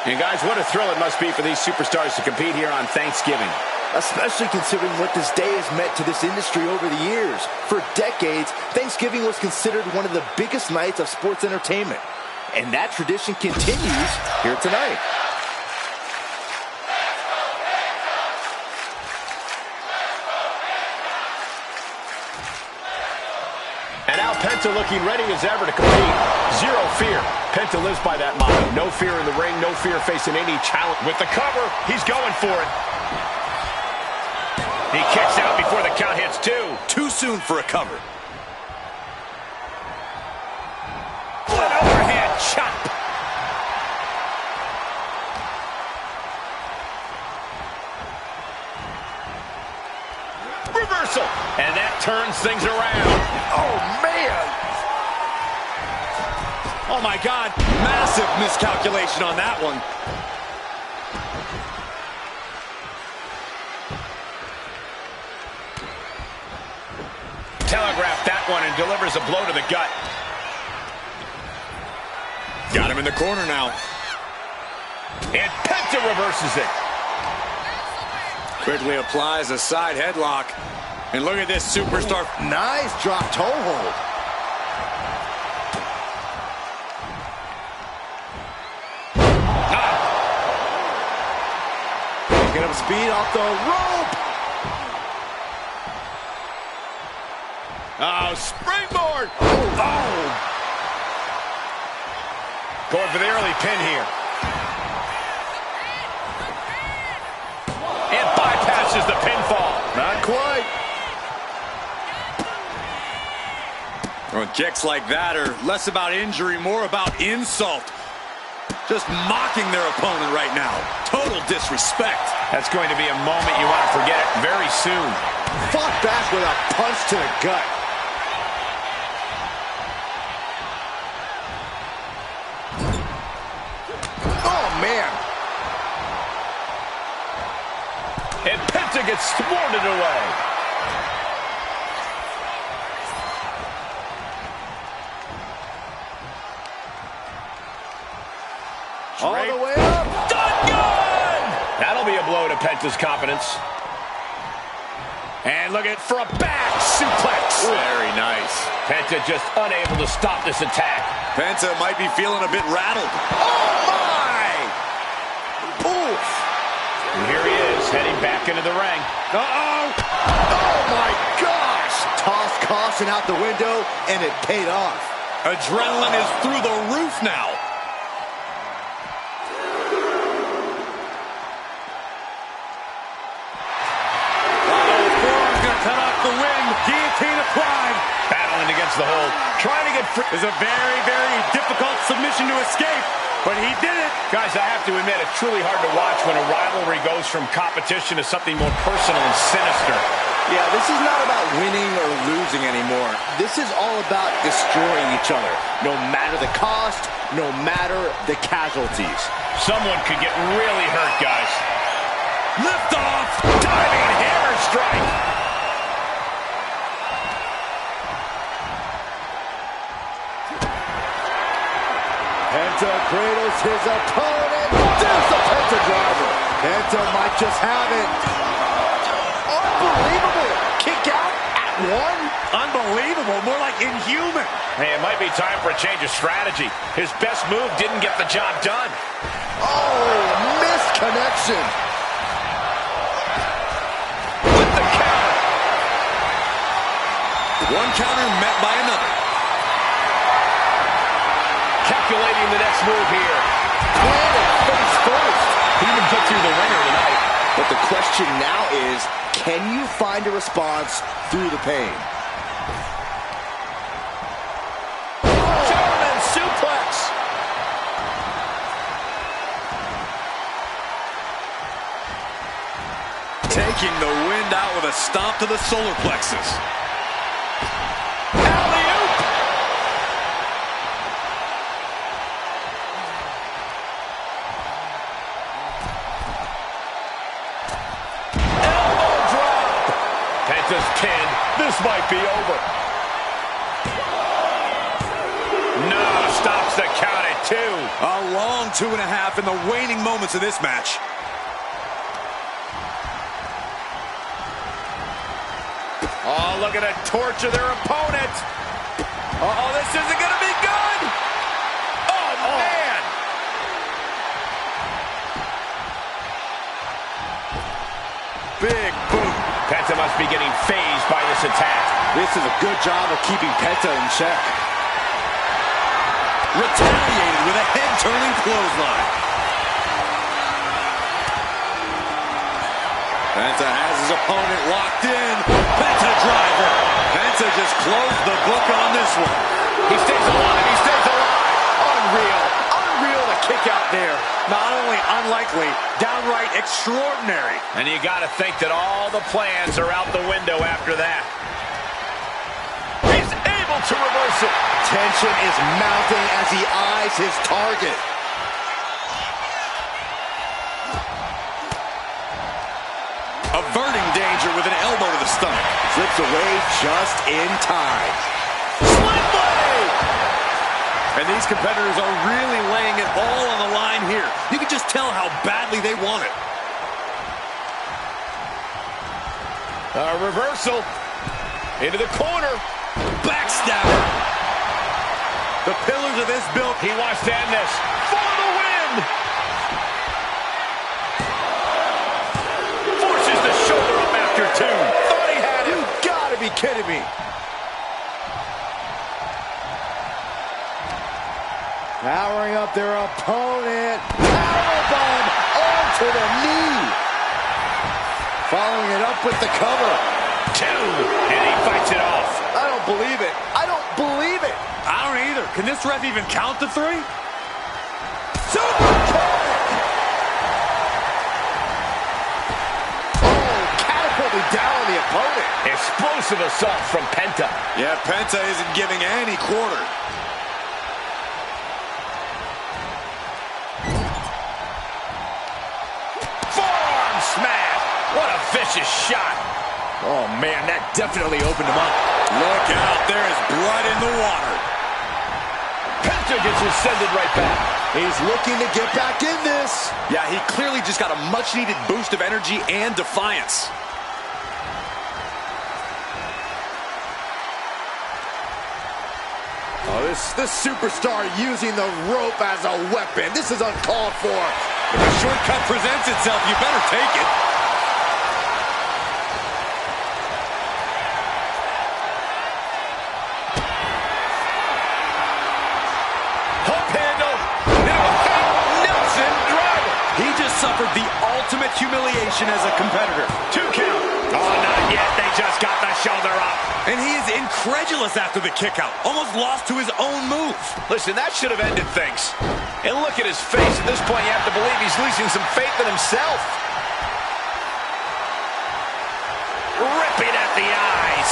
And guys, what a thrill it must be for these superstars to compete here on Thanksgiving.
Especially considering what this day has meant to this industry over the years. For decades, Thanksgiving was considered one of the biggest nights of sports entertainment. And that tradition continues here tonight.
And now Penta looking ready as ever to compete. Zero fear. Penta lives by that motto. No fear in the ring, no fear facing any challenge.
With the cover, he's going for it. He kicks out before the count hits two.
Too soon for a cover.
An overhand chop. Reversal. And that turns things around.
Oh, man!
Oh my God, massive miscalculation on that one.
Telegraphed that one and delivers a blow to the gut.
Got him in the corner now.
And Penta reverses it.
Quickly applies a side headlock. And look at this superstar.
Nice drop toe hold. Get up speed off the rope.
Oh, springboard. Oh. Going for the early pin here. And bypasses the pinfall.
Not quite.
Well, kicks like that are less about injury, more about insult. Just mocking their opponent right now. Total disrespect.
That's going to be a moment you want to forget very soon.
Fought back with a punch to the gut. Oh, man.
And Penta gets thwarted away.
All the way up.
Done good! That'll be a blow to Penta's confidence. And look at for a back suplex.
Very nice.
Penta just unable to stop this attack.
Penta might be feeling a bit rattled.
Oh, my. Oof.
And here he is, heading back into the ring.
Uh-oh. Oh, my gosh. Tossed caution out the window, and it paid off.
Adrenaline is through the roof now.
Cut off the wind. Guillotine applied. Battling against the hold. Trying to get free.
It's a very, very difficult submission to escape, but he did it.
Guys, I have to admit, it's truly hard to watch when a rivalry goes from competition to something more personal and sinister.
Yeah, this is not about winning or losing anymore. This is all about destroying each other. No matter the cost, no matter the casualties.
Someone could get really hurt, guys. Lift off. Diving hammer strike.
Penta cradles his opponent. There's the Penta driver. Penta might just have it. Unbelievable. Kick out at one.
Unbelievable. More like inhuman.
Hey, it might be time for a change of strategy. His best move didn't get the job done.
Oh, missed connection.
With the counter.
One counter met by another.
Calculating the next move here.
Planted face first.
He even took through the ringer tonight.
But the question now is, can you find a response through the pain?
German suplex.
Taking the wind out with a stomp to the solar plexus.
Alley-oop. Elbow drop. Penta's pinned. This might be over. No, stops the count at 2.
A long 2.5 in the waning moments of this match.
Oh, looking to torture their opponent. Uh-oh, this isn't going to be good. Oh, man.
Big boot.
Penta must be getting phased by this attack.
This is a good job of keeping Penta in check.
Retaliated with a head-turning clothesline. Penta has his opponent locked in. Penta driver. Penta just closed the book on this one.
He stays alive. He stays alive.
Unreal. Unreal to kick out there. Not only unlikely, downright extraordinary.
And you got to think that all the plans are out the window after that. He's able to reverse it.
Tension is mounting as he eyes his target.
Averting danger with an elbow to the stomach.
Slips away just in time.
Sling blade.
And these competitors are really laying it all on the line here. You can just tell how badly they want it.
Reversal. Into the corner.
Backstabber. The pillars of this build.
He wants to end this. For the win. Forces the shoulder up after 2. Thought he had it.
You gotta be kidding me.
Powering up their opponent. Powerbomb onto the knee. Following it up with the cover.
2. And he fights it off.
I don't believe it. I don't believe it.
I don't either. Can this ref even count to 3?
Super kick. Oh, catapulting down on the opponent.
Explosive assault from Penta.
Yeah, Penta isn't giving any quarter.
Forearm smash. What a vicious shot.
Oh, man, that definitely opened him up.
Look out, there is blood in the water.
Penta gets ascended right back.
He's looking to get back in this.
Yeah, he clearly just got a much-needed boost of energy and defiance.
Oh, this superstar using the rope as a weapon. This is uncalled for.
If a shortcut presents itself, you better take it.
Hook handle. Nelson driver.
He just suffered the ultimate humiliation as a competitor.
2 count. Oh, not yet. They just got the shoulder up.
And he is incredulous after the kick out. Almost lost to his own move.
Listen, that should have ended things. And look at his face. At this point, you have to believe he's losing some faith in himself. Ripping at the eyes.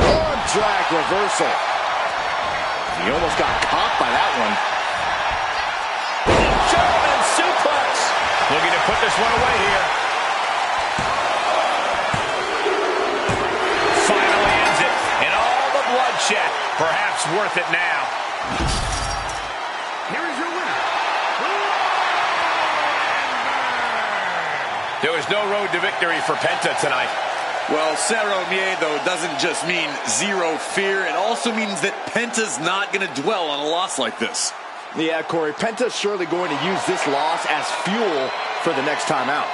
Arm drag reversal. He almost got caught by that one.
German suplex. Looking to put this one away here. yet. Perhaps worth it now.
Here is your winner.
There was no road to victory for Penta tonight.
Well, cero miedo doesn't just mean zero fear. It also means that Penta's not going to dwell on a loss like this.
Yeah, Corey, Penta's surely going to use this loss as fuel for the next time out.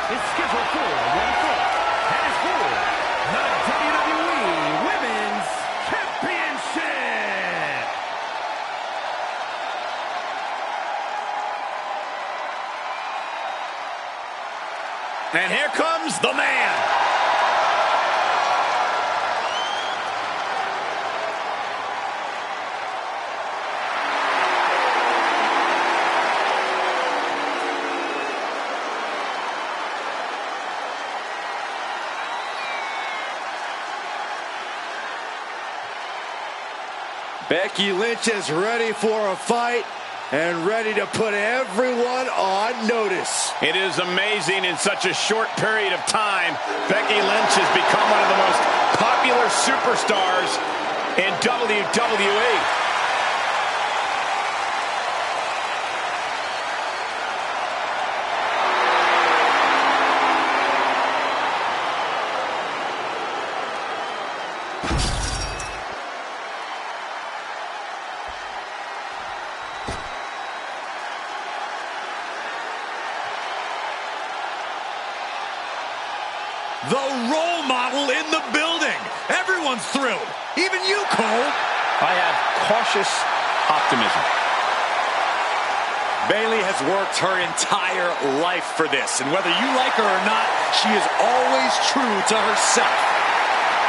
Is scheduled for one fall, and is for the WWE Women's Championship.
And here comes the man.
Becky Lynch is ready for a fight and ready to put everyone on notice.
It is amazing in such a short period of time, Becky Lynch has become one of the most popular superstars in WWE.
The role model in the building. Everyone's thrilled. Even you, Cole.
I have cautious optimism.
Bayley has worked her entire life for this, and whether you like her or not, she is always true to herself.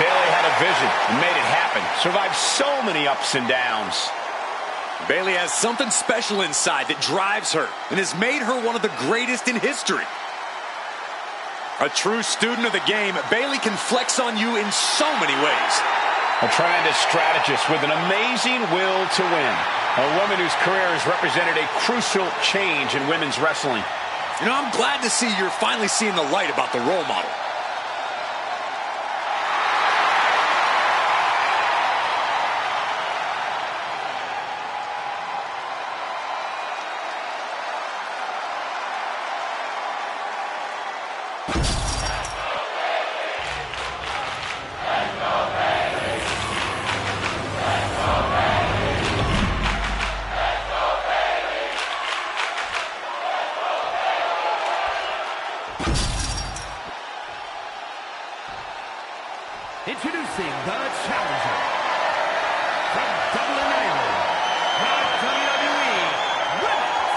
Bayley had a vision and made it happen. Survived so many ups and downs.
Bayley has something special inside that drives her and has made her one of the greatest in history. A true student of the game, Bayley can flex on you in so many ways.
A tremendous strategist with an amazing will to win. A woman whose career has represented a crucial change in women's wrestling.
You know, I'm glad to see you're finally seeing the light about the role model.
Introducing the challenger from Dublin, Ireland, the WWE Women's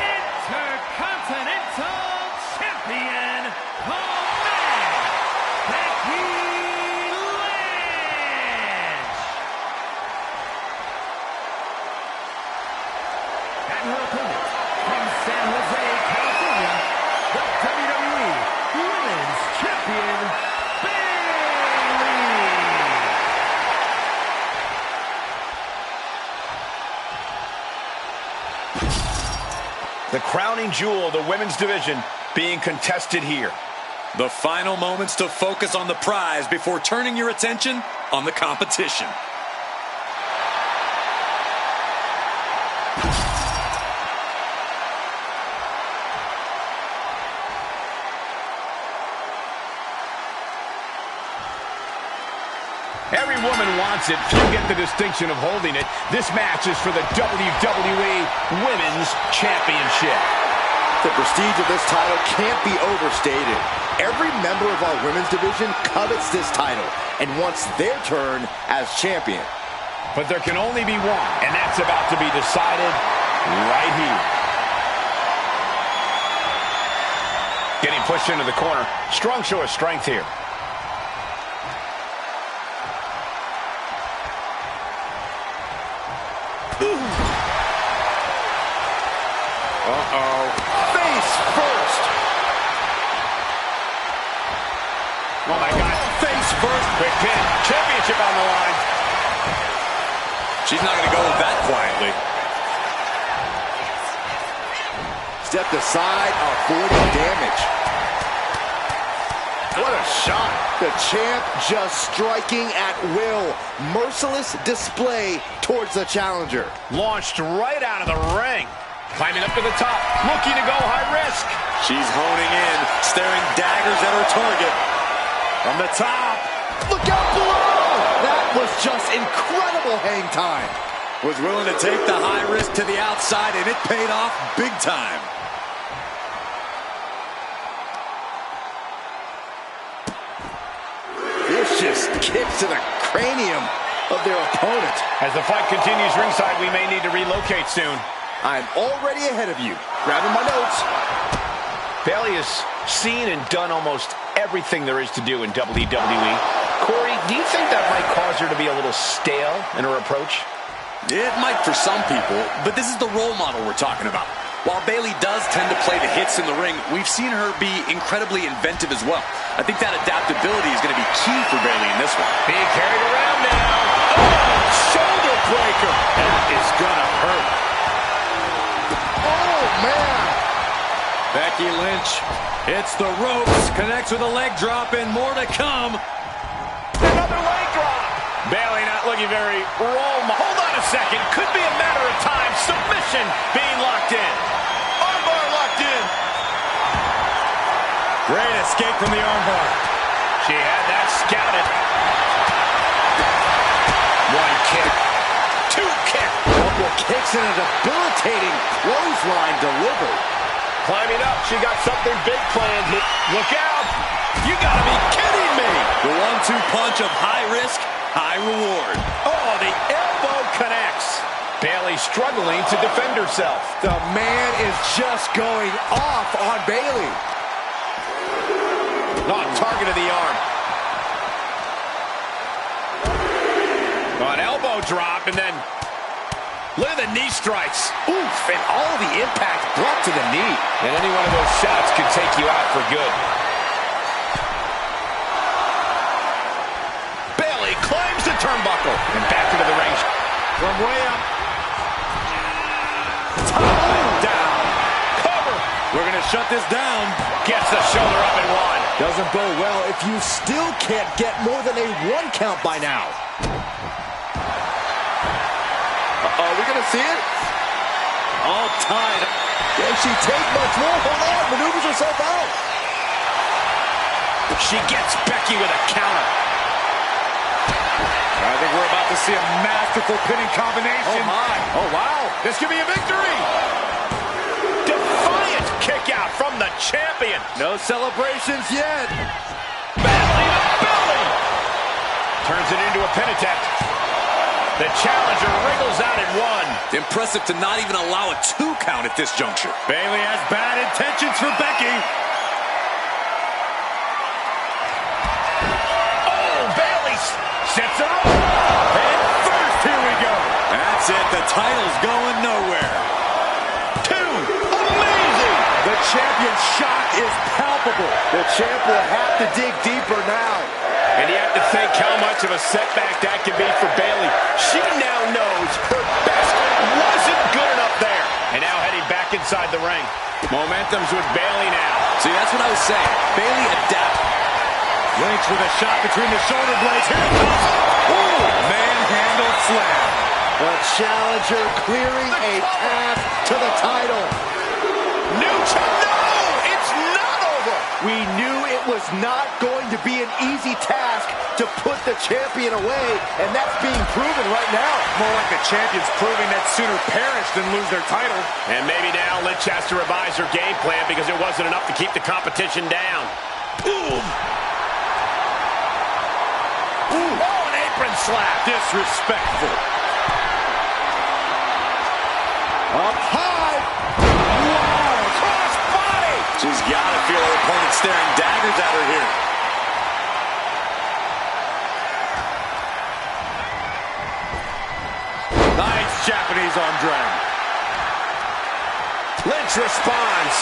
Intercontinental Champion, the man, Becky Lynch. And her opponent from San Jose, California, the WWE
The crowning jewel of the women's division being contested here.
The final moments to focus on the prize before turning your attention on the competition.
Every woman wants it. Few get the distinction of holding it. This match is for the WWE Women's Championship.
The prestige of this title can't be overstated. Every member of our women's division covets this title and wants their turn as champion.
But there can only be one, and that's about to be decided right here. Getting pushed into the corner. Strong show of strength here.
Uh-oh. Face first.
Oh, my God.
Face first.
Quick pin. Championship on the line.
She's not going to go that quietly.
Stepped aside, avoiding damage. What a shot. The champ just striking at will. Merciless display towards the challenger.
Launched right out of the ring. Climbing up to the top. Looking to go high risk.
She's honing in, staring daggers at her target. From the top.
Look out below! That was just incredible hang time.
Was willing to take the high risk to the outside, and it paid off big time.
Vicious kicks to the cranium of their opponent.
As the fight continues ringside, we may need to relocate soon.
I'm already ahead of you. Grabbing my notes.
Bayley has seen and done almost everything there is to do in WWE. Corey, do you think that might cause her to be a little stale in her approach?
It might for some people, but this is the role model we're talking about. While Bayley does tend to play the hits in the ring, we've seen her be incredibly inventive as well. I think that adaptability is going to be key for Bayley in this one.
Being carried around now. Oh, shoulder breaker. That is going to hurt.
Oh, man.
Becky Lynch hits the ropes, connects with a leg drop, and more to come.
Another leg drop. Bayley not looking very role. Hold on a second. Could be a matter of time. Submission being locked in. Armbar locked in.
Great escape from the armbar.
She had that scouted. One kick. Two kick.
Couple kicks and a debilitating clothesline delivered.
Climbing up. She got something big planned. Look out. You gotta be kidding me.
The 1-2 punch of high risk, high reward.
Oh, the elbow connects. Bayley struggling to defend herself.
The man is just going off on Bayley.
On target of the arm. An elbow drop, and then look at the knee strikes.
Oof, and all the impact brought to the knee.
And any one of those shots could take you out for good. Bayley climbs the turnbuckle and back into the ring. From way up.
Down.
Cover.
We're going to shut this down.
Gets the shoulder up and one.
Doesn't bode well if you still can't get more than a 1 count by now. Are we going to see it?
All tied.
Can she take much more? Hold on, maneuvers herself out.
She gets Becky with a counter.
I think we're about to see a masterful pinning combination.
Oh, my. Oh, wow.
This could be a victory. Defiant kick out from the champion.
No celebrations yet.
Belly to belly. Turns it into a pin attempt. The challenger wriggles out at one.
Impressive to not even allow a 2 count at this juncture.
Bayley has bad intentions for Becky.
Oh, Bayley sets her up.
And first, here we go.
That's it. The title's going nowhere.
2. Amazing.
The champion's shock is palpable. The champ will have to dig deeper now.
And you have to think how much of a setback that can be for Bayley. She now knows her best wasn't good enough there. And now heading back inside.
inside the ring. Momentum's with Bayley now.
See, that's what I was saying. Bayley adapted.
Lynch with a shot between the shoulder blades. Here it comes. Ooh, manhandle slam.
The challenger clearing a path to the title.
No, it's not over.
We knew it was not going to be an easy task to put the champion away, and that's being proven right now.
More like the champion's proving that sooner perish than lose their title.
And maybe now Lynch has to revise her game plan because it wasn't enough to keep the competition down. Boom! Ooh. Oh, an apron slap.
Disrespectful.
Up high.
Wow, cross body.
She's got to feel her opponent staring daggers at her here.
Nice Japanese arm drag.
Lynch responds.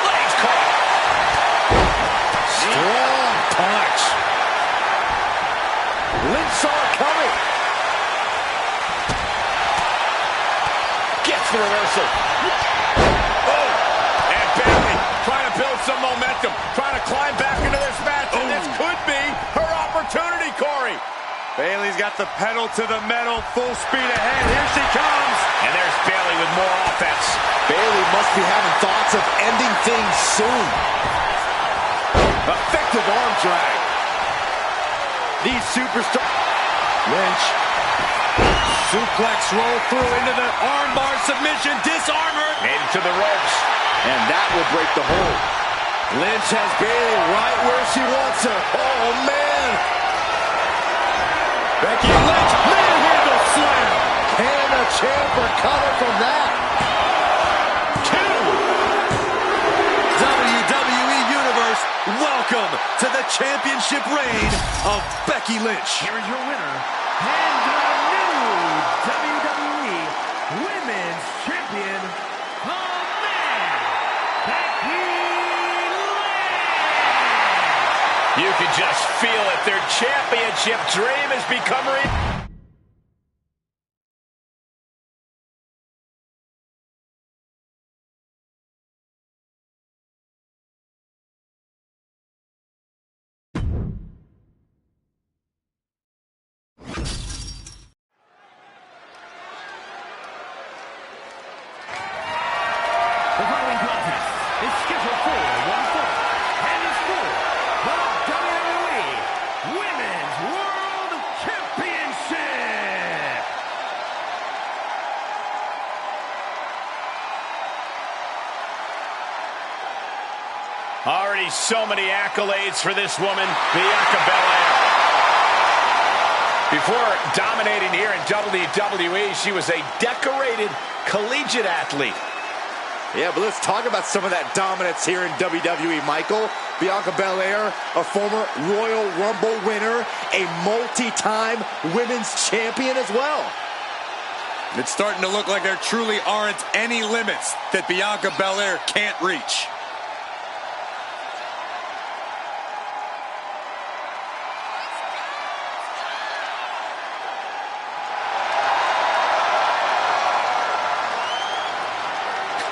Legs caught.
Strong punch. Lynch saw it coming.
Gets the reversal. Oh, and Bayley trying to build some momentum, trying to climb back into this match, and this could be her opportunity, Corey.
Bayley's got the pedal to the metal, full speed ahead. Here she comes.
And there's Bayley with more offense.
Bayley must be having thoughts of ending things soon. Effective arm drag. These superstars.
Lynch. Suplex roll through into the armbar submission. Disarm her.
Made it to the ropes.
And that will break the hold. Lynch has Bayley right where she wants her. Oh, man.
Becky Lynch, manhandle slam.
Can the champ recover from that?
WWE Universe, welcome to the championship reign of Becky Lynch.
Here is your winner, and the new WWE Women's Champion, the man, Becky Lynch.
You can just feel it. Their championship dream has become real.
The following contest is scheduled for one fall, and is for the WWE Women's World Championship.
Already so many accolades for this woman, Bianca Belair. Before dominating here in WWE, she was a decorated collegiate athlete.
Yeah, but let's talk about some of that dominance here in WWE, Michael. Bianca Belair, a former Royal Rumble winner, a multi-time women's champion as well.
It's starting to look like there truly aren't any limits that Bianca Belair can't reach.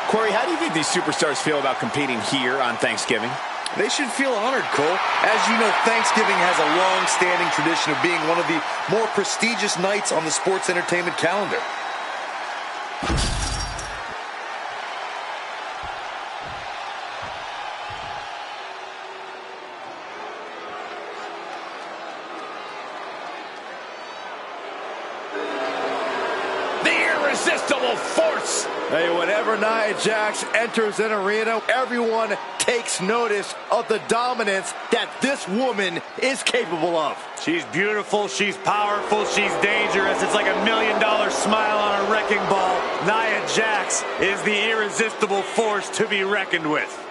Corey, how do you think these superstars feel about competing here on Thanksgiving?
They should feel honored, Cole. As you know, Thanksgiving has a long-standing tradition of being one of the more prestigious nights on the sports entertainment calendar.
The irresistible force.
Hey, whenever Nia Jax enters an arena, everyone takes notice of the dominance that this woman is capable of.
She's beautiful, she's powerful, she's dangerous. It's like $1 million smile on a wrecking ball. Nia Jax is the irresistible force to be reckoned with.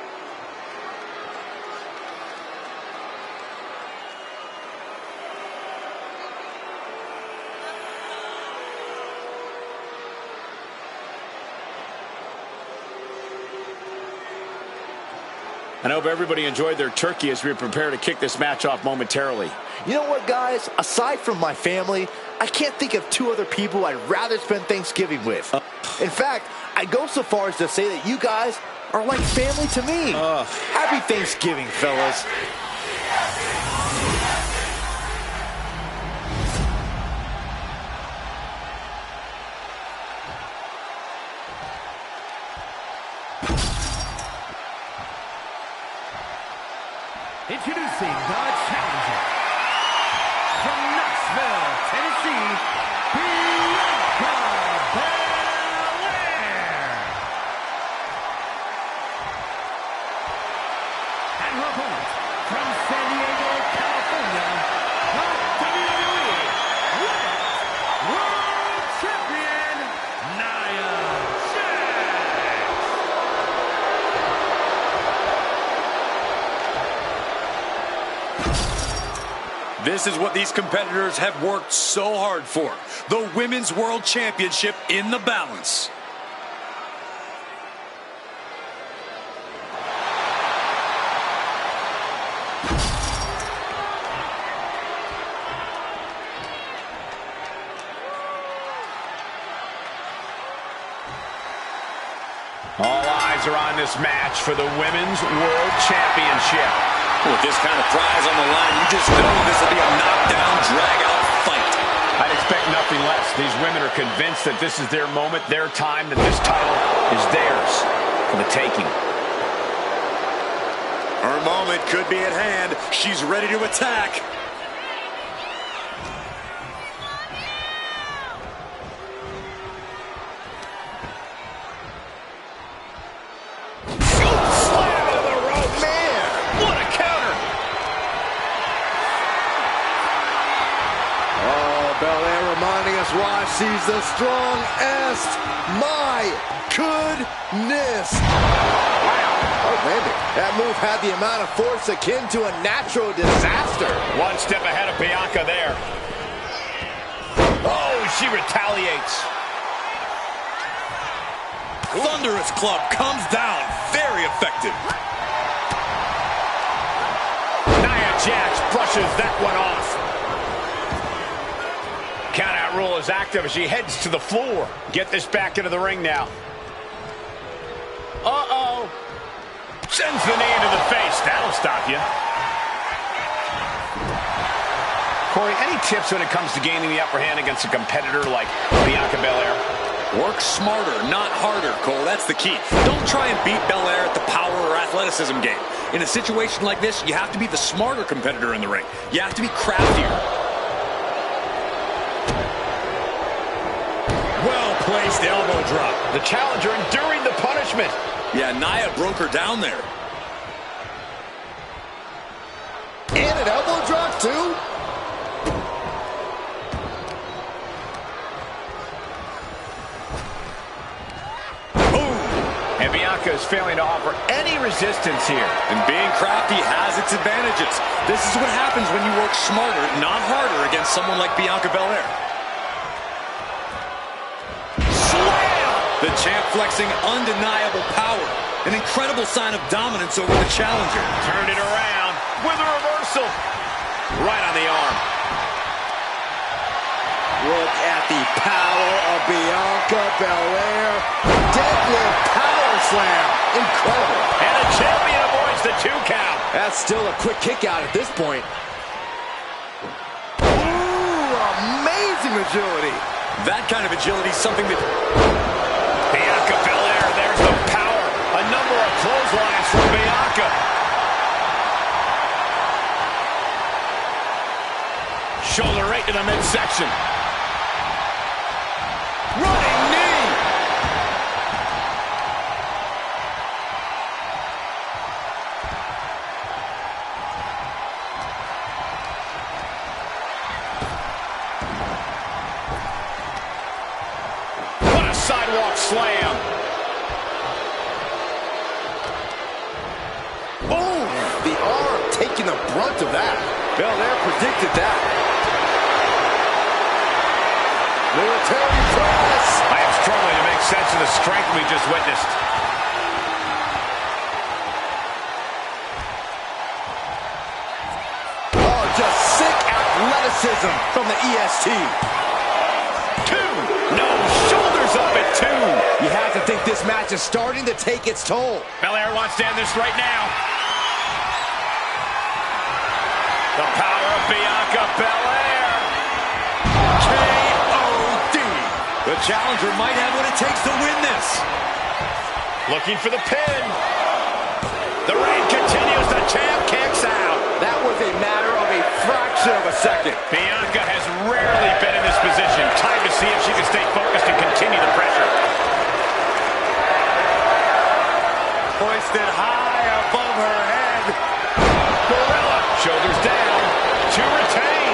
I hope everybody enjoyed their turkey as we prepare to kick this match off momentarily.
You know what, guys? Aside from my family, I can't think of two other people I'd rather spend Thanksgiving with. In fact, I'd go so far as to say that you guys are like family to me. Happy Thanksgiving, fellas.
Introducing the challenger from Knoxville, Tennessee, Bianca Belair. And her opponent from San Diego, California, the WWE Women's World Champion, Nia Jax.
This is what these competitors have worked so hard for. The Women's World Championship in the balance.
All eyes are on this match for the Women's World Championship.
With this kind of prize on the line, you just know this will be a knockdown, drag-out fight.
I'd expect nothing less. These women are convinced that this is their moment, their time, that this title is theirs for the taking.
Her moment could be at hand. She's ready to attack.
Belair reminding us why she's the strongest. My goodness. Wow. Outlandic. That move had the amount of force akin to a natural disaster.
One step ahead of Bianca there. Oh, she retaliates.
Thunderous club comes down. Very effective.
Nia Jax brushes that one off. Countout rule is active as she heads to the floor. Get this back into the ring now. Uh-oh. Sends the knee into the face. That'll stop you. Corey, any tips when it comes to gaining the upper hand against a competitor like Bianca Belair?
Work smarter, not harder, Cole. That's the key. Don't try and beat Belair at the power or athleticism game. In a situation like this, you have to be the smarter competitor in the ring. You have to be craftier. Well-placed elbow drop.
The challenger enduring the punishment.
Yeah, Nia broke her down there.
And an elbow drop, too?
And Bianca is failing to offer any resistance here.
And being crafty has its advantages. This is what happens when you work smarter, not harder, against someone like Bianca Belair. Slam! The champ flexing undeniable power. An incredible sign of dominance over the challenger.
Turned it around with a reversal. Right on the arm.
Look at the power of Bianca Belair. Deadlift power slam. Incredible.
And the champion avoids the 2 count.
That's still a quick kick out at this point. Ooh, amazing agility.
That kind of agility is something that...
Bianca Belair, there's the power. A number of clotheslines from Bianca. Shoulder right to the midsection. Running knee. What a sidewalk slam.
Oh, the arm taking the brunt of that. Belair predicted that. Military press.
I am struggling to make sense of the strength we just witnessed.
Oh, just sick athleticism from the EST.
2. No, shoulders up at 2.
You have to think this match is starting to take its toll.
Belair wants to end this right now. The power of Bianca Belair.
K.O.D. The challenger might have what it takes to win this.
Looking for the pin. The reign continues. The champ kicks out.
That was a matter of a fraction of a second.
Bianca has rarely been in this position. Time to see if she can stay focused and continue the pressure.
Hoisted high above her head.
Gorilla. Shoulders down to retain.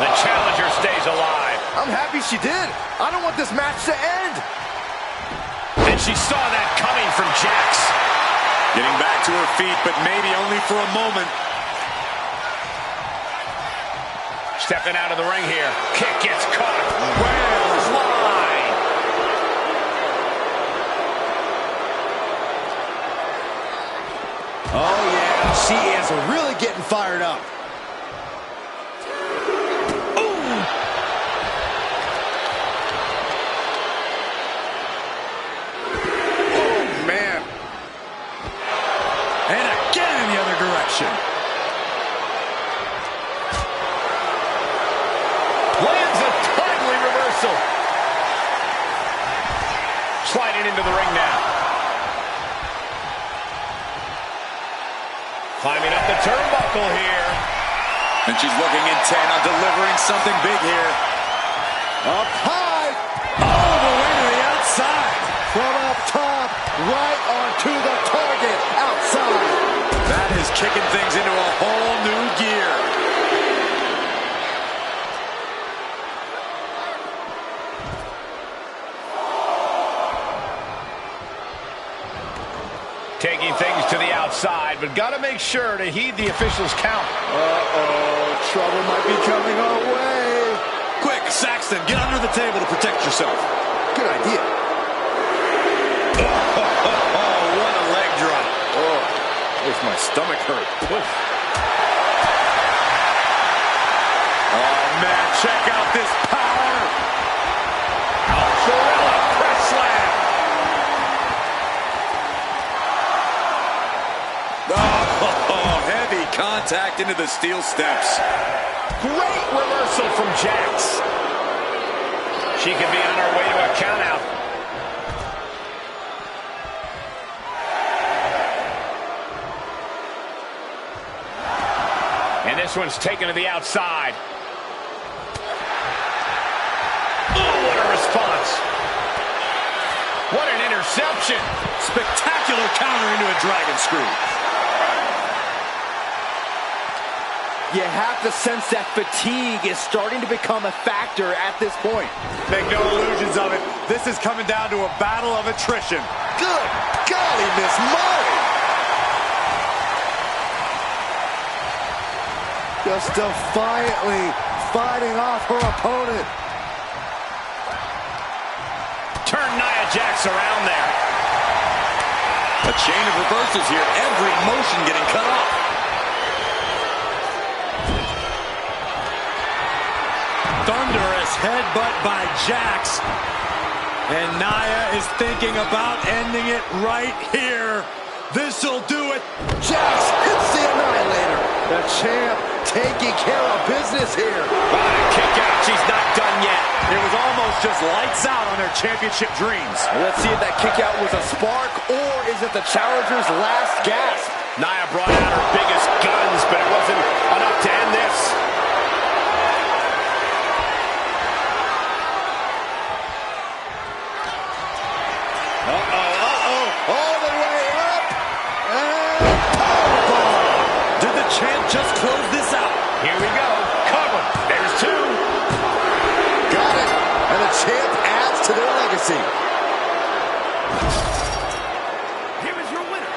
The challenger stays alive.
I'm happy she did. I don't want this match to end.
And she saw that coming from Jax.
Getting back to her feet, but maybe only for a moment.
Stepping out of the ring here. Kick gets caught. Where's line?
Oh, yeah. She is really getting fired up.
Lands a timely reversal. Sliding into the ring now. Climbing up the turnbuckle here.
And she's looking intent on delivering something big here.
Up high.
All the way to the outside.
From up top, right onto the target outside.
That is kicking things into a whole new gear.
Taking things to the outside, but got to make sure to heed the official's count.
Uh-oh, trouble might be coming our way.
Quick, Saxton, get under the table to protect yourself.
Good idea.
Oh, what a leg drop.
Oh, makes my stomach hurt.
Oh, man, check out this power.
Gorilla press slam.
Oh, heavy contact into the steel steps.
Great reversal from Jax. She could be on her way to a countout. And this one's taken to the outside. Oh, what a response. What an interception.
Spectacular counter into a dragon screw.
You have to sense that fatigue is starting to become a factor at this point.
Make no illusions of it. This is coming down to a battle of attrition.
Good golly, Miss Molly. Just defiantly fighting off her opponent.
Turn Nia Jax around there.
A chain of reversals here. Every motion getting cut off.
Thunderous headbutt by Jax. And Nia is thinking about ending it right here. This'll do it.
Jax hits the Annihilator. The champ taking care of business here.
Kick out. She's not done yet.
It was almost just lights out on their championship dreams.
Let's see if that kick out was a spark or is it the challenger's last gasp?
Nia brought out her biggest guns, but it wasn't enough to end this.
All the way up. And powerbomb.
Did the champ just close this out?
Here we go. Cover. There's two.
Got it. And the champ adds to their legacy.
Here is your winner,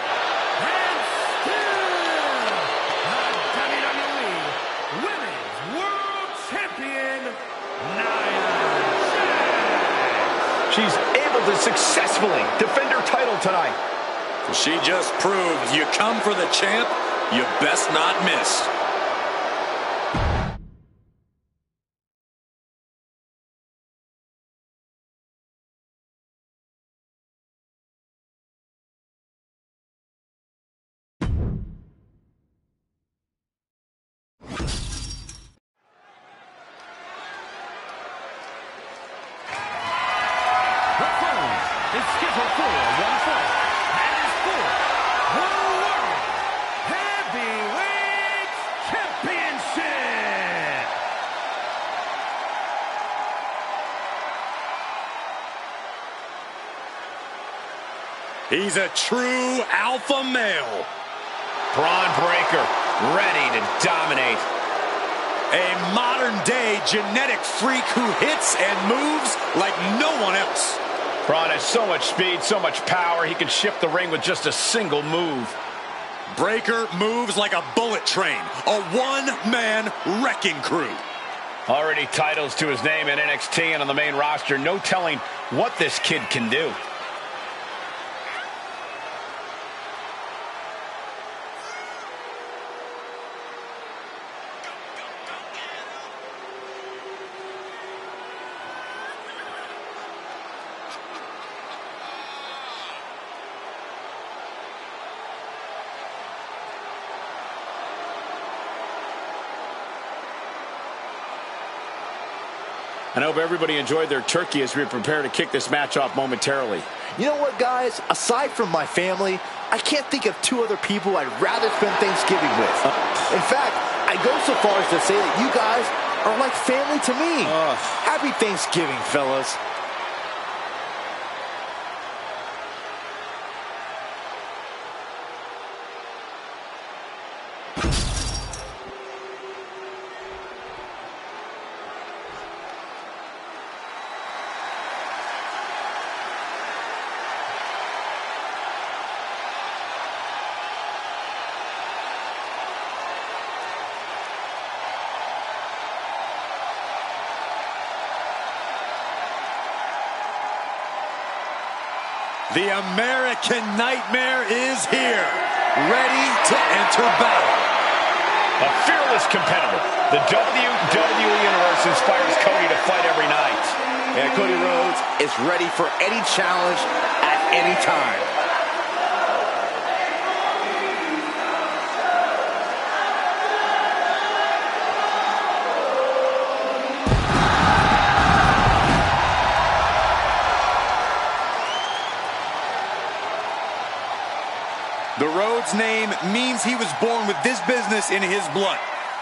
and still the WWE Women's World Champion, Nia Jax.
She's able to successfully defend her title tonight.
She just proved you come for the champ, you best not miss.
is scheduled for one fall. That is for the World Heavyweight Championship.
He's a true alpha male.
Braun Breaker, ready to dominate.
A modern-day genetic freak who hits and moves like no one else.
Braun has so much speed, so much power, he can shift the ring with just a single move.
Breaker moves like a bullet train, a one-man wrecking crew.
Already titles to his name in NXT and on the main roster. No telling what this kid can do. I hope everybody enjoyed their turkey as we prepare to kick this match off momentarily.
You know what, guys? Aside from my family, I can't think of two other people I'd rather spend Thanksgiving with. In fact, I go so far as to say that you guys are like family to me. Happy Thanksgiving, fellas.
The American Nightmare is here, ready to enter battle.
A fearless competitor. The WWE Universe inspires Cody to fight every night.
And Cody Rhodes is ready for any challenge at any time.
The Rhodes name means he was born with this business in his blood.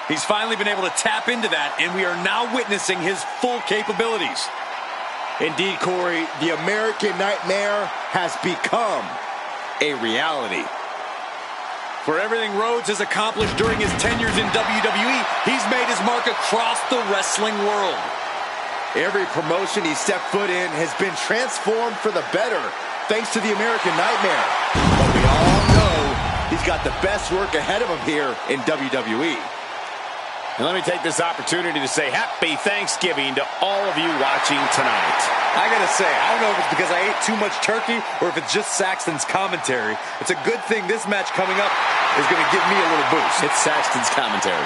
He's finally been able to tap into that, and we are now witnessing his full capabilities.
Indeed, Corey, the American Nightmare has become a reality.
For everything Rhodes has accomplished during his tenures in WWE, he's made his mark across the wrestling world.
Every promotion he stepped foot in has been transformed for the better, thanks to the American Nightmare. But we all know he's got the best work ahead of him here in WWE.
And let me take this opportunity to say happy Thanksgiving to all of you watching tonight.
I gotta say, I don't know if it's because I ate too much turkey or if it's just Saxton's commentary. It's a good thing this match coming up is gonna give me a little boost.
It's Saxton's commentary.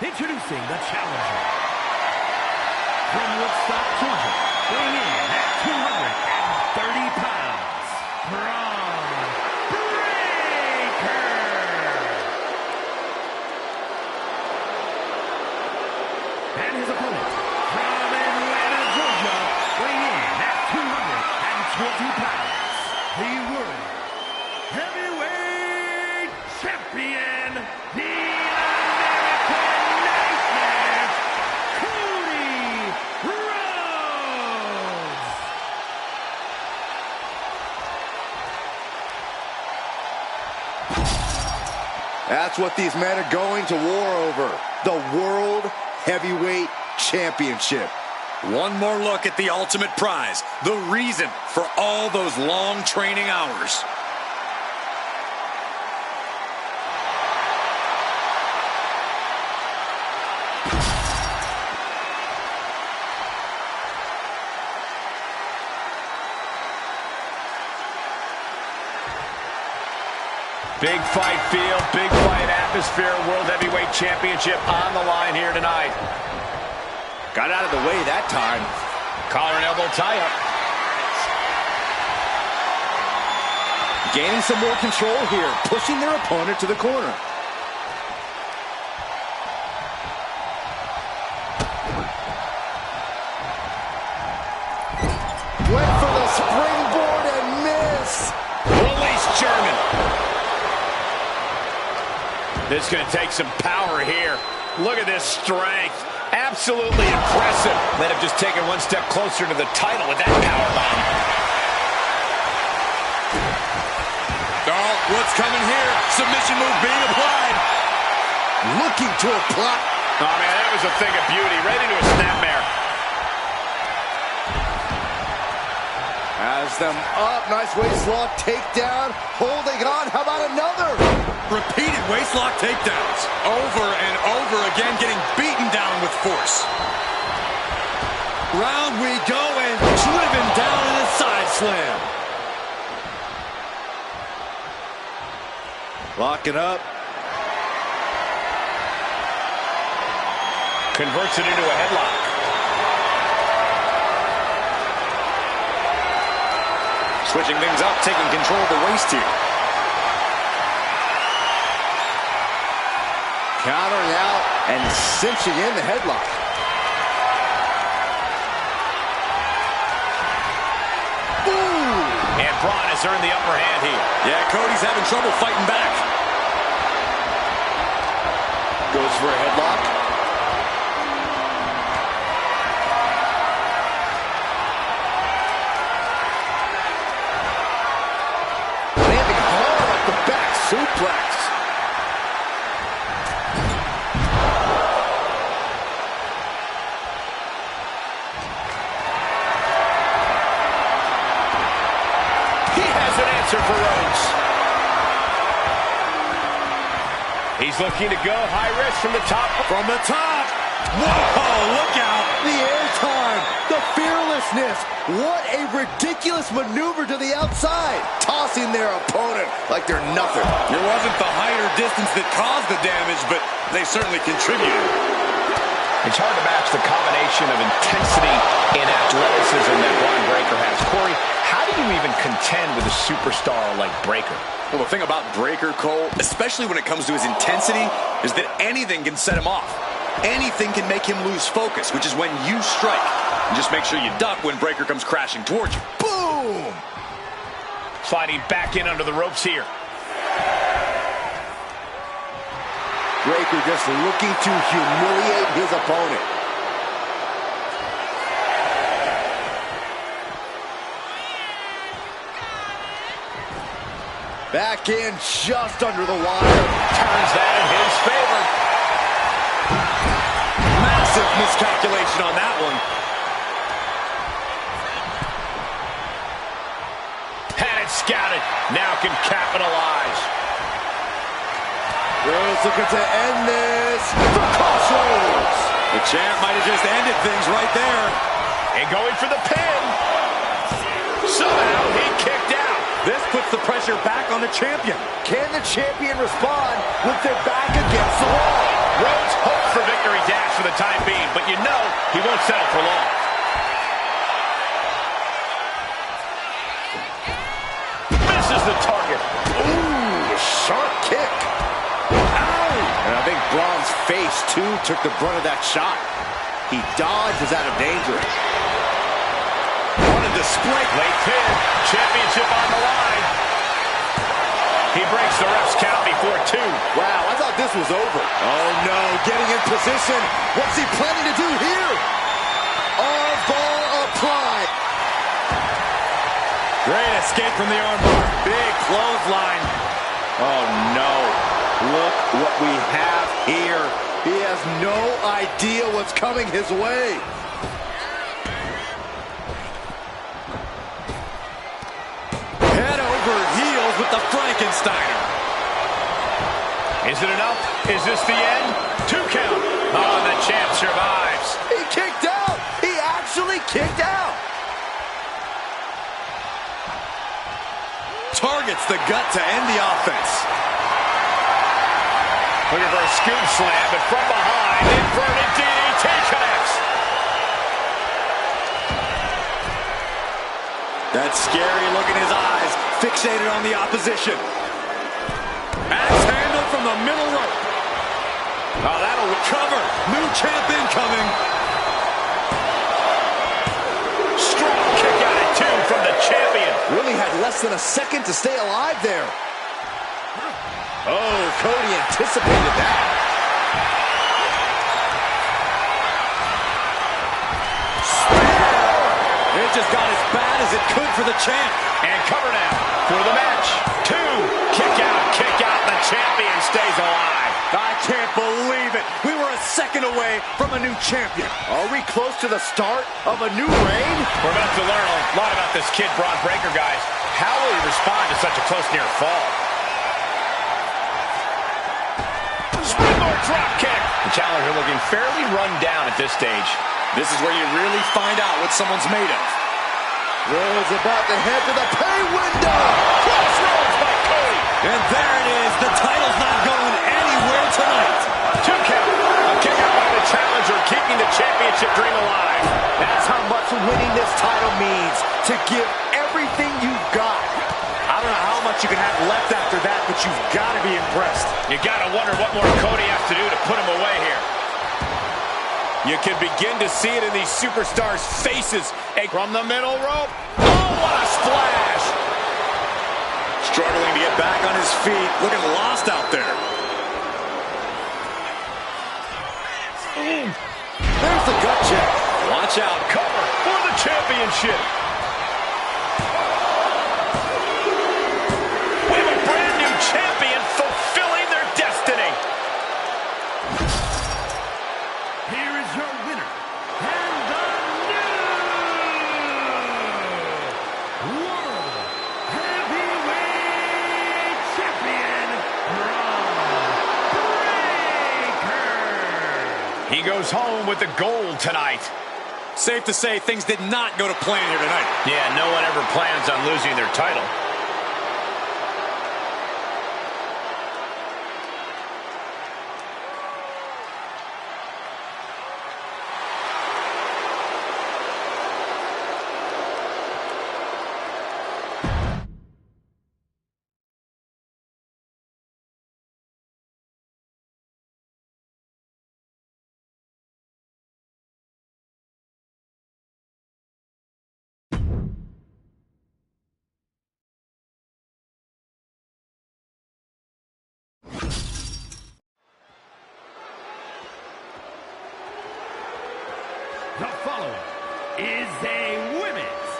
Introducing the challenger. From Woodstock, Georgia, weighing in at 230 pounds, Braun Breaker. And his opponent, from Atlanta, Georgia, weighing in at 220 pounds, the World Heavyweight Champion, the
That's what these men are going to war over. The World Heavyweight Championship.
One more look at the ultimate prize, the reason for all those long training hours.
Big fight feel, big fight atmosphere. atmosphere. World Heavyweight Championship on the line here tonight.
Got out of the way that time.
Collar and elbow tie-up.
Gaining some more control here, pushing their opponent to the corner. Went for the springboard and miss.
Release German. This is going to take some power here. Look at this strength. Absolutely impressive. Might have just taken one step closer to the title with that powerbomb.
Oh, what's coming here? Submission move being applied.
Looking to apply.
Oh, man, that was a thing of beauty. Ready to a snapmare.
Has them up. Nice waistlock takedown. Holding on. How about another?
Repeated waistlock takedowns. Over and over again, getting beaten down with force.
Round we go and driven down in a side slam. Locking up.
Converts it into a headlock.
Switching things up, taking control of the waist here.
Countering out and cinching in the headlock.
Ooh! And Braun has earned the upper hand here.
Yeah, Cody's having trouble fighting back.
Goes for a headlock. Landing hard off the back suplex.
For Rhodes. He's looking to go high risk from the top.
From the top. Whoa, look out.
The airtime, the fearlessness. What a ridiculous maneuver to the outside. Tossing their opponent like they're nothing.
It wasn't the height or distance that caused the damage, but they certainly contributed.
It's hard to match the combination of intensity and athleticism that Braun Breaker has. Corey, how do you even contend with a superstar like Breaker?
Well, the thing about Breaker, Cole, especially when it comes to his intensity, is that anything can set him off. Anything can make him lose focus, which is when you strike. And just make sure you duck when Breaker comes crashing towards you.
Boom!
Sliding back in under the ropes here.
Breaker just looking to humiliate his opponent. Back in just under the wire.
Turns that in his favor.
Massive miscalculation on that one.
Had it scouted. Now can capitalize.
Rhodes looking to end this. The crossroads.
The champ might have just ended things right there.
And going for the pin. Somehow he kicked out.
This puts the pressure back on the champion.
Can the champion respond with their back against the wall?
Rhodes hopes for victory dash for the time being, but you know he won't settle for long. Misses the target.
Ooh, sharp kick. Ow! And I think Braun's face, too, took the brunt of that shot. He dodges out of danger.
What a display. Late pin. Championship on the line. He breaks the ref's count before 2.
Wow, I thought this was over. Oh, no, getting in position. What's he planning to do here? Armbar applied.
Great escape from the armbar. Big clothesline.
Oh, no. Look what we have here. He has no idea what's coming his way.
Head over heels with the Frankensteiner.
Is it enough? Is this the end? 2 count. Oh, the champ survives.
He kicked out. He actually kicked out.
Targets the gut to end the offense.
Looking for a scoop slam, but from behind, inverted DDT connects.
That scary look in his eyes, fixated on the opposition. Axe handle from the middle rope. Oh, that'll cover. New champ incoming.
Strong kick out at 2 from the champion.
Really had less than a second to stay alive there. Oh, Cody anticipated that.
It just got as bad as it could for the champ.
And cover now for the match. 2. Kick out. The champion stays alive.
I can't believe it. We were a second away from a new champion.
Are we close to the start of a new reign?
We're about to learn a lot about this kid, Braun Breaker, guys. How will he respond to such a close near fall? Springboard drop kick. The challenger looking fairly run down at this stage.
This is where you really find out what someone's made of.
Rhodes about to head to the pay window.
Crossroads by Cody.
And there it is. The title's not going anywhere tonight.
2 count. A kick out by the challenger, keeping the championship dream alive.
That's how much winning this title means. To give everything you've got.
I don't know how much you can have left after that, but you've got to be impressed.
You got to wonder what more Cody has to do to put him away here. You can begin to see it in these superstars' faces. From the middle rope. Oh, what a splash!
Struggling to get back on his feet. Looking lost out there.
There's the gut check.
Watch out.
Cover for the championship. We have a brand new champion fulfilling their destiny.
Here is your winner, and the new World Heavyweight Champion, Braun Breaker.
He goes home with the gold tonight.
Safe to say things did not go to plan here tonight.
Yeah, no one ever plans on losing their title.
The following is a women's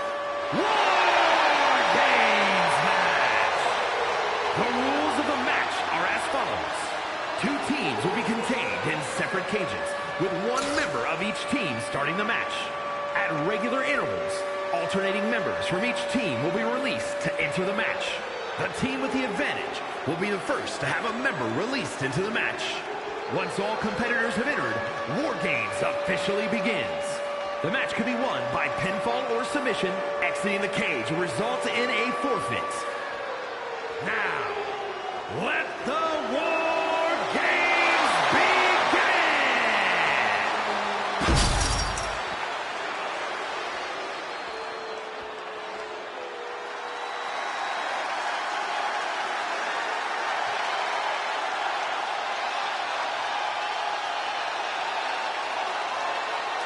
War Games match. The rules of the match are as follows. 2 teams will be contained in separate cages, with 1 member of each team starting the match. At regular intervals, alternating members from each team will be released to enter the match. The team with the advantage will be the first to have a member released into the match. Once all competitors have entered, War Games officially begins. The match could be won by pinfall or submission. Exiting the cage will result in a forfeit. Now, let the War Games begin!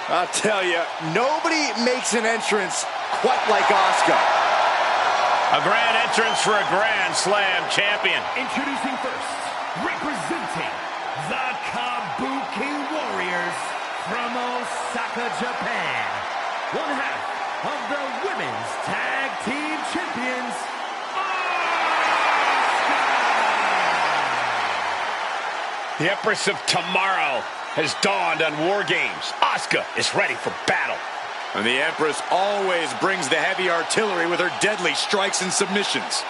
I'll tell you, nobody makes an entrance quite like Asuka.
A grand entrance for a Grand Slam champion.
Introducing first, representing the Kabuki Warriors from Osaka, Japan. 1/2 of the Women's Tag Team Champions, Asuka!
The Empress of Tomorrow has dawned on War Games. Asuka is ready for battle.
And the Empress always brings the heavy artillery with her deadly strikes and submissions.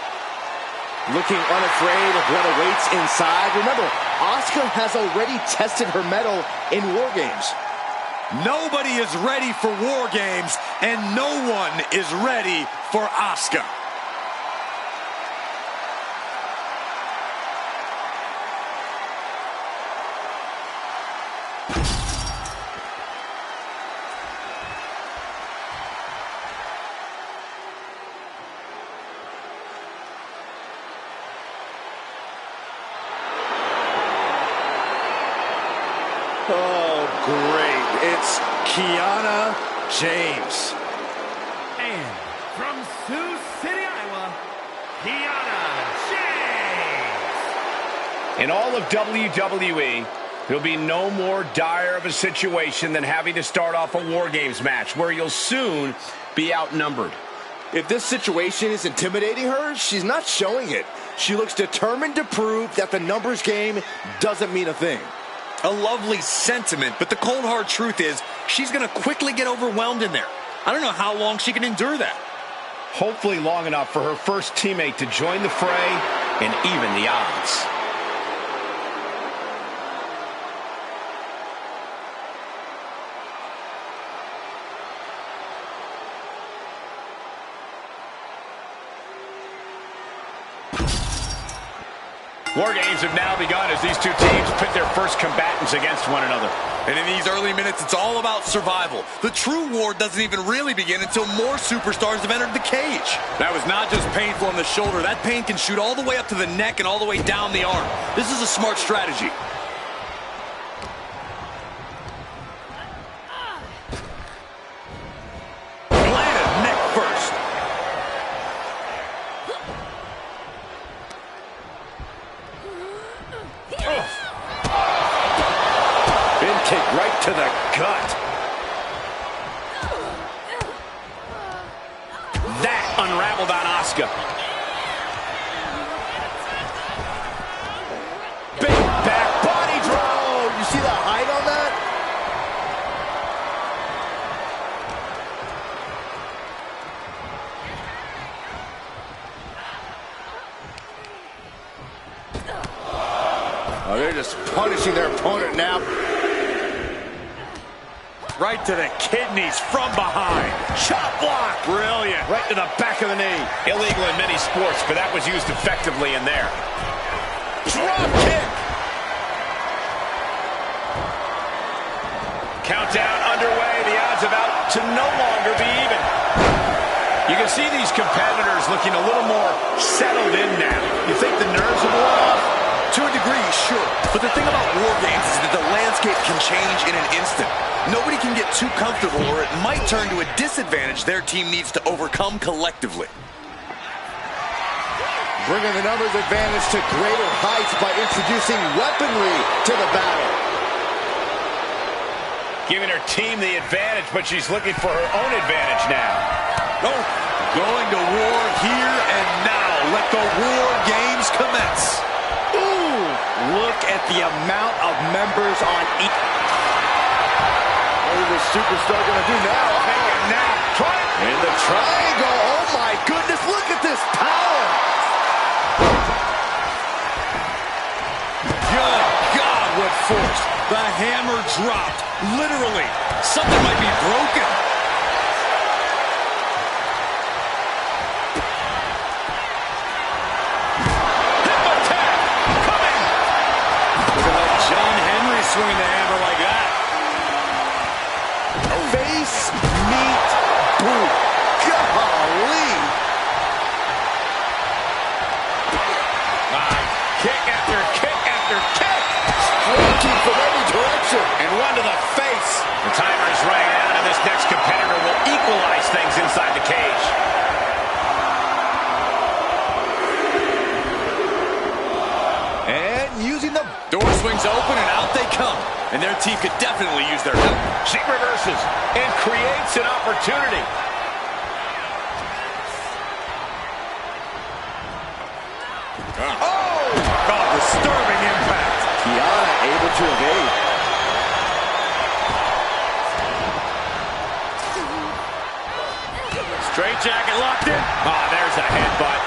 Looking unafraid of what awaits inside. Remember, Asuka has already tested her mettle in War Games.
Nobody is ready for War Games, and no one is ready for Asuka.
Oh, great. It's Kiana James.
And from Sioux City, Iowa, Kiana James.
In all of WWE, there'll be no more dire of a situation than having to start off a War Games match where you'll soon be outnumbered.
If this situation is intimidating her, she's not showing it. She looks determined to prove that the numbers game doesn't mean a thing.
A lovely sentiment, but the cold hard truth is she's going to quickly get overwhelmed in there. I don't know how long she can endure that.
Hopefully long enough for her first teammate to join the fray and even the odds. War Games have now begun as these two teams pit their first combatants against one another.
And in these early minutes, it's all about survival. The true war doesn't even really begin until more superstars have entered the cage. That was not just painful on the shoulder. That pain can shoot all the way up to the neck and all the way down the arm. This is a smart strategy. Landed neck first.
Kick right to the gut.
That unraveled on Asuka.
Big back body drop. You see the height on that? Oh, they're just punishing their opponent now.
Right to the kidneys from behind. Chop block. Brilliant.
Right to the back of the knee. Illegal in many sports, but that was used effectively in there. Drop kick. Countdown underway. The odds about to no longer be even. You can see these competitors looking a little more settled in now. You think the nerves have worn off?
To a degree, sure. But the thing about war games is that the landscape can change in an instant. Nobody can get too comfortable or it might turn to a disadvantage their team needs to overcome collectively.
Bringing the numbers advantage to greater heights by introducing weaponry to the battle.
Giving her team the advantage, but she's looking for her own advantage now.
Oh, going to war here and now. Let the war games commence.
Ooh, look at the amount of members on each. What is this superstar going to do now?
Take a nap.
In the triangle. Oh, my goodness. Look at this power.
Good God, what force. The hammer dropped. Literally. Something might be broken. Hip attack. Coming. Let John Henry swing the hammer like that.
Face, meat, boot. Golly.
Kick after kick after kick.
Striking from every direction.
And one to the face. The timer is running out, and this next competitor will equalize things inside the cage.
And using the...
Door swings open and out they come. And their team could definitely use their help.
She reverses and creates an opportunity.
Oh, disturbing impact.
Kiana able to evade.
Straight jacket locked in.
There's a headbutt.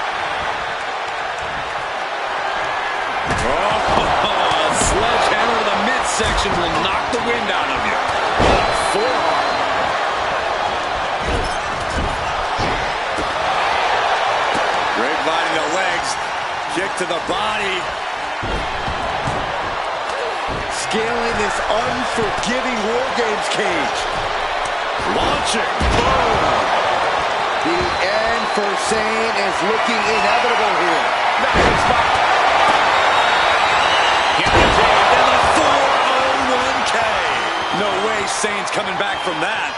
Sledgehammer to the midsection will knock the wind out of you.
Forearm.
Grapevining the legs. Kick to the body.
scaling this unforgiving War Games cage.
Launching. Boom.
The end for Sane is looking inevitable here.
Nice spot.
And the 401k. No way Sane's coming back from that.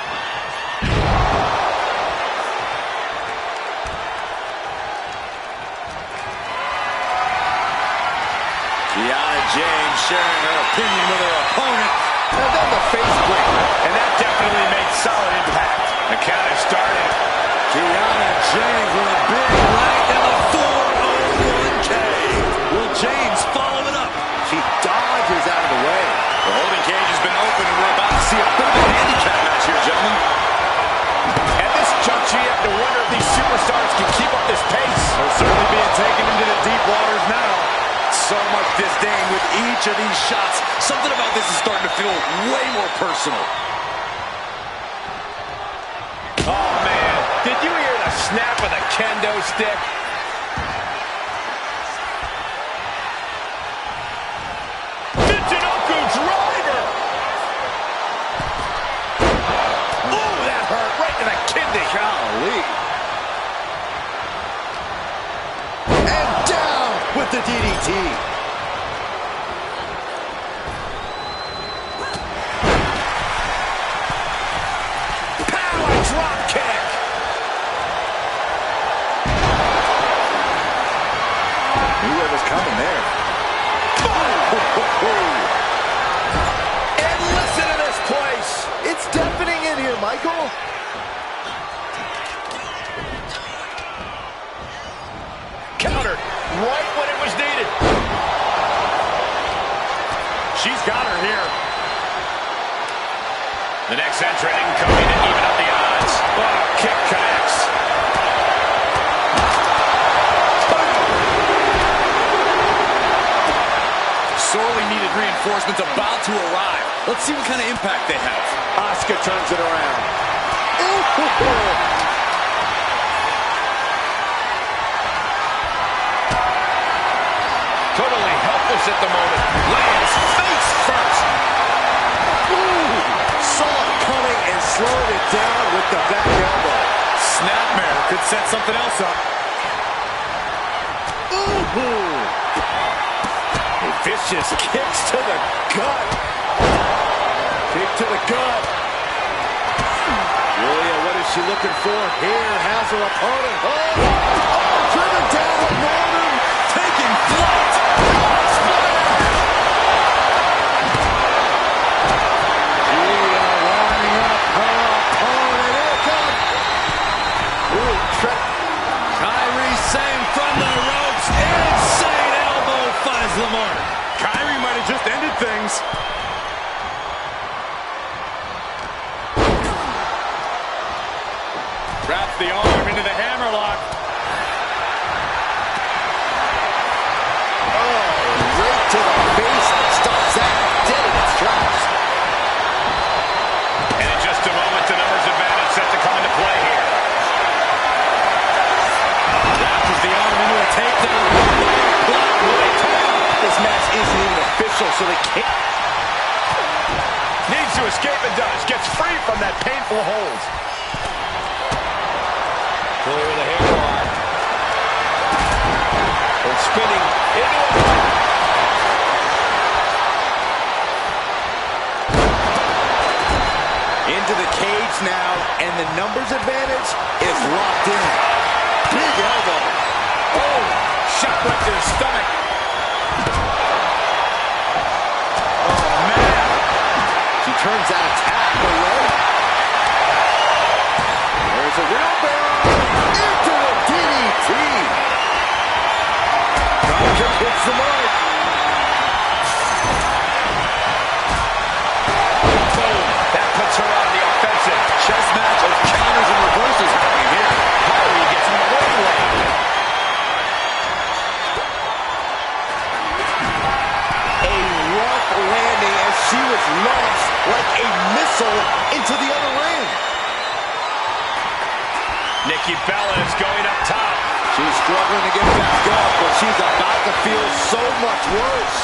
James sharing her opinion with her opponent.
And then the face breaker.
And that definitely made solid impact. The count has started.
Kiana James with a big right and the 401k. Will James follow it up?
She dodges out of the way.
The holding cage has been open and we're about to see a bit of a handicap match here, gentlemen.
At this juncture, you have to wonder if these superstars can keep up this pace.
They're certainly being taken into the deep waters now.
So much disdain with each of these shots. Something about this is starting to feel way more personal.
Oh, man. Did you hear the snap of the kendo stick? Michinoku driver! Ooh, that hurt right to the kidney.
Golly. And down with the DDT.
Power drop kick.
Knew what was coming there.
And listen to this place.
It's deafening in here, Michael.
Countered right when it was needed. She's got her here. The next entrant incoming to even up the odds. Oh, kick connects.
Sorely needed reinforcements about to arrive. Let's see what kind of impact they have.
Asuka turns it around.
Totally helpless at the moment. Lands face first.
Ooh, saw it coming and slowed it down with the back elbow.
Snapmare could set something else up.
Ooh. Vicious kicks to the gut. Kick to the gut. Julia, what is she looking for here? Has her opponent. Oh, driven down with Norman.
Taking flight.
Julia lining up her opponent. Here it comes. Ooh,
Kairi Sane from the ropes. Insane elbow finds the mark.
Kyrie might have just ended things. Traps the arm into the hammerlock.
right to the face. Stops that dead in its tracks.
And in just a moment, the numbers advantage set to come into play here.
Wraps the arm into a takedown.
This match isn't even official, so they can't.
Needs to escape and does. Gets free from that painful hold. Clear the hammerlock. And spinning into a...
Into the cage now, and the numbers advantage is locked in. Big elbow.
Oh, shot right to the stomach.
Oh, man. She turns that attack away. There's a wheelbarrow into a DDT. Dropkick hits the mark.
Boom. That puts her on the offensive.
Chess match of counters and reversals happening here.
Kyrie gets in the right way.
A rough landing as she was launched like a missile into the other ring.
Nikki Bella is going up top.
She's struggling to get back up, but she's about to feel so much worse.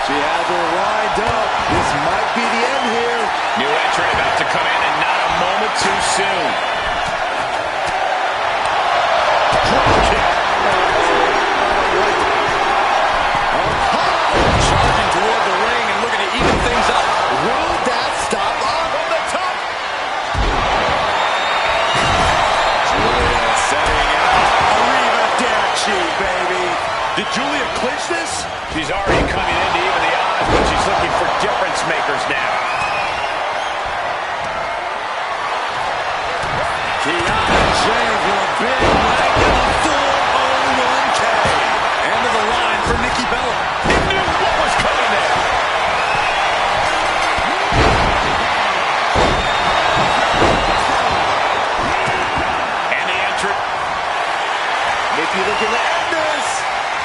She Yeah, they're lined up. This might be the end here.
New entrant about to come in, and not a moment too soon.
Drop kick. Charging toward the ring and looking to even things up. Will that stop on from the top? Julia setting up. Arrivederci, baby. Did Julia clinch this?
She's already coming in to even the odds, but she's looking for difference makers now.
Kiana James with a big leg and a full 0-1K. End of the line for Nikki Bella.
He knew what was coming there. And the entrant.
Nikki looking to end this.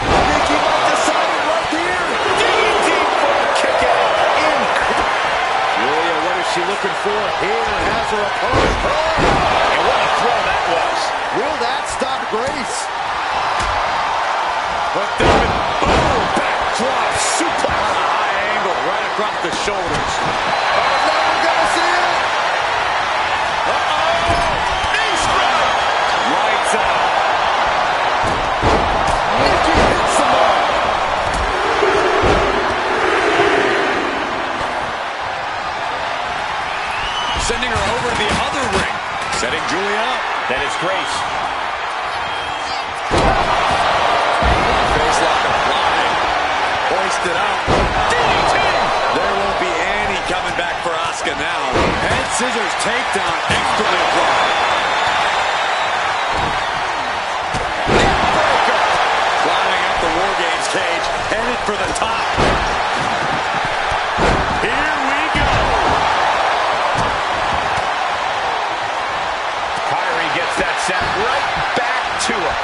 Nikki might decide it right here.
Digging deep for a kick out.
Julia, what is she looking for here? Has her opponent.
And what a throw that was.
Will that stop Grace? Hooked up and boom! Backdrop suplex on a high angle right across the shoulders. Oh no, we're gonna see it! Knee strike! Lights out. Nikki hits the mark. Sending her over to the other ring. Setting Julia up.
That is Grace.
Facelock applied. Hoisted up. DDT! There won't be any coming back for Asuka now. Head scissors takedown. Expertly applied. Neckbreaker. Climbing up the War Games cage. Headed for the top. Here we go.
Kyrie gets that set right back to her.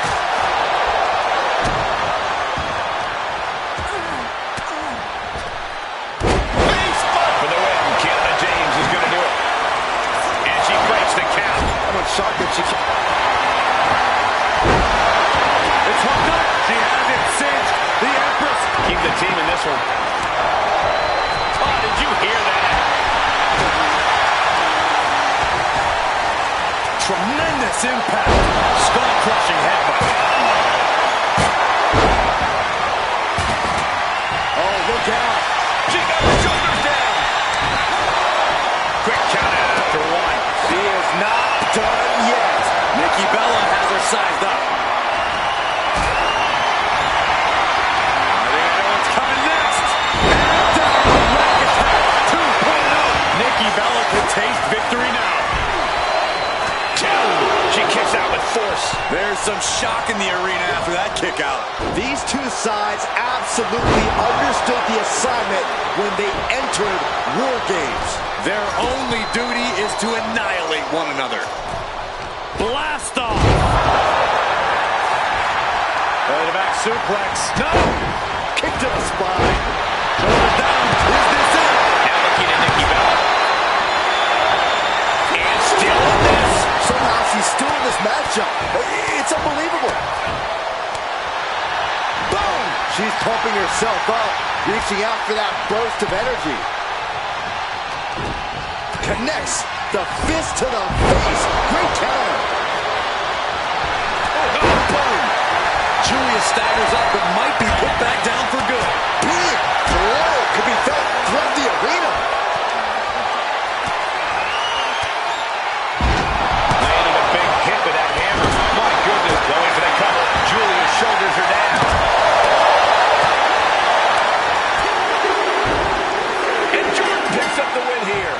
For the win, Kiana James is going to do it. And she breaks the count.
I'm shocked that she can. It's hooked up. She has it cinched. The Empress.
Keep the team in this one. Oh, did you hear that?
Tremendous impact. Skull-crushing headbutt. Oh, look out.
She got her shoulders down. Quick count out after one.
She is not done yet. Nikki Bella has her sized up. I think I know what's coming next. And down the rack attack 2.0. Nikki Bella can taste victory now.
She kicks out with force.
There's some shock in the arena after that kick out. These two sides absolutely understood the assignment when they entered War Games. Their only duty is to annihilate one another. Blast off! The back suplex. No! Kick to the spine. Shoulders down. Is this it?
Now looking at Nikki Bella. And still in this.
Somehow she's still in this matchup. It's unbelievable. Boom! She's pumping herself up, reaching out for that burst of energy. Connects the fist to the face. Great counter. Boom! Julia staggers up but might be put back down for good. Big blow could be felt throughout the arena.
Landing a big hit with that hammer. My goodness, going for the cover. Julia's shoulders are down. And Jordan picks up the win here.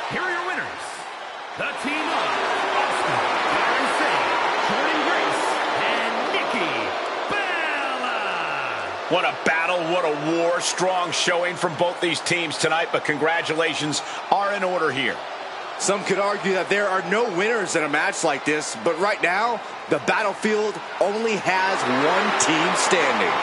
Here are your winners. The team of Asuka, Karen Sane, Jordan Grace, and Nikki Bella.
What a battle, what a war. Strong showing from both these teams tonight, but congratulations are in order here.
Some could argue that there are no winners in a match like this, but right now, the battlefield only has one team standing.